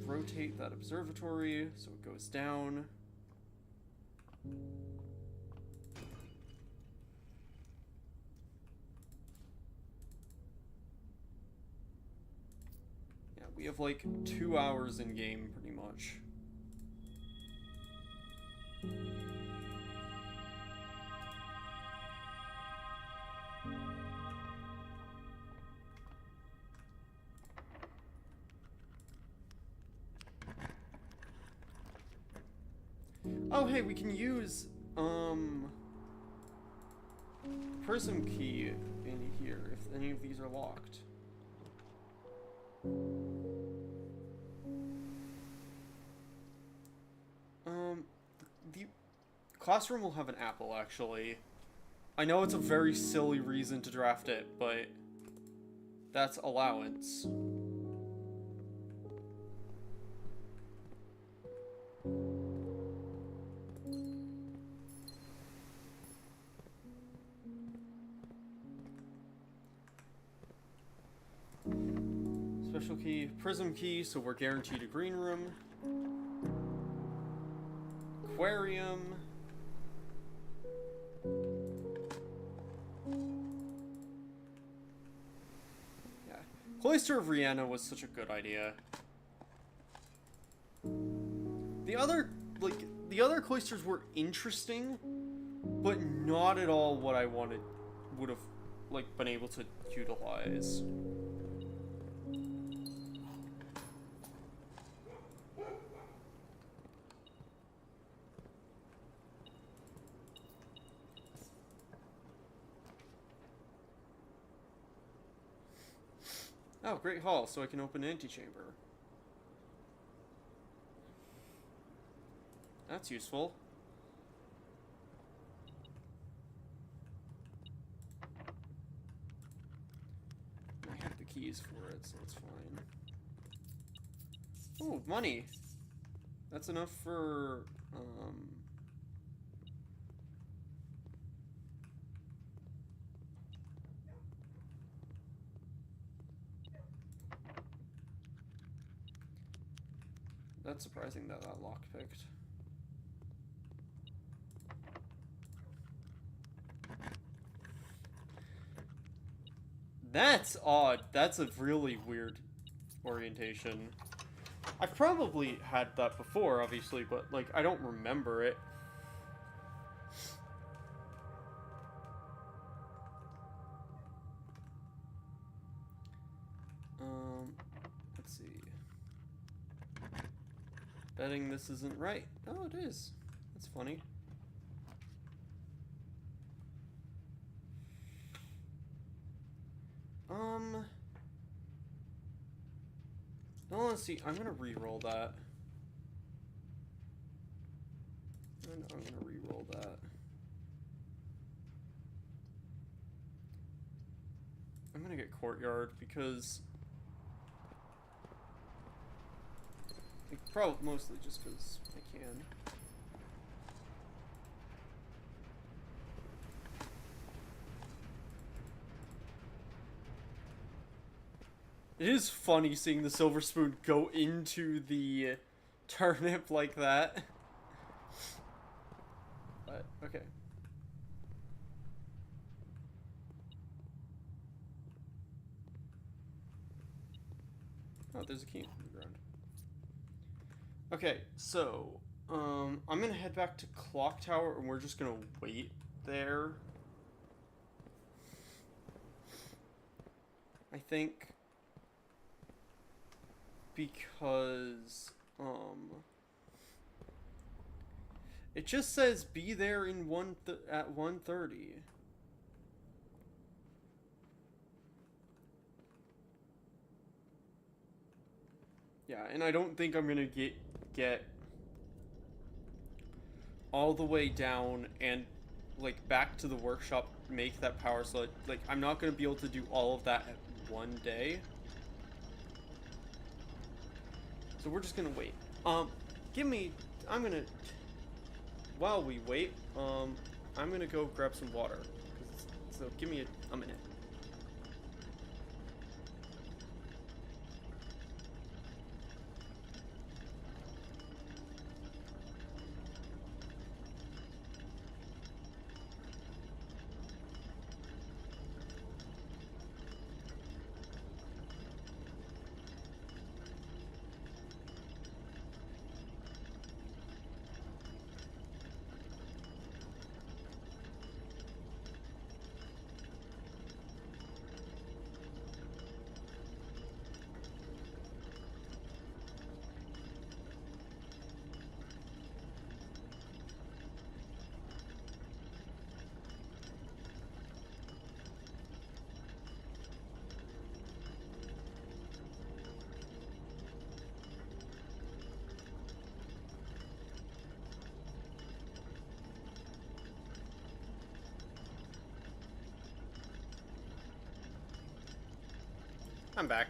rotate that observatory so it goes down. Yeah, we have like 2 hours in game, pretty much. Oh, hey, we can use, prism key in here if any of these are locked. The classroom will have an apple, actually. I know it's a very silly reason to draft it, but that's allowance. Special key, prism key, so we're guaranteed a green room. Aquarium. Yeah. Cloister of Rihanna was such a good idea. The other cloisters were interesting, but not at all what I would have, like, been able to utilize. Oh, Great Hall, so I can open an antechamber. That's useful. I have the keys for it, so it's fine. Oh, money! That's enough for, That's surprising that that lockpicked. That's odd. That's a really weird orientation. I've probably had that before, obviously, but, like, I don't remember it. Let's see. Betting this isn't right. Oh, it is. That's funny. Oh, let's see. I'm gonna re-roll that. And I'm gonna re-roll that. I'm gonna get Courtyard because... like, probably mostly just because I can. It is funny seeing the silver spoon go into the turnip like that. But, okay. Oh, there's a key on the ground. Okay, so, I'm gonna head back to Clock Tower and we're just gonna wait there. I think because, it just says be there in at 1:30. Yeah, and I don't think I'm gonna get all the way down and like back to the workshop, make that power sled. Like, I'm not gonna be able to do all of that at one day. So we're just gonna wait. I'm gonna, while we wait, I'm gonna go grab some water. So give me a minute. I'm back.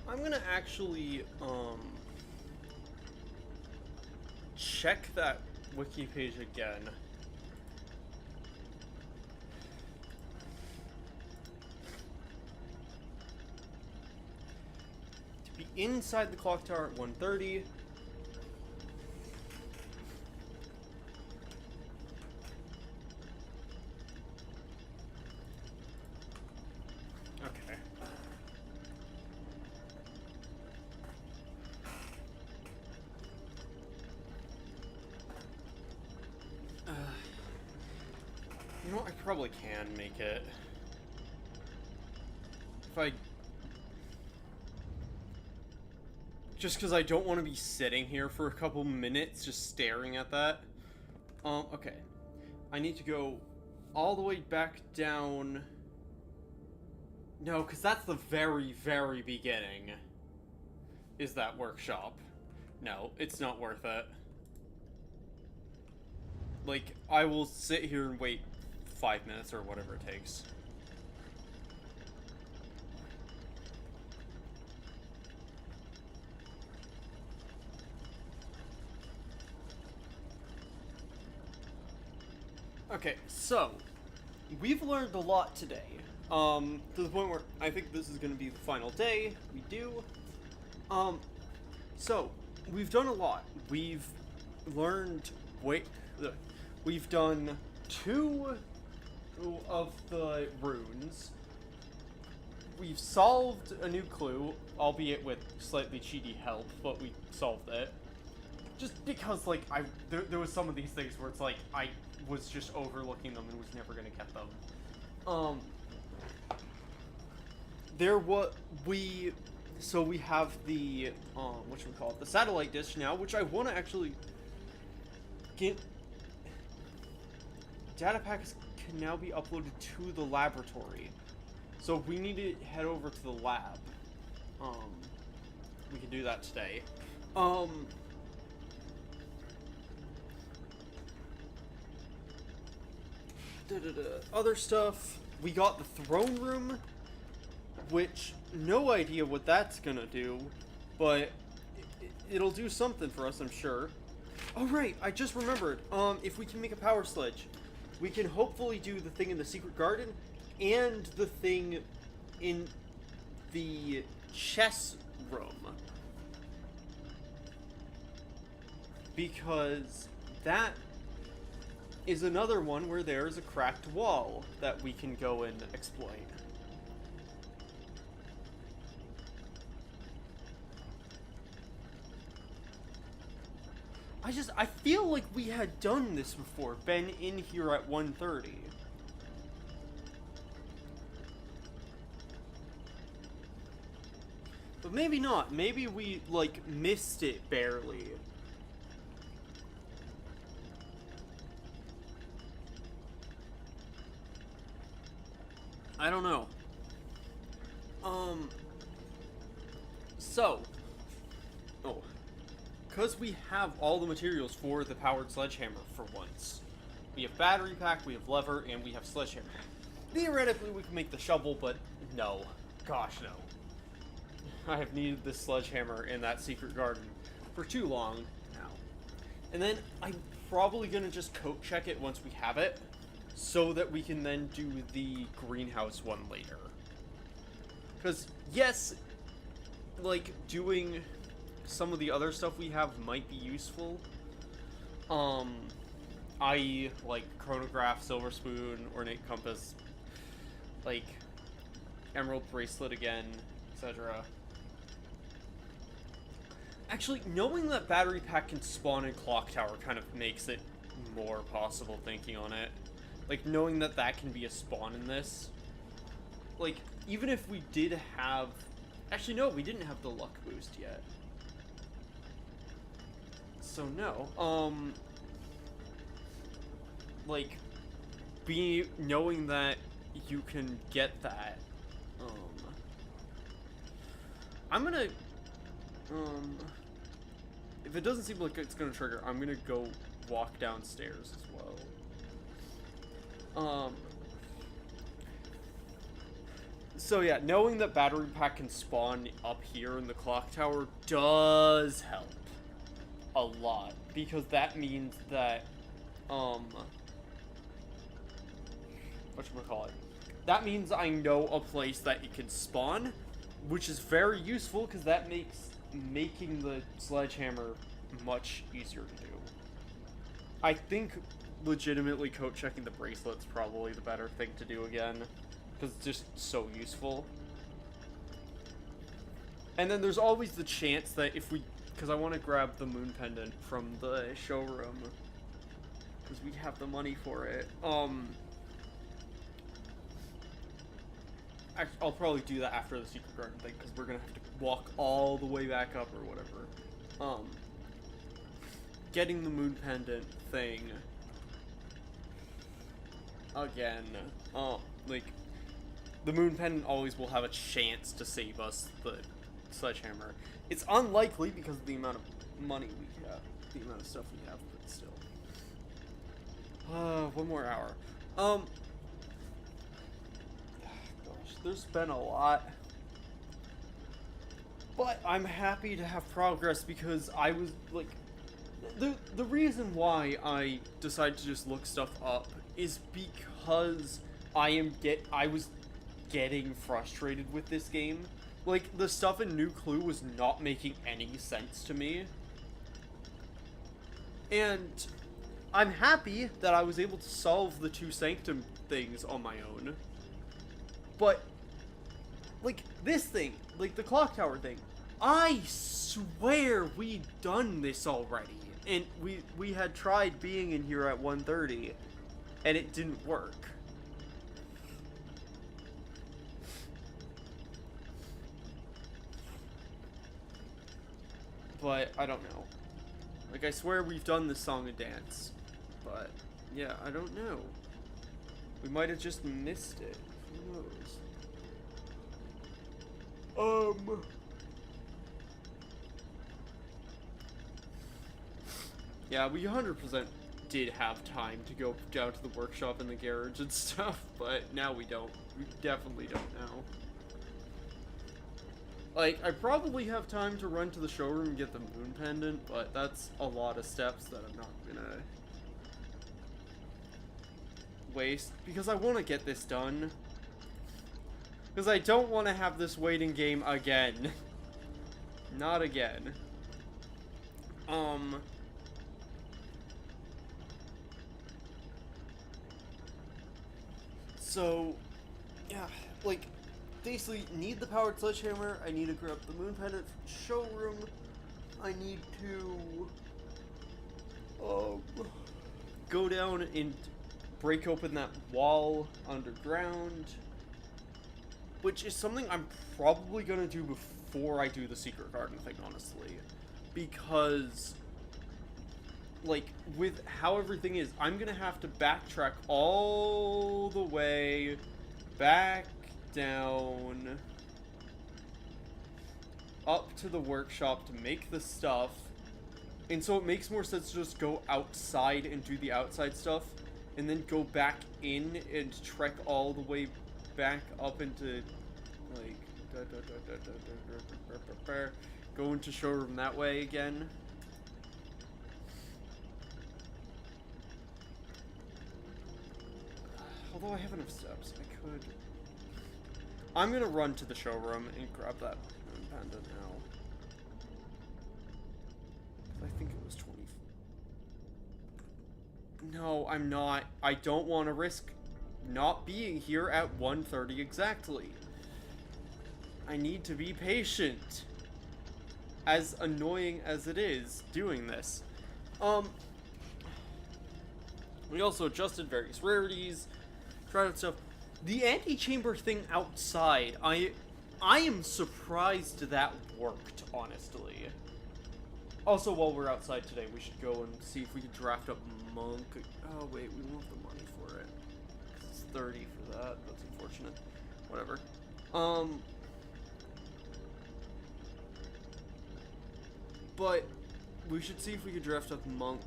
I'm gonna actually, check that wiki page again. To be inside the clock tower at 1:30. You know what, I probably can make it. If I... Just because I don't want to be sitting here for a couple minutes just staring at that. Okay. I need to go all the way back down... No, because that's the very, very beginning. Is that workshop. No, it's not worth it. Like, I will sit here and wait 5 minutes or whatever it takes. Okay, so we've learned a lot today. To the point where I think this is going to be the final day. We do. So we've done a lot. We've learned. We've done 2 of the runes. We've solved a new clue, albeit with slightly cheaty help, but we solved it. Just because, like, there was some of these things where it's like, I was just overlooking them and was never gonna get them. So we have the, the satellite dish now, which I want to actually get. Data packs can now be uploaded to the laboratory. So we need to head over to the lab. We can do that today. Other stuff. We got the throne room, which no idea what that's gonna do, but it'll do something for us, I'm sure. Oh right, I just remembered. If we can make a power sledge, we can hopefully do the thing in the secret garden and the thing in the chess room. Because that is another one where there's a cracked wall that we can go and exploit. I feel like we had done this before, been in here at 1:30. But maybe not. Maybe we, like, missed it barely. I don't know. Because we have all the materials for the powered sledgehammer for once. We have battery pack, we have lever, and we have sledgehammer. Theoretically, we can make the shovel, but no. Gosh, no. I have needed this sledgehammer in that secret garden for too long now. And then I'm probably going to just coat check it once we have it, so that we can then do the greenhouse one later. Because, yes, like, doing some of the other stuff we have might be useful. I.e., like, chronograph, silver spoon, ornate compass, like, emerald bracelet again, etc. Actually, knowing that battery pack can spawn in clock tower kind of makes it more possible thinking on it. Like, knowing that that can be a spawn in this. Like, even if we did have... Actually, no, we didn't have the luck boost yet. So, no. Like, knowing that you can get that, I'm gonna, if it doesn't seem like it's gonna trigger, I'm gonna go walk downstairs as well. So yeah, knowing that battery pack can spawn up here in the clock tower does help a lot, because that means that, whatchamacallit, that means I know a place that it can spawn, which is very useful, because that makes making the sledgehammer much easier to do. I think legitimately coat checking the bracelet's probably the better thing to do again, because it's just so useful. And then there's always the chance that if we, because I want to grab the moon pendant from the showroom, because we have the money for it. I'll probably do that after the secret garden thing, because we're gonna have to walk all the way back up or whatever. Getting the moon pendant thing again. Like, the moon pendant always will have a chance to save us the sledgehammer. It's unlikely because of the amount of money we have, the amount of stuff we have, but still. 1 more hour. Gosh, there's been a lot. But I'm happy to have progress, because I was, like, the reason why I decided to just look stuff up is because I was getting frustrated with this game. Like, the stuff in New Clue was not making any sense to me. And I'm happy that I was able to solve the 2 Sanctum things on my own. But, like, this thing, like the clock tower thing, I swear we'd done this already. And we had tried being in here at 1:30, and it didn't work. But I don't know. Like, I swear we've done this song and dance. But, yeah, I don't know. We might have just missed it. Who knows? Yeah, we 100% did have time to go down to the workshop and the garage and stuff, but now we don't. We definitely don't now. Like, I probably have time to run to the showroom and get the moon pendant, but that's a lot of steps that I'm not gonna waste, because I want to get this done. Because I don't want to have this waiting game again. Not again. So, yeah, like, basically, need the powered sledgehammer, I need to grab the moon pendant from the showroom, I need to, go down and break open that wall underground, which is something I'm probably gonna do before I do the secret garden thing, honestly, because, like, with how everything is, I'm gonna have to backtrack all the way back down up to the workshop to make the stuff, and so it makes more sense to just go outside and do the outside stuff, and then go back in and trek all the way back up into, like, go into showroom that way again. Although I have enough steps, I could... I'm gonna run to the showroom and grab that moon pendant now. I think it was 20... No, I'm not. I don't want to risk not being here at 1:30 exactly. I need to be patient. As annoying as it is doing this. We also adjusted various rarities, tried out stuff. The antechamber thing outside, I am surprised that worked, honestly. Also, while we're outside today, we should go and see if we can draft up Monk. Oh, wait, we won't have the money for it. 'Cause it's 30 for that. That's unfortunate. Whatever. But we should see if we could draft up Monk.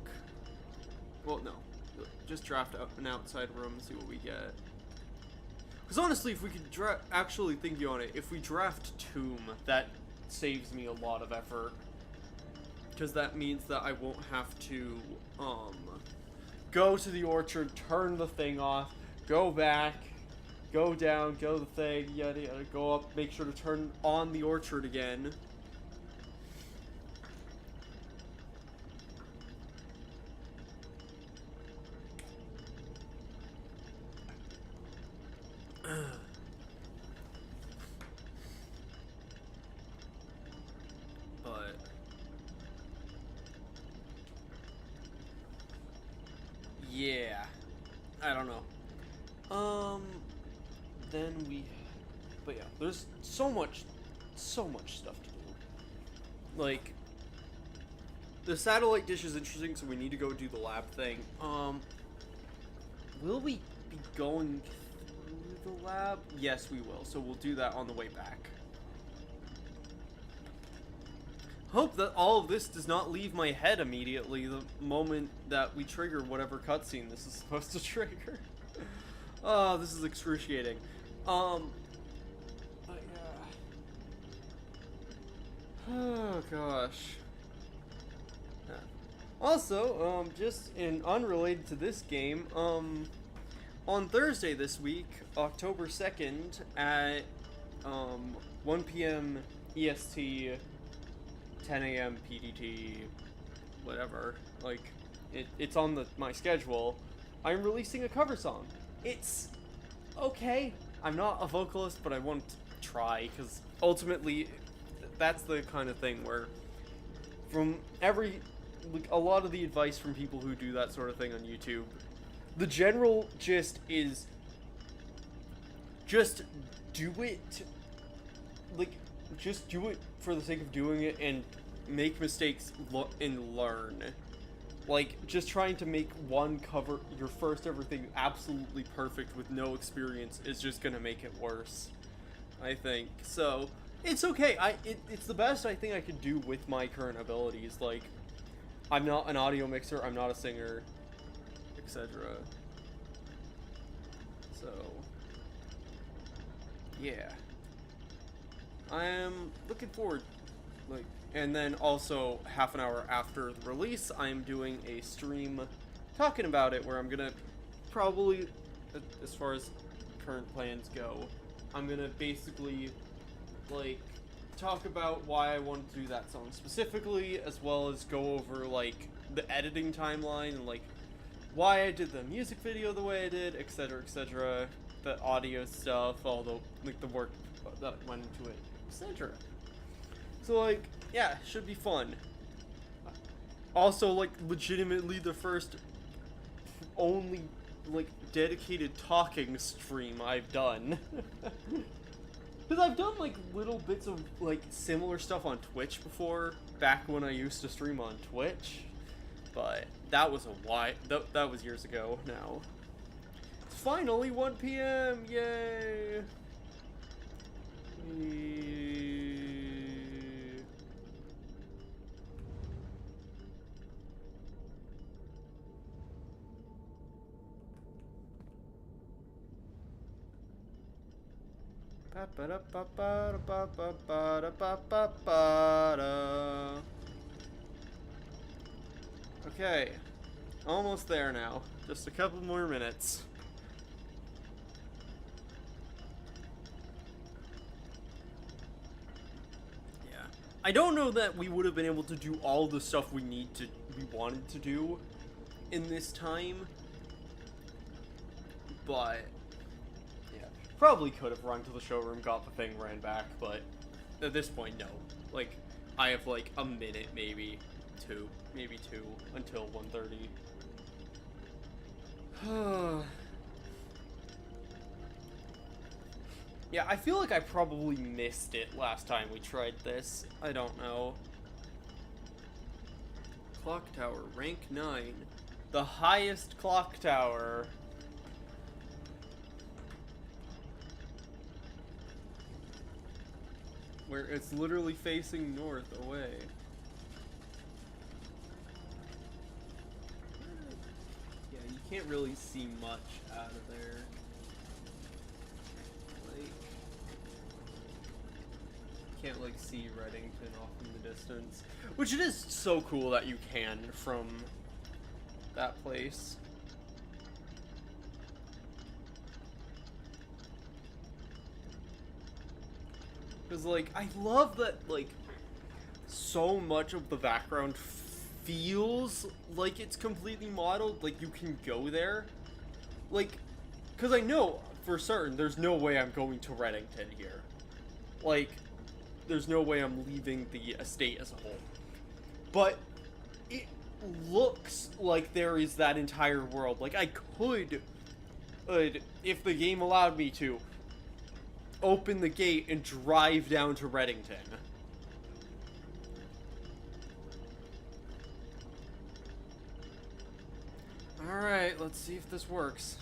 Well, no. Just draft up an outside room and see what we get. Because honestly, if we could actually thinking on it, if we draft Tomb, that saves me a lot of effort. Because that means that I won't have to, go to the orchard, turn the thing off, go back, go down, go the thing, yada yada, go up, make sure to turn on the orchard again. But yeah, I don't know. Then but yeah, there's so much stuff to do. Like, the satellite dish is interesting, so we need to go do the lab thing. Will we be going through the lab? Yes, we will. So we'll do that on the way back. Hope that all of this does not leave my head immediately the moment that we trigger whatever cutscene this is supposed to trigger. Oh, this is excruciating. But yeah. Oh gosh. Yeah. Also, just unrelated to this game, on Thursday this week, October 2nd at 1 p.m. EST, 10 a.m. PDT, whatever, like, it's on my schedule, I'm releasing a cover song. It's okay. I'm not a vocalist, but I want to try, because ultimately, that's the kind of thing where, from a lot of the advice from people who do that sort of thing on YouTube, the general gist is, just do it, like, just do it for the sake of doing it and make mistakes and learn. Like, just trying to make one cover, your first ever thing, absolutely perfect with no experience is just gonna make it worse, I think. So, it's okay. It's the best I think I could do with my current abilities. Like, I'm not an audio mixer, I'm not a singer, etc. So, yeah. I am looking forward, like, and then also half an hour after the release, I'm doing a stream talking about it, where I'm gonna probably, as far as current plans go, I'm gonna basically, like, talk about why I wanted to do that song specifically, as well as go over, like, the editing timeline and, like, why I did the music video the way I did, etc., etc., the audio stuff, all the, like, the work that went into it, etc. So, like, yeah, should be fun. Also, like, legitimately the first only, like, dedicated talking stream I've done. Because I've done, like, little bits of, like, similar stuff on Twitch before, back when I used to stream on Twitch. But that was that was years ago now. It's finally 1 p.m. Yay! Okay, almost there now. Just a couple more minutes. Yeah, I don't know that we would have been able to do all the stuff we wanted to do in this time, but yeah, probably could have run to the showroom, got the thing, ran back, but at this point, no. Like, I have like a minute, maybe two until 1:30. Yeah, I feel like I probably missed it last time we tried this. I don't know. Clock tower, rank 9. The highest clock tower. Where it's literally facing north away. Yeah, you can't really see much out of there. Like, can't like see Reddington off in the distance. Which it is so cool that you can from that place. Because, like, I love that, like, so much of the background feels like it's completely modeled. Like, you can go there. Like, because I know for certain there's no way I'm going to Reddington here. Like, there's no way I'm leaving the estate as a whole. But it looks like there is that entire world. Like, I could, if the game allowed me to, open the gate and drive down to Reddington. Alright, let's see if this works.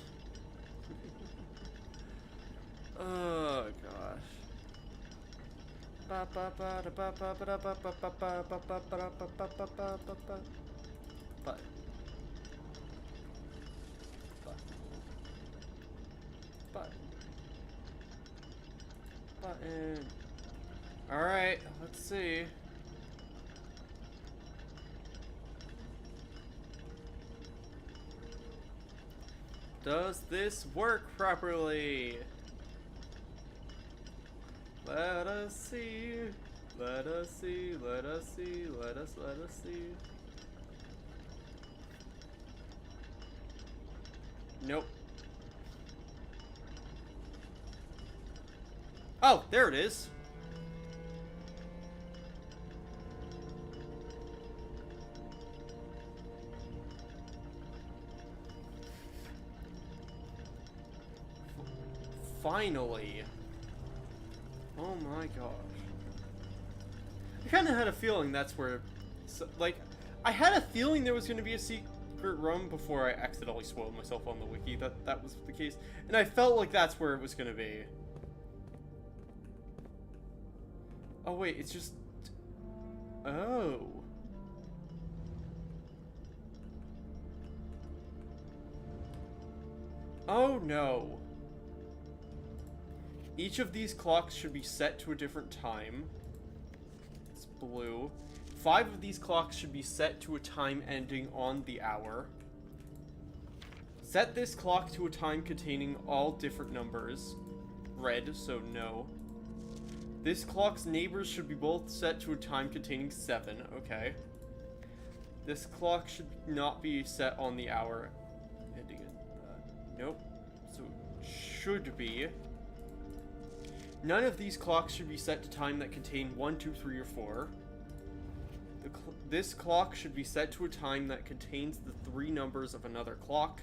Oh gosh. Button. Alright, let's see. Does this work properly? Let us see. Let us see. Let us see. Let us see. Nope. Oh, there it is. Finally. Oh my gosh. I kind of had a feeling that's where, like, I had a feeling there was going to be a secret room before I accidentally spoiled myself on the wiki that was the case. And I felt like that's where it was going to be. Oh wait, it's just... Oh. Oh no. Each of these clocks should be set to a different time. It's blue. 5 of these clocks should be set to a time ending on the hour. Set this clock to a time containing all different numbers. red, so no. This clock's neighbors should be both set to a time containing 7. Okay. This clock should not be set on the hour. Ending in, nope. So it should be. None of these clocks should be set to time that contain 1, 2, 3, or 4. This clock should be set to a time that contains the 3 numbers of another clock.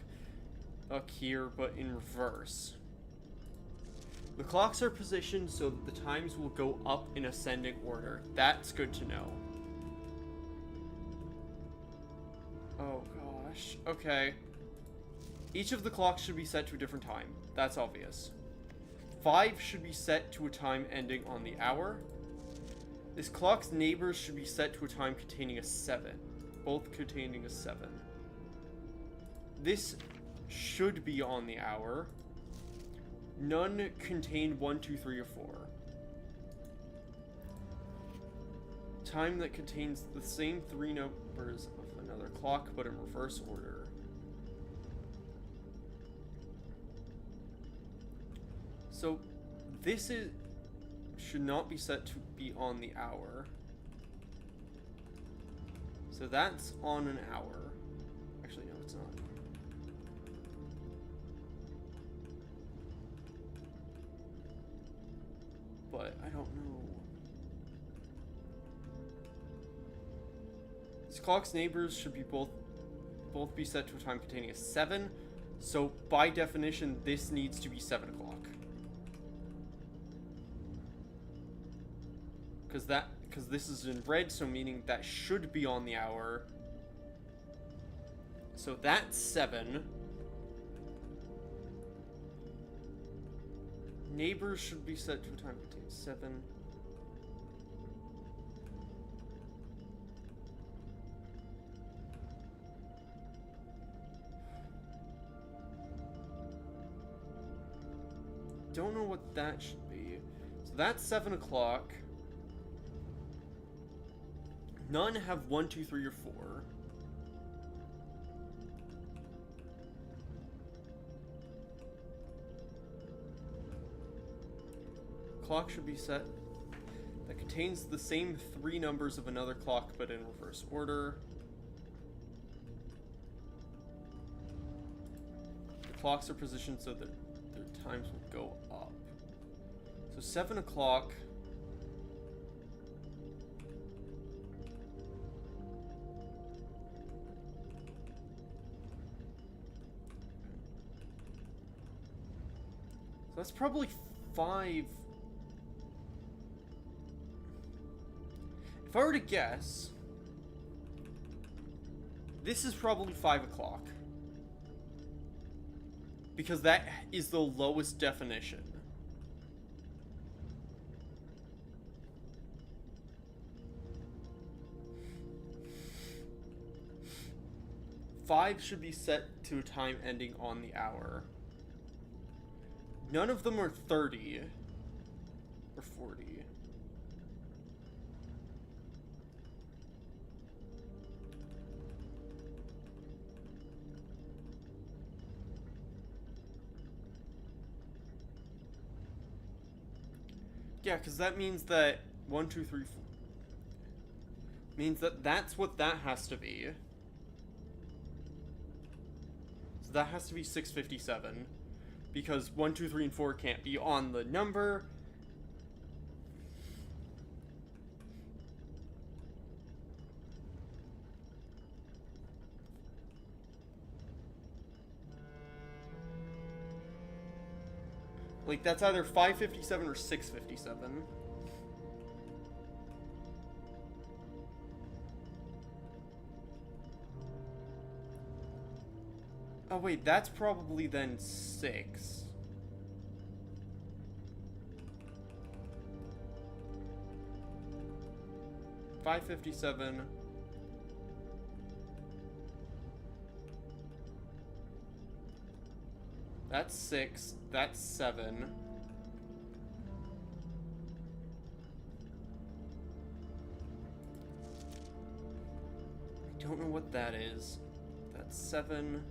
Up here, but in reverse. The clocks are positioned so that the times will go up in ascending order. That's good to know. Oh gosh. Okay. Each of the clocks should be set to a different time. That's obvious. 5 should be set to a time ending on the hour. This clock's neighbors should be set to a time containing a 7. Both containing a 7. This should be on the hour. None contain 1, 2, 3, or 4. Time that contains the same 3 numbers of another clock, but in reverse order. So, this should not be set to be on the hour. So that's on an hour. Actually, no, it's not. But I don't know. This clock's neighbors should be both be set to a time containing a 7. So by definition, this needs to be 7 o'clock. Because this is in red, so meaning that should be on the hour. So that's 7. Neighbors should be set to a time containing 7. Don't know what that should be. So that's 7 o'clock. None have 1, 2, 3, or 4. Clock should be set that contains the same 3 numbers of another clock, but in reverse order. The clocks are positioned so that their times will go up. So 7 o'clock. So that's probably 5. If I were to guess, this is probably 5 o'clock. Because that is the lowest definition. Five should be set to a time ending on the hour. None of them are 30 or 40. Yeah, because that means that 1, 2, 3, 4 means that that's what that has to be. So that has to be 657. Because 1, 2, 3, and 4 can't be on the number. Like, that's either 557 or 657. Oh, wait, that's probably then 6. $557. That's 6. That's 7. I don't know what that is. That's 7.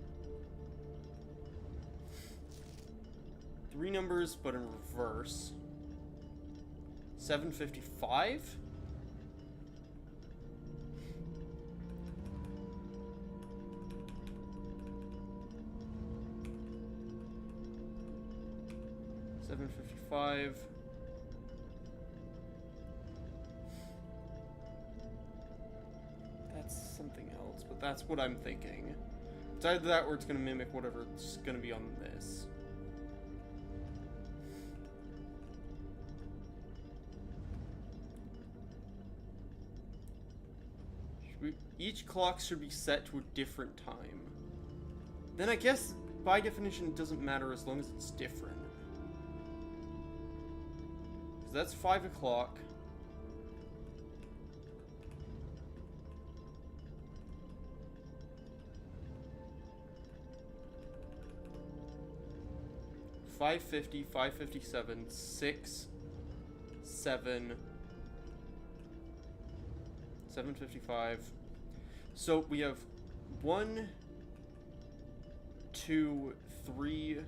3 numbers, but in reverse. 755? $755. That's something else, but that's what I'm thinking. It's either that or it's going to mimic whatever's going to be on this. Each clock should be set to a different time. Then I guess, by definition, it doesn't matter as long as it's different. Because that's 5 o'clock. $5.50, $5.57, 6, 7, 7.55. So we have 1, 2, 3.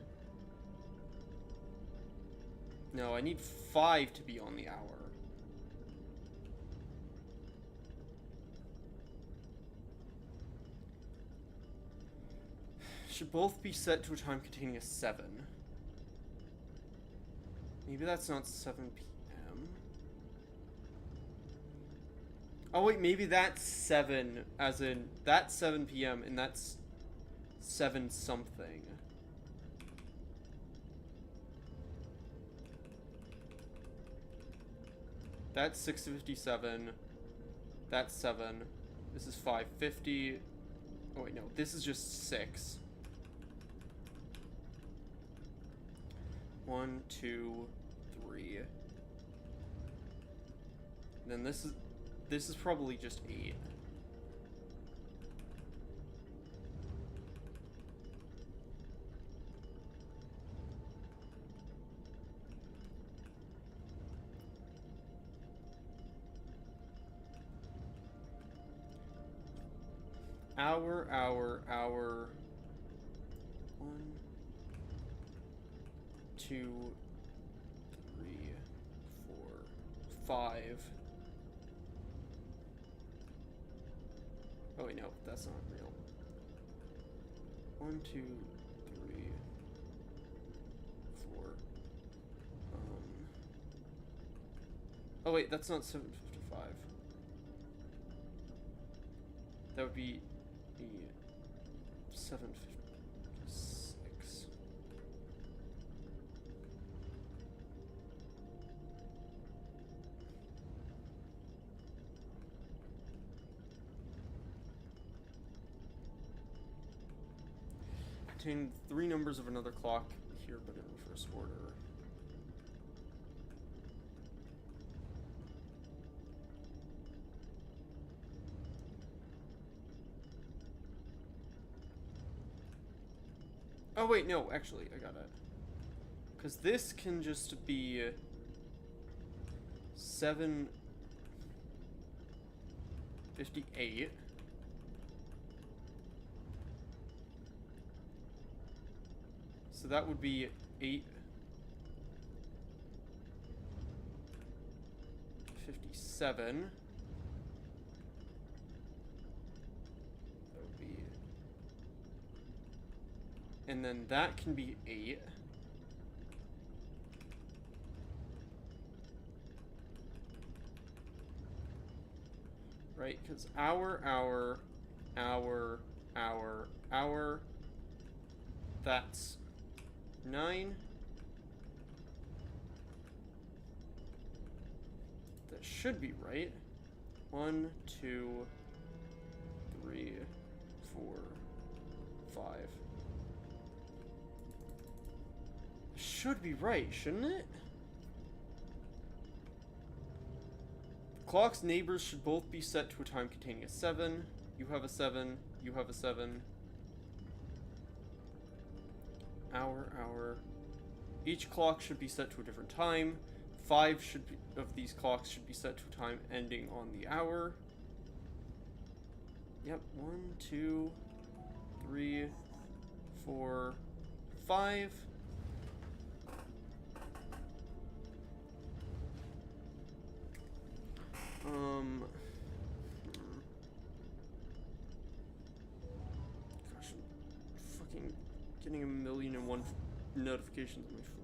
No, I need 5 to be on the hour. Should both be set to a time containing a 7. Maybe that's not 7 p.m. Oh wait, maybe that's 7, as in, that's 7 p.m. and that's 7 something. That's 6:57. That's 7. This is 5:50. Oh wait, no, this is just 6. 1, 2, 3. Then this is probably just 8. Hour. 1, 2, 3, 4, 5. Oh wait, no, that's not real. 1, 2, 3, 4. Oh wait, that's not 7:55. That would be 7:56. Contain 3 numbers of another clock here, but in reverse order. Oh wait, no, actually, I got it. Because this can just be 7:58. So that would be 8:57. And then that can be 8. Right, because hour, that's 9. That should be right. 1, 2, 3, 4, 5. Should be right, shouldn't it? The clock's neighbors should both be set to a time containing a 7. You have a 7. You have a 7. Hour. Each clock should be set to a different time. 5 of these clocks should be set to a time ending on the hour. Yep, 1, 2, 3, 4, 5. Gosh, I'm fucking getting 1,000,001 notifications on my phone.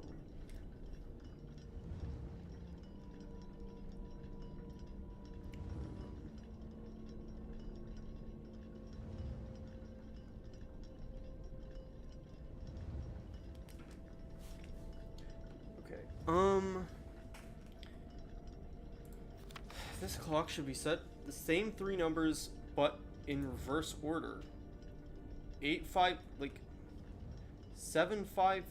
Okay. This clock should be set the same 3 numbers, but in reverse order. 8, 5, like 7, 5,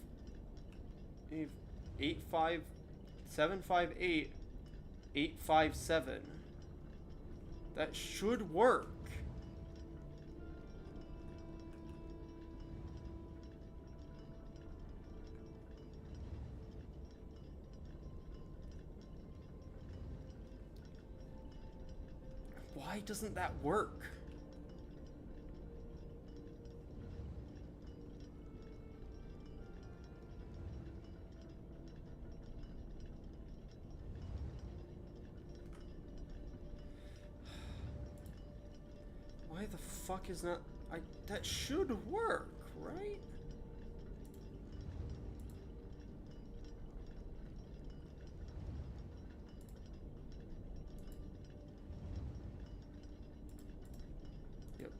8, 5, 7, 5, 8, 8, 5, 7. That should work. Why doesn't that work? Why the fuck is not... that should work, right? Yep.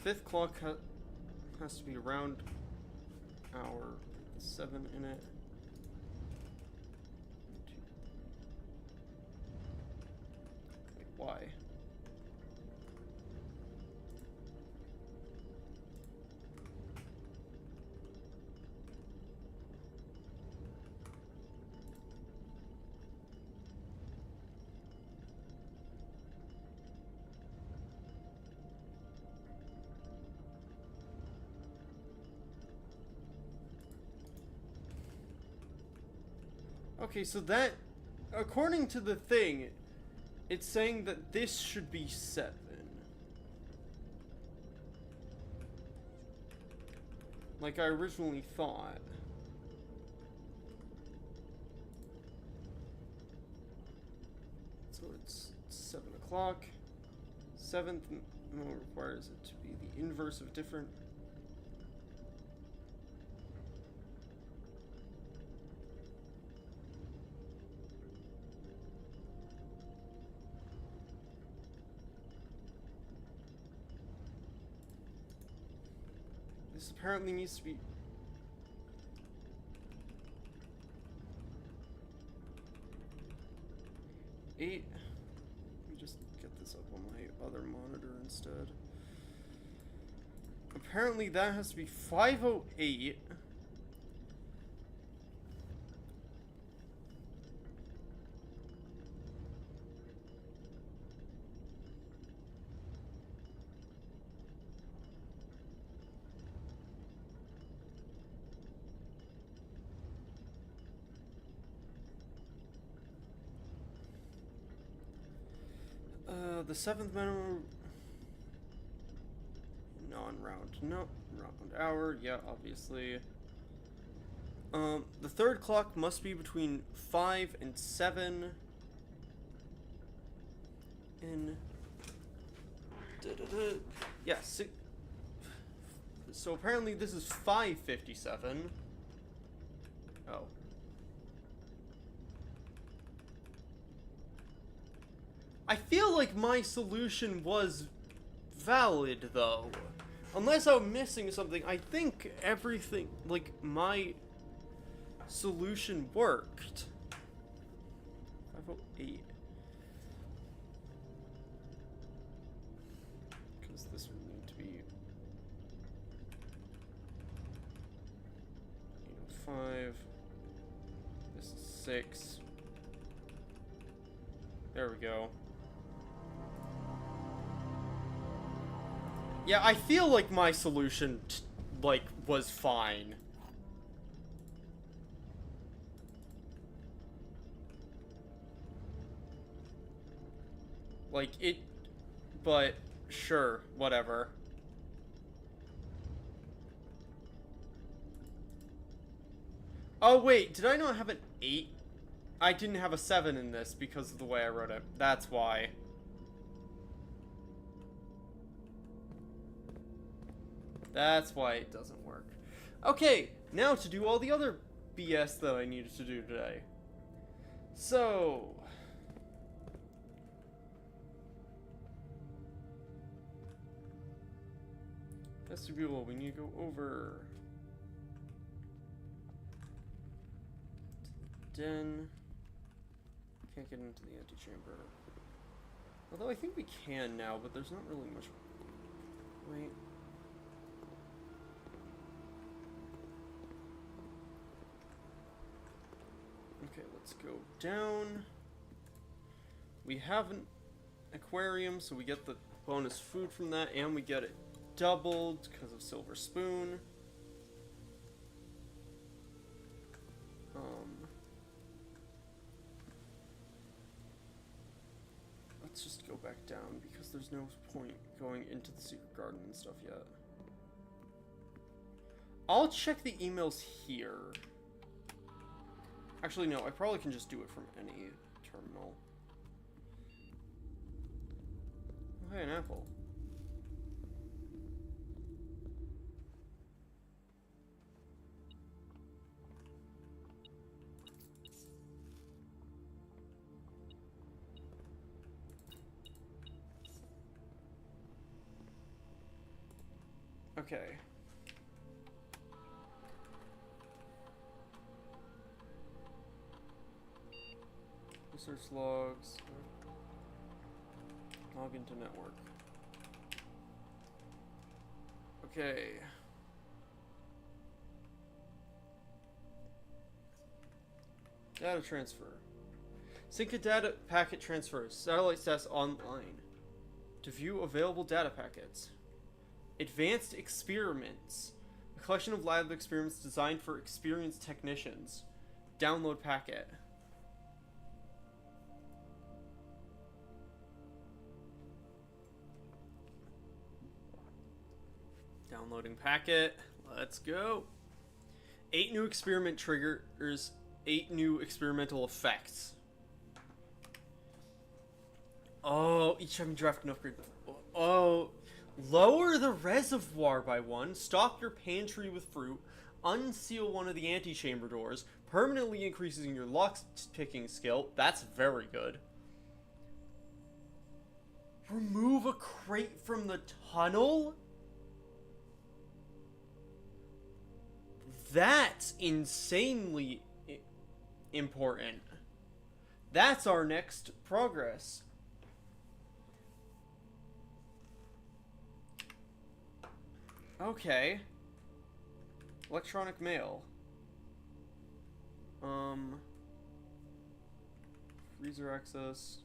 Fifth clock has to be around hour 7 in it. Wait, why? Okay, so that, according to the thing, it's saying that this should be 7. Like I originally thought. So it's 7 o'clock. 7th requires it to be the inverse of different. This apparently needs to be... Eight. Let me just get this up on my other monitor instead. Apparently that has to be 5:08. The 7th minimum non-round, no, round hour, yeah, obviously. The 3rd clock must be between 5 and 7. In yeah, so apparently this is 5:57. Oh. I feel like my solution was valid, though. Unless I'm missing something, I think everything, like, my solution worked. 5:08. Because this would need to be 8:05. This is 6. There we go. Yeah, I feel like my solution like, was fine. Like, it... But, sure, whatever. Oh, wait, did I not have an 8? I didn't have a 7 in this because of the way I wrote it. That's why. That's why it doesn't work. Okay, now to do all the other BS that I needed to do today. So... vestibule, we need to go over... to the den. Can't get into the antechamber. Although I think we can now, but there's not really much... Wait... Okay, let's go down. We have an aquarium, so we get the bonus food from that, and we get it doubled because of Silver Spoon. Let's just go back down because there's no point going into the secret garden and stuff yet. I'll check the emails here. Actually, no, I probably can just do it from any terminal. Oh, hey, an apple. Okay. Research logs. Log into network. Okay. Data transfer. Sync a data packet transfer. Satellite status online. To view available data packets. Advanced experiments. A collection of lab experiments designed for experienced technicians. Download packet. Downloading packet. Let's go. 8 new experiment triggers. 8 new experimental effects. Oh, each time you draft an upgrade. Oh. Lower the reservoir by 1. Stock your pantry with fruit. Unseal one of the antechamber doors. Permanently increasing your lock-picking skill. That's very good. Remove a crate from the tunnel? That's insanely important. That's our next progress. Okay. Electronic mail. Freezer access.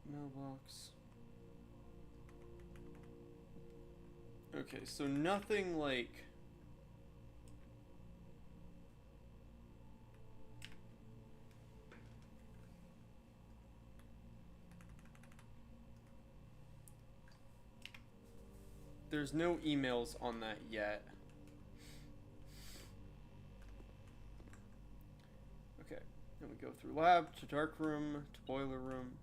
Mailbox. Okay, so nothing like... There's no emails on that yet. Okay, then we go through lab, to dark room, to boiler room.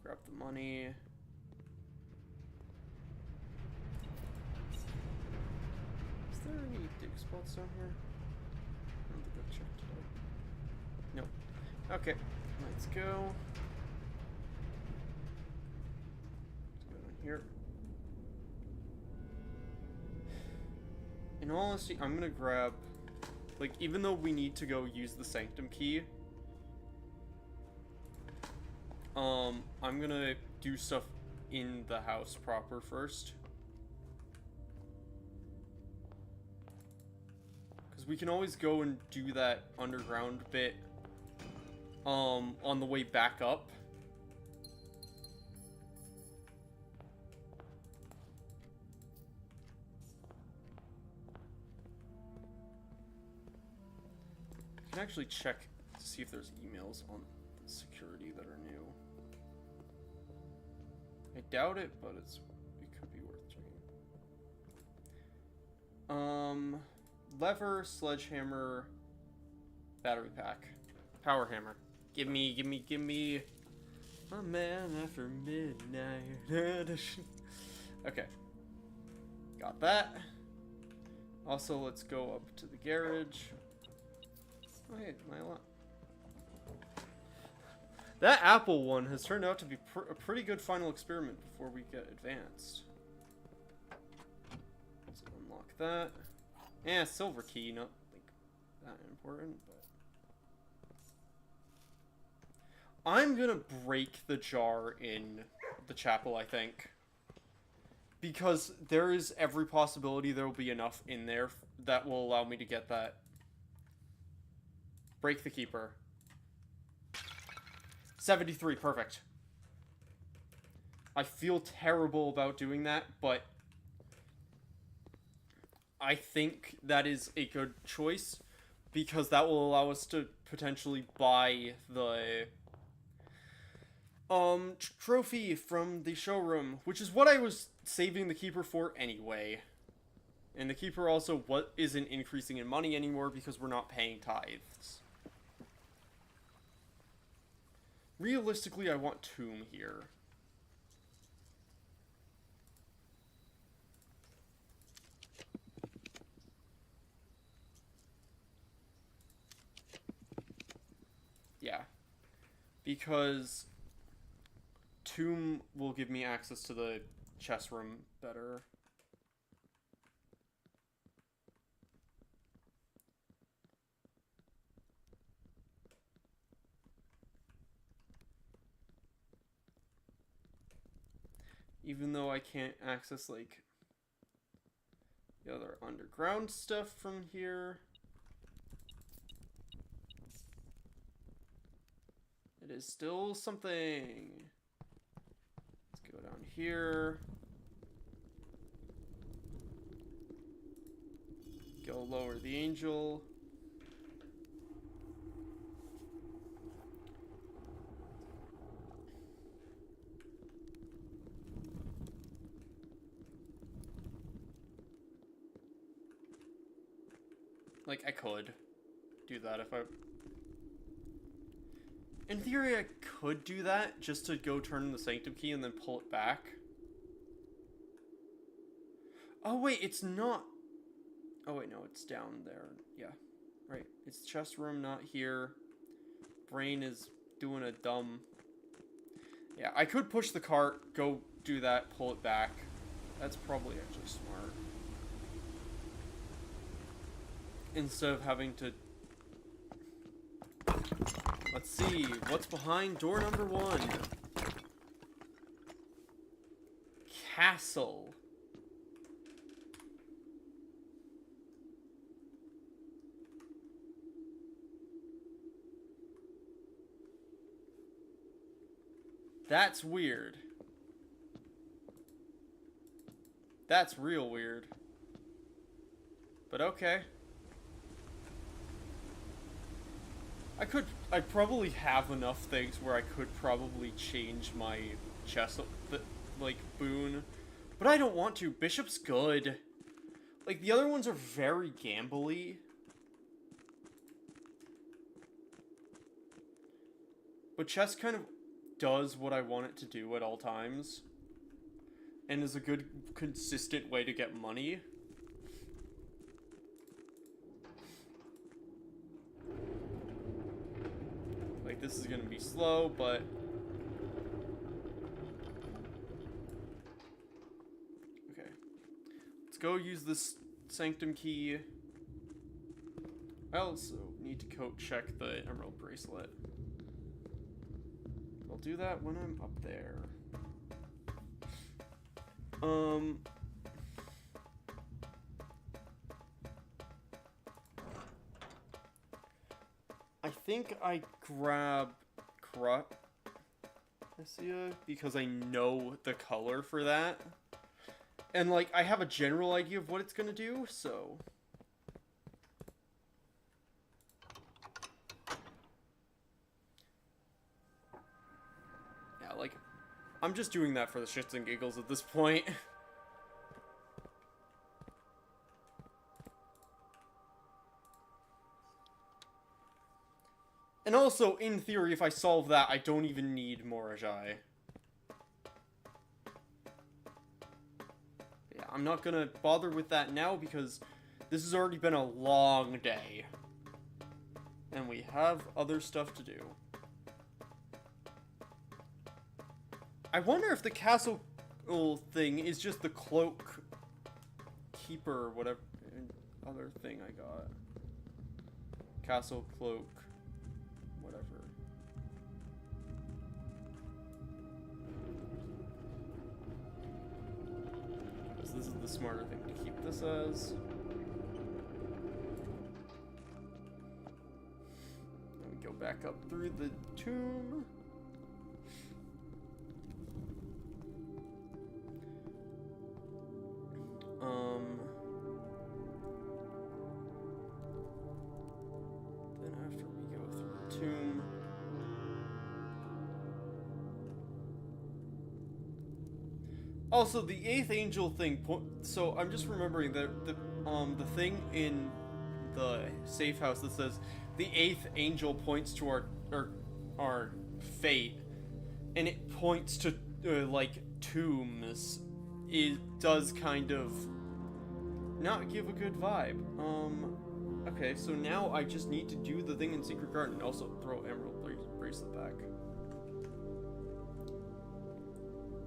Grab the money. Is there any dig spots down here? I don't think I've checked it out. Nope. Okay, let's go. Let's go down here. In all honesty, I'm gonna grab, like, even though we need to go use the sanctum key, I'm gonna do stuff in the house proper first. Because we can always go and do that underground bit on the way back up. I can actually check to see if there's emails on the security that are new. I doubt it, but it could be worth checking. Lever, sledgehammer, battery pack, power hammer. Give me. A man after midnight. Okay. Got that. Also, let's go up to the garage. Oh, hey, my alarm. That Apple one has turned out to be a pretty good final experiment before we get advanced. Let's unlock that. Yeah, silver key, not like that important, but I'm gonna break the jar in the chapel, I think. Because there is every possibility there will be enough in there that will allow me to get that. Break the keeper. 73, perfect. I feel terrible about doing that, but I think that is a good choice because that will allow us to potentially buy the trophy from the showroom, which is what I was saving the keeper for anyway. And the keeper also isn't increasing in money anymore because we're not paying tithes. Realistically, I want Tomb here. Yeah. Because Tomb will give me access to the chess room better. Even though I can't access, like, the other underground stuff from here. It is still something. Let's go down here. Go lower the angel. Like, I could do that if I... In theory, I could do that just to go turn the Sanctum key and then pull it back. Oh, wait, it's not... Oh, wait, no, it's down there. Yeah, right. It's chest room, not here. Brain is doing a dumb... Yeah, I could push the cart, go do that, pull it back. That's probably actually smart. Instead of having to... Let's see, what's behind door number 1? Castle. That's weird. That's real weird. But okay. I probably have enough things where I could probably change my chess, like, boon. But I don't want to. Bishop's good. Like, the other ones are very gambly. But chess kind of does what I want it to do at all times. And is a good, consistent way to get money. Like, this is gonna be slow, but... Okay. Let's go use this Sanctum key. I also need to coat check the Emerald Bracelet. I'll do that when I'm up there. I think I grab Crutcia because I know the color for that. And, like, I have a general idea of what it's gonna do, so... Yeah, like, I'm just doing that for the shits and giggles at this point. And also, in theory, if I solve that, I don't even need Morajai. Yeah, I'm not gonna bother with that now because this has already been a long day. And we have other stuff to do. I wonder if the castle thing is just the cloak keeper or whatever other thing I got. Castle cloak. Whatever. Because this is the smarter thing to keep this as. Let me go back up through the tomb. Then after we go through the tomb, also the 8th angel thing. So I'm just remembering that the thing in the safe house that says the 8th angel points to our fate, and it points to like tombs. It does kind of not give a good vibe. Okay, so now I just need to do the thing in Secret Garden. Also throw Emerald Bracelet back.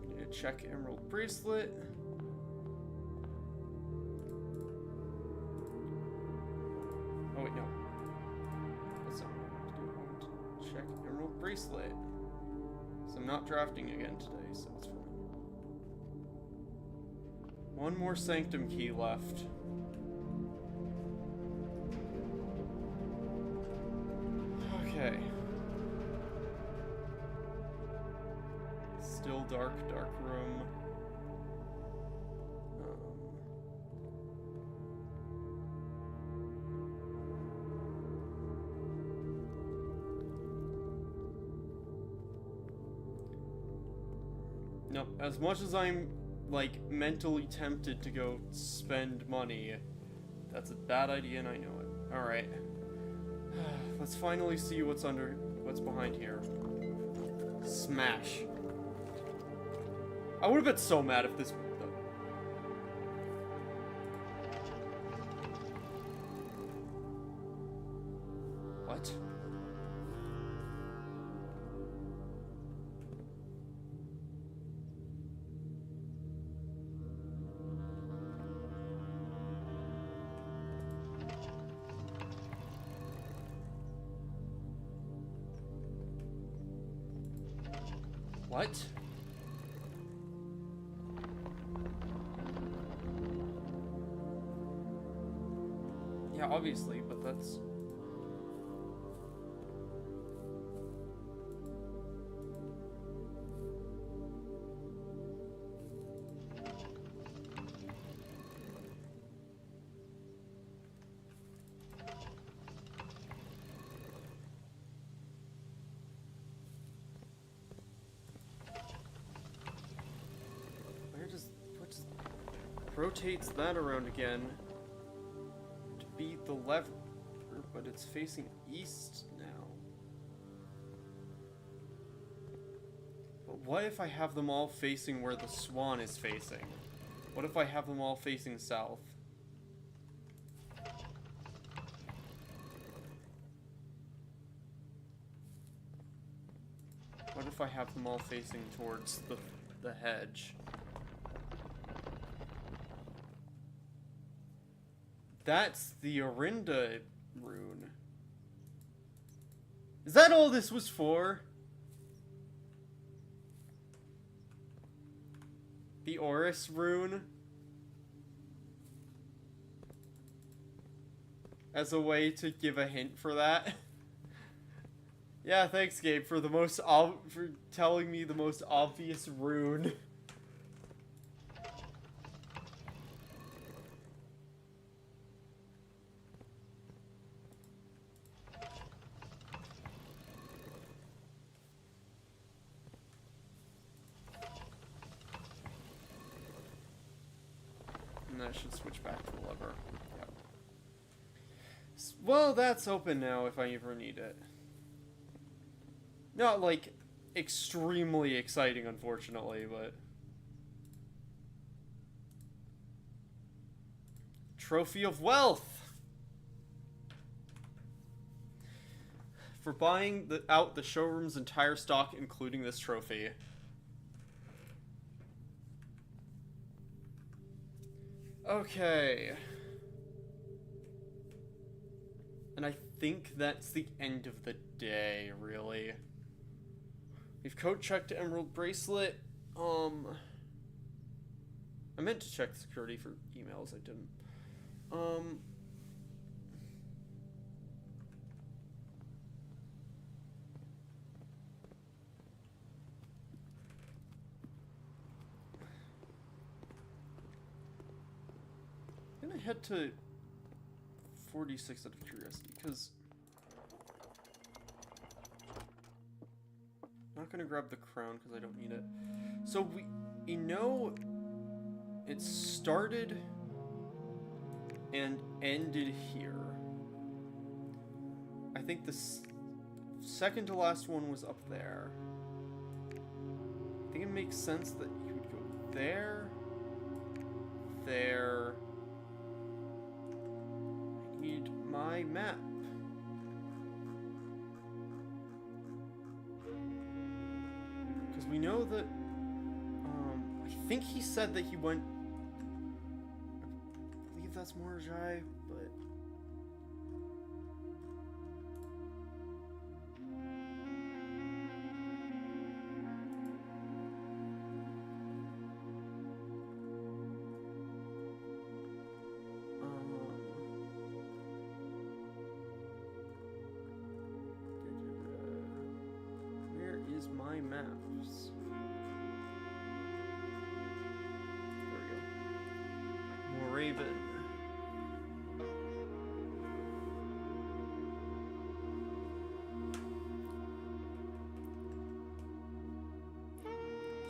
Need to check Emerald Bracelet. Oh wait, no. That's not what I want to do. I want to check Emerald Bracelet. So I'm not drafting again today, so it's fine. One more Sanctum key left. Okay. Still dark room. Nope, as much as I'm like mentally tempted to go spend money, that's a bad idea and I know it. Alright. Let's finally see what's behind here. Smash. I would have been so mad if this... What? What? Yeah, obviously, but that's... What just rotates that around again to be the lever, but it's facing east now. But what if I have them all facing where the swan is facing? What if I have them all facing south? What if I have them all facing towards the hedge? That's the Orinda rune. Is that all this was for? The Oris rune? As a way to give a hint for that? Yeah, thanks, Gabe, for the for telling me the most obvious rune. And that should switch back to the lever. Yep. Well, that's open now if I ever need it. Not, like, extremely exciting, unfortunately, but... Trophy of Wealth! For buying out the showroom's entire stock, including this trophy. Okay. And I think that's the end of the day, really. We've code checked Emerald Bracelet. I meant to check security for emails, I didn't. I'm gonna head to 46 out of curiosity, because I'm not gonna grab the crown because I don't need it. So we know it started and ended here. I think the second to last one was up there. I think it makes sense that you would go there, there. I need my map. Because we know that, I think he said that he went, I believe that's Morajai, but... Where is my maps? There we go. Moraven.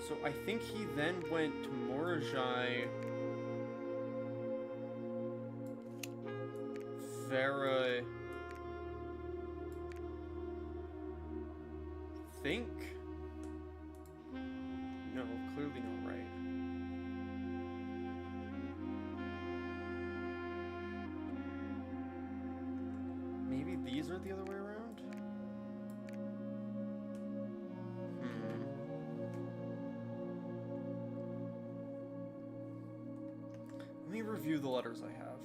So I think he then went to Morajai, Vera, think? No, clearly not right. Maybe these are the other way around? Let me review the letters I have.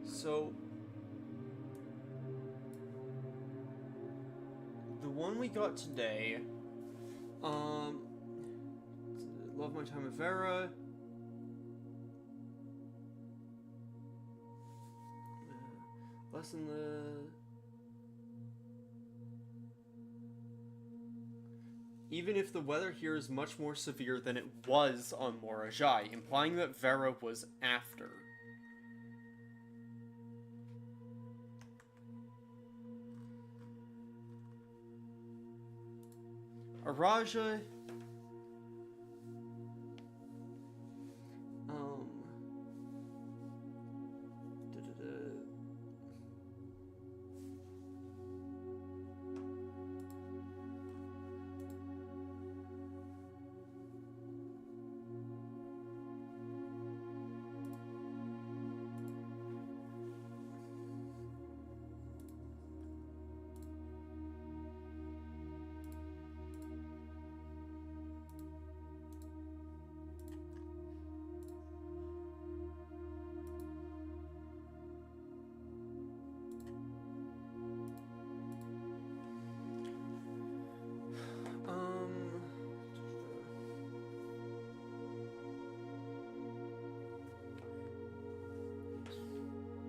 So, the one we got today, love my time with Vera. Lesson the... Even if the weather here is much more severe than it was on Morajai, implying that Vera was after. Araja...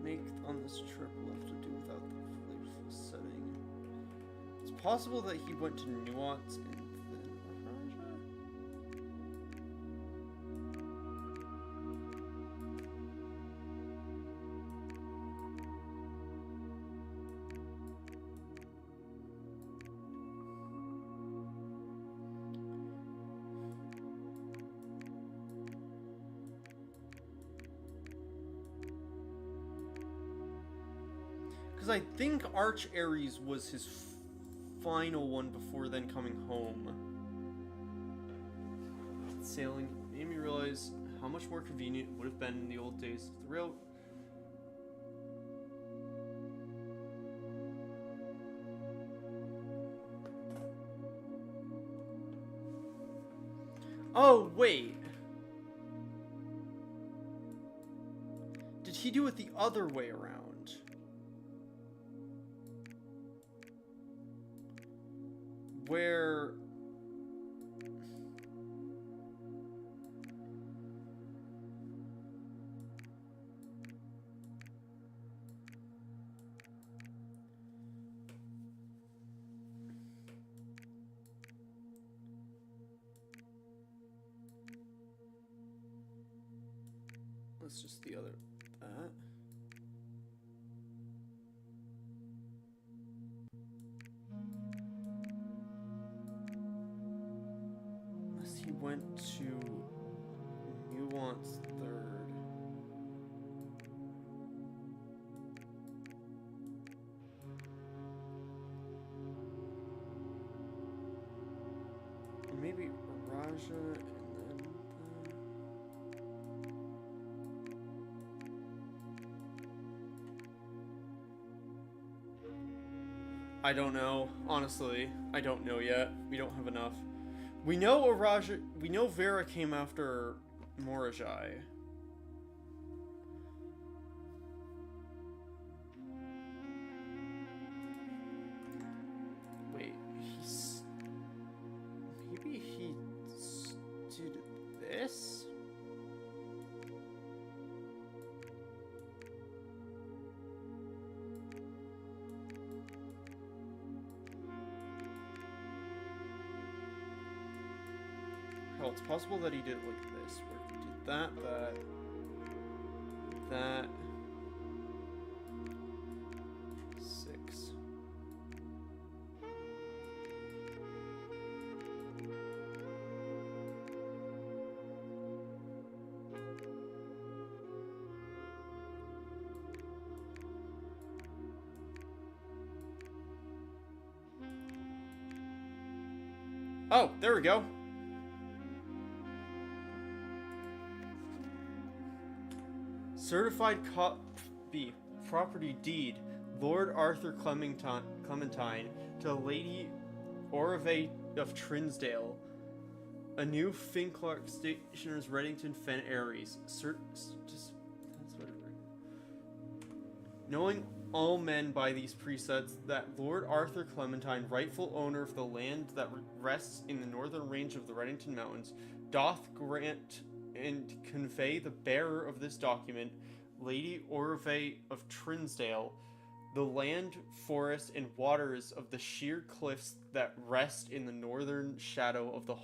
make on this trip will have to do without the flavorful setting. It's possible that he went to Nuance and then Raja? Because I think Arch Ares was his final one before then coming home. Sailing made me realize how much more convenient it would have been in the old days. The rail... Oh, wait. Did he do it the other way around? Where... That's just the other... that. He went to Nuance third. Or maybe Raja and then I don't know. Honestly, I don't know yet. We don't have enough. We know Araja. We know Vera came after Morajai. Wait, maybe he did this? Hell, it's possible that he did it like this, where he did that. 6. Oh, there we go. Certified copy, property deed, Lord Arthur Clementine to Lady Orave of Trinsdale, a new Finclark Stationers, Reddington, Fen Ares. Just that's whatever. Knowing all men by these presets that Lord Arthur Clementine, rightful owner of the land that rests in the northern range of the Reddington Mountains, doth grant and convey the bearer of this document, Lady Orave of Trinsdale, the land, forest, and waters of the sheer cliffs that rest in the northern shadow of the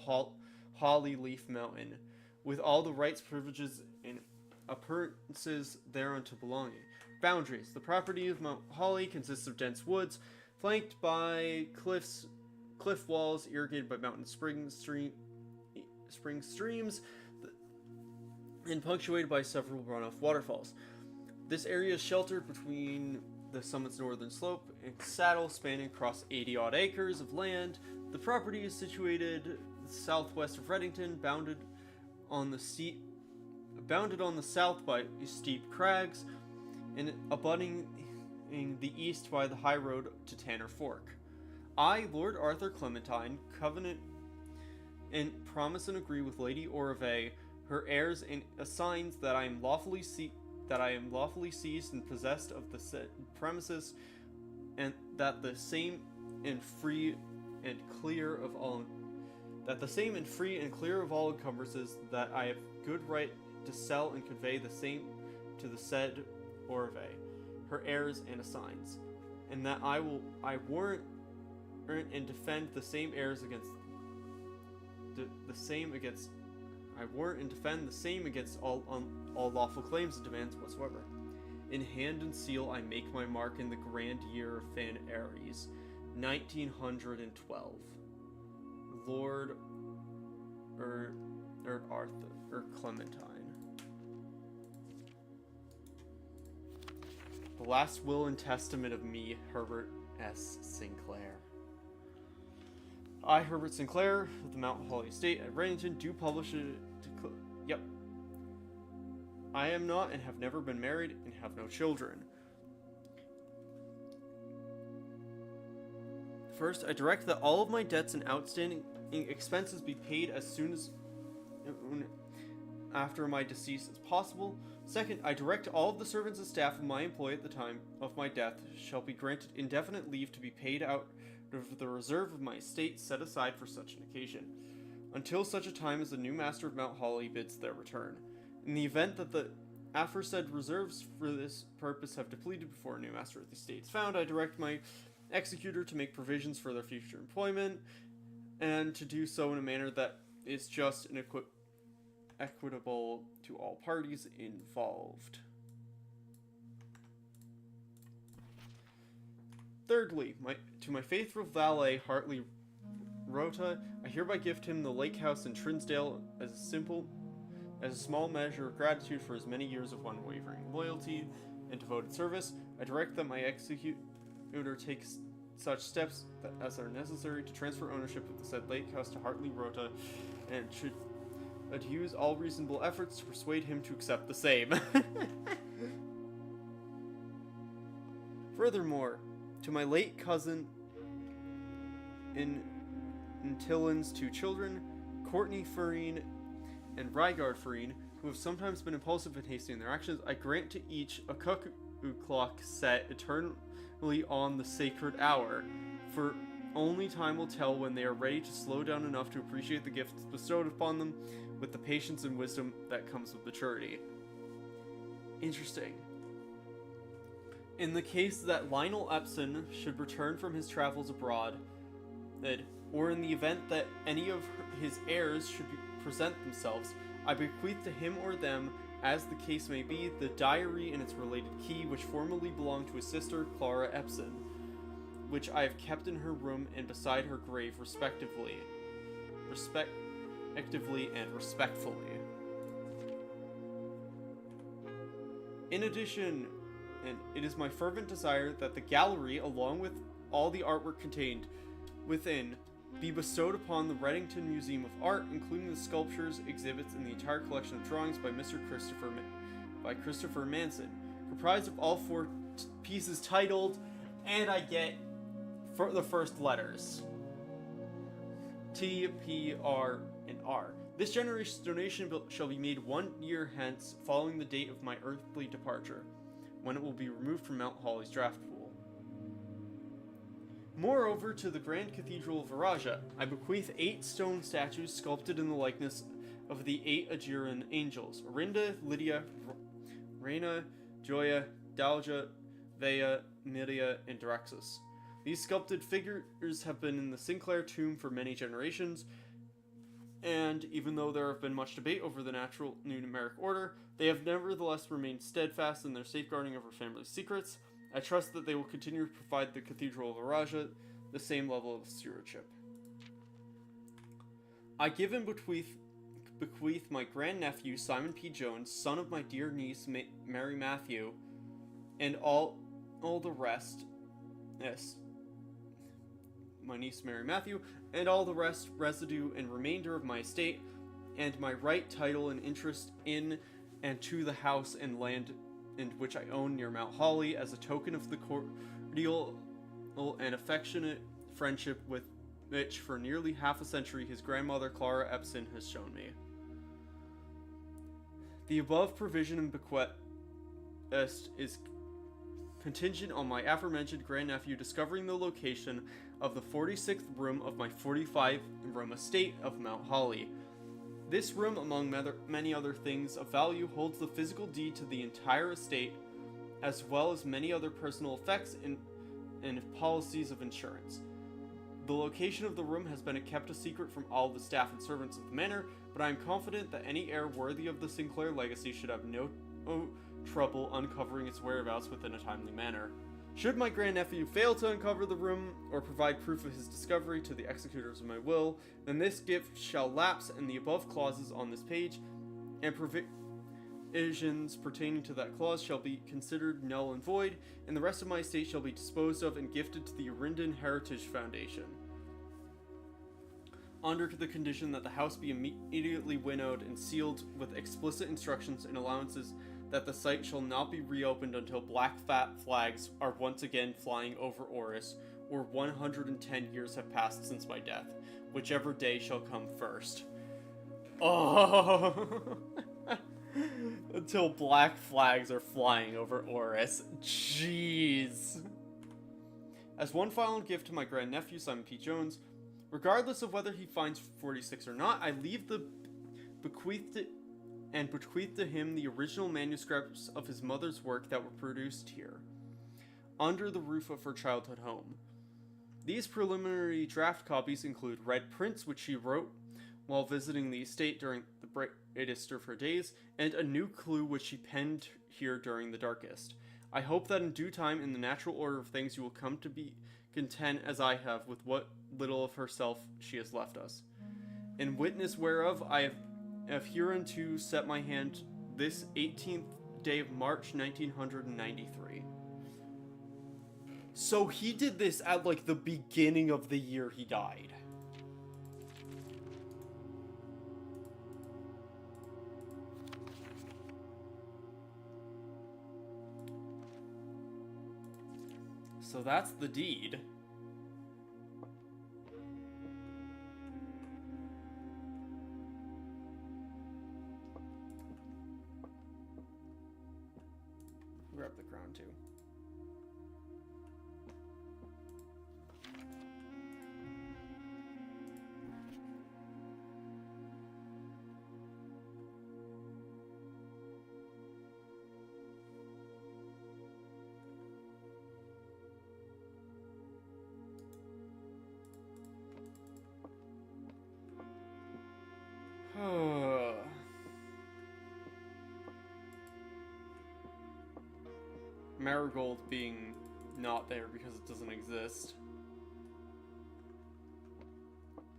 Holly Leaf Mountain, with all the rights, privileges, and appurtenances thereunto belonging. Boundaries. The property of Mount Holly consists of dense woods, flanked by cliff walls, irrigated by mountain spring streams, and punctuated by several runoff waterfalls. This area is sheltered between the summit's northern slope and saddle, spanning across 80-odd acres of land. The property is situated southwest of Reddington, bounded on the south by steep crags, and abutting in the east by the high road to Tanner Fork. I, Lord Arthur Clementine, covenant and promise and agree with Lady Orave, her heirs, and assigns that I am lawfully seized and possessed of the said premises, and that the same and free and clear of all encumbrances, that I have good right to sell and convey the same to the said Orave. her heirs and assigns, and that I warrant and defend the same heirs against I warrant and defend the same against all lawful claims and demands whatsoever. In hand and seal, I make my mark in the grand year of Fan Aries, 1912. Lord Arthur Clementine. The last will and testament of me, Herbert S. Sinclair. I, Herbert Sinclair, of the Mount Holly Estate at Reddington, do publish it. Yep. I am not and have never been married and have no children. First, I direct that all of my debts and outstanding expenses be paid as soon as after my decease as possible. Second, I direct all of the servants and staff of my employ at the time of my death shall be granted indefinite leave to be paid out of the reserve of my estate set aside for such an occasion, until such a time as the new master of Mount Holly bids their return. In the event that the aforesaid reserves for this purpose have depleted before a new master of the estate is found, I direct my executor to make provisions for their future employment, and to do so in a manner that is just and equitable to all parties involved. Thirdly, to my faithful valet, Hartley Rota, I hereby gift him the lake house in Trinsdale as a small measure of gratitude for his many years of unwavering loyalty and devoted service. I direct that my executor takes such steps as are necessary to transfer ownership of the said lake house to Hartley Rota, and should use all reasonable efforts to persuade him to accept the same. Furthermore, to my late cousin in Tillin's two children, Courtney Furine and Rygard Furine, who have sometimes been impulsive and hasty in their actions, I grant to each a cuckoo clock set eternally on the sacred hour, for only time will tell when they are ready to slow down enough to appreciate the gifts bestowed upon them with the patience and wisdom that comes with maturity. Interesting. In the case that Lionel Epson should return from his travels abroad, or in the event that any of his heirs should present themselves, I bequeath to him or them, as the case may be, the diary and its related key, which formerly belonged to his sister, Clara Epson, which I have kept in her room and beside her grave, respectively and respectfully. In addition, and it is my fervent desire that the gallery, along with all the artwork contained within, be bestowed upon the Reddington Museum of Art, including the sculptures, exhibits, and the entire collection of drawings by Christopher Manson, comprised of all four pieces titled, and I get for the first letters, T, P, R, and R. This generous donation shall be made 1 year hence, following the date of my earthly departure, when it will be removed from Mount Holly's draft pool. Moreover, to the Grand Cathedral of Viraja, I bequeath 8 stone statues sculpted in the likeness of the 8 Aegean angels, Orinda, Lydia, Reina, Joya, Dalja, Vea, Midia, and Drexus. These sculpted figures have been in the Sinclair tomb for many generations, and even though there have been much debate over the natural numeric order, they have nevertheless remained steadfast in their safeguarding of our family's secrets. I trust that they will continue to provide the Cathedral of Araja the same level of stewardship. I give and bequeath my grandnephew, Simon P. Jones, son of my dear niece, Mary Matthew, and all the rest, yes, my niece Mary Matthew, and all the rest, residue, and remainder of my estate, and my right, title, and interest in and to the house and land in which I own near Mount Holly, as a token of the cordial and affectionate friendship with which for nearly half a century his grandmother Clara Epson has shown me. The above provision and bequest is contingent on my aforementioned grandnephew discovering the location of the 46th room of my 45-room estate of Mount Holly. This room, among many other things of value, holds the physical deed to the entire estate, as well as many other personal effects and policies of insurance. The location of the room has been kept a secret from all the staff and servants of the manor, but I am confident that any heir worthy of the Sinclair legacy should have no trouble uncovering its whereabouts within a timely manner. Should my grandnephew fail to uncover the room, or provide proof of his discovery to the executors of my will, then this gift shall lapse, and the above clauses on this page, and provisions pertaining to that clause shall be considered null and void, and the rest of my estate shall be disposed of and gifted to the Arindan Heritage Foundation, under the condition that the house be immediately winnowed and sealed with explicit instructions and allowances that the site shall not be reopened until black fat flags are once again flying over Oris, or 110 years have passed since my death, whichever day shall come first. Oh! Until black flags are flying over Oris. Jeez. As one final gift to my grandnephew, Simon P. Jones, regardless of whether he finds 46 or not, I leave the bequeath to him the original manuscripts of his mother's work that were produced here, under the roof of her childhood home. These preliminary draft copies include red prints which she wrote while visiting the estate during the brightest of her days, and a new clue which she penned here during the darkest. I hope that in due time, in the natural order of things, you will come to be content as I have with what little of herself she has left us. In witness whereof I have hereunto set my hand this 18th day of March 1993. So he did this at like the beginning of the year he died. So that's the deed. Grab the crown too. Marigold being not there because it doesn't exist.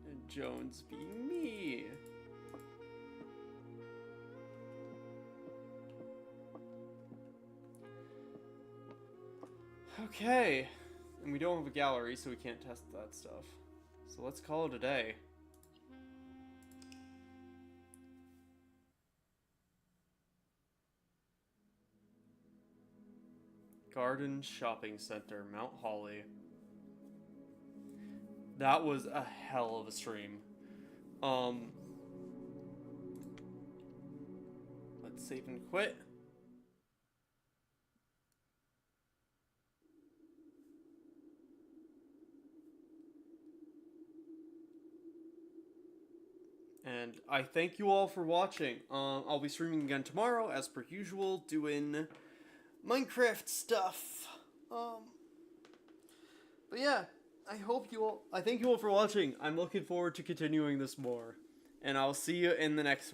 And Jones being me. Okay. And we don't have a gallery, so we can't test that stuff. So let's call it a day. Garden Shopping Center, Mount Holly. That was a hell of a stream. Let's save and quit. And I thank you all for watching. I'll be streaming again tomorrow, as per usual, doing Minecraft stuff. But yeah, I thank you all for watching. I'm looking forward to continuing this more. And I'll see you in the next one.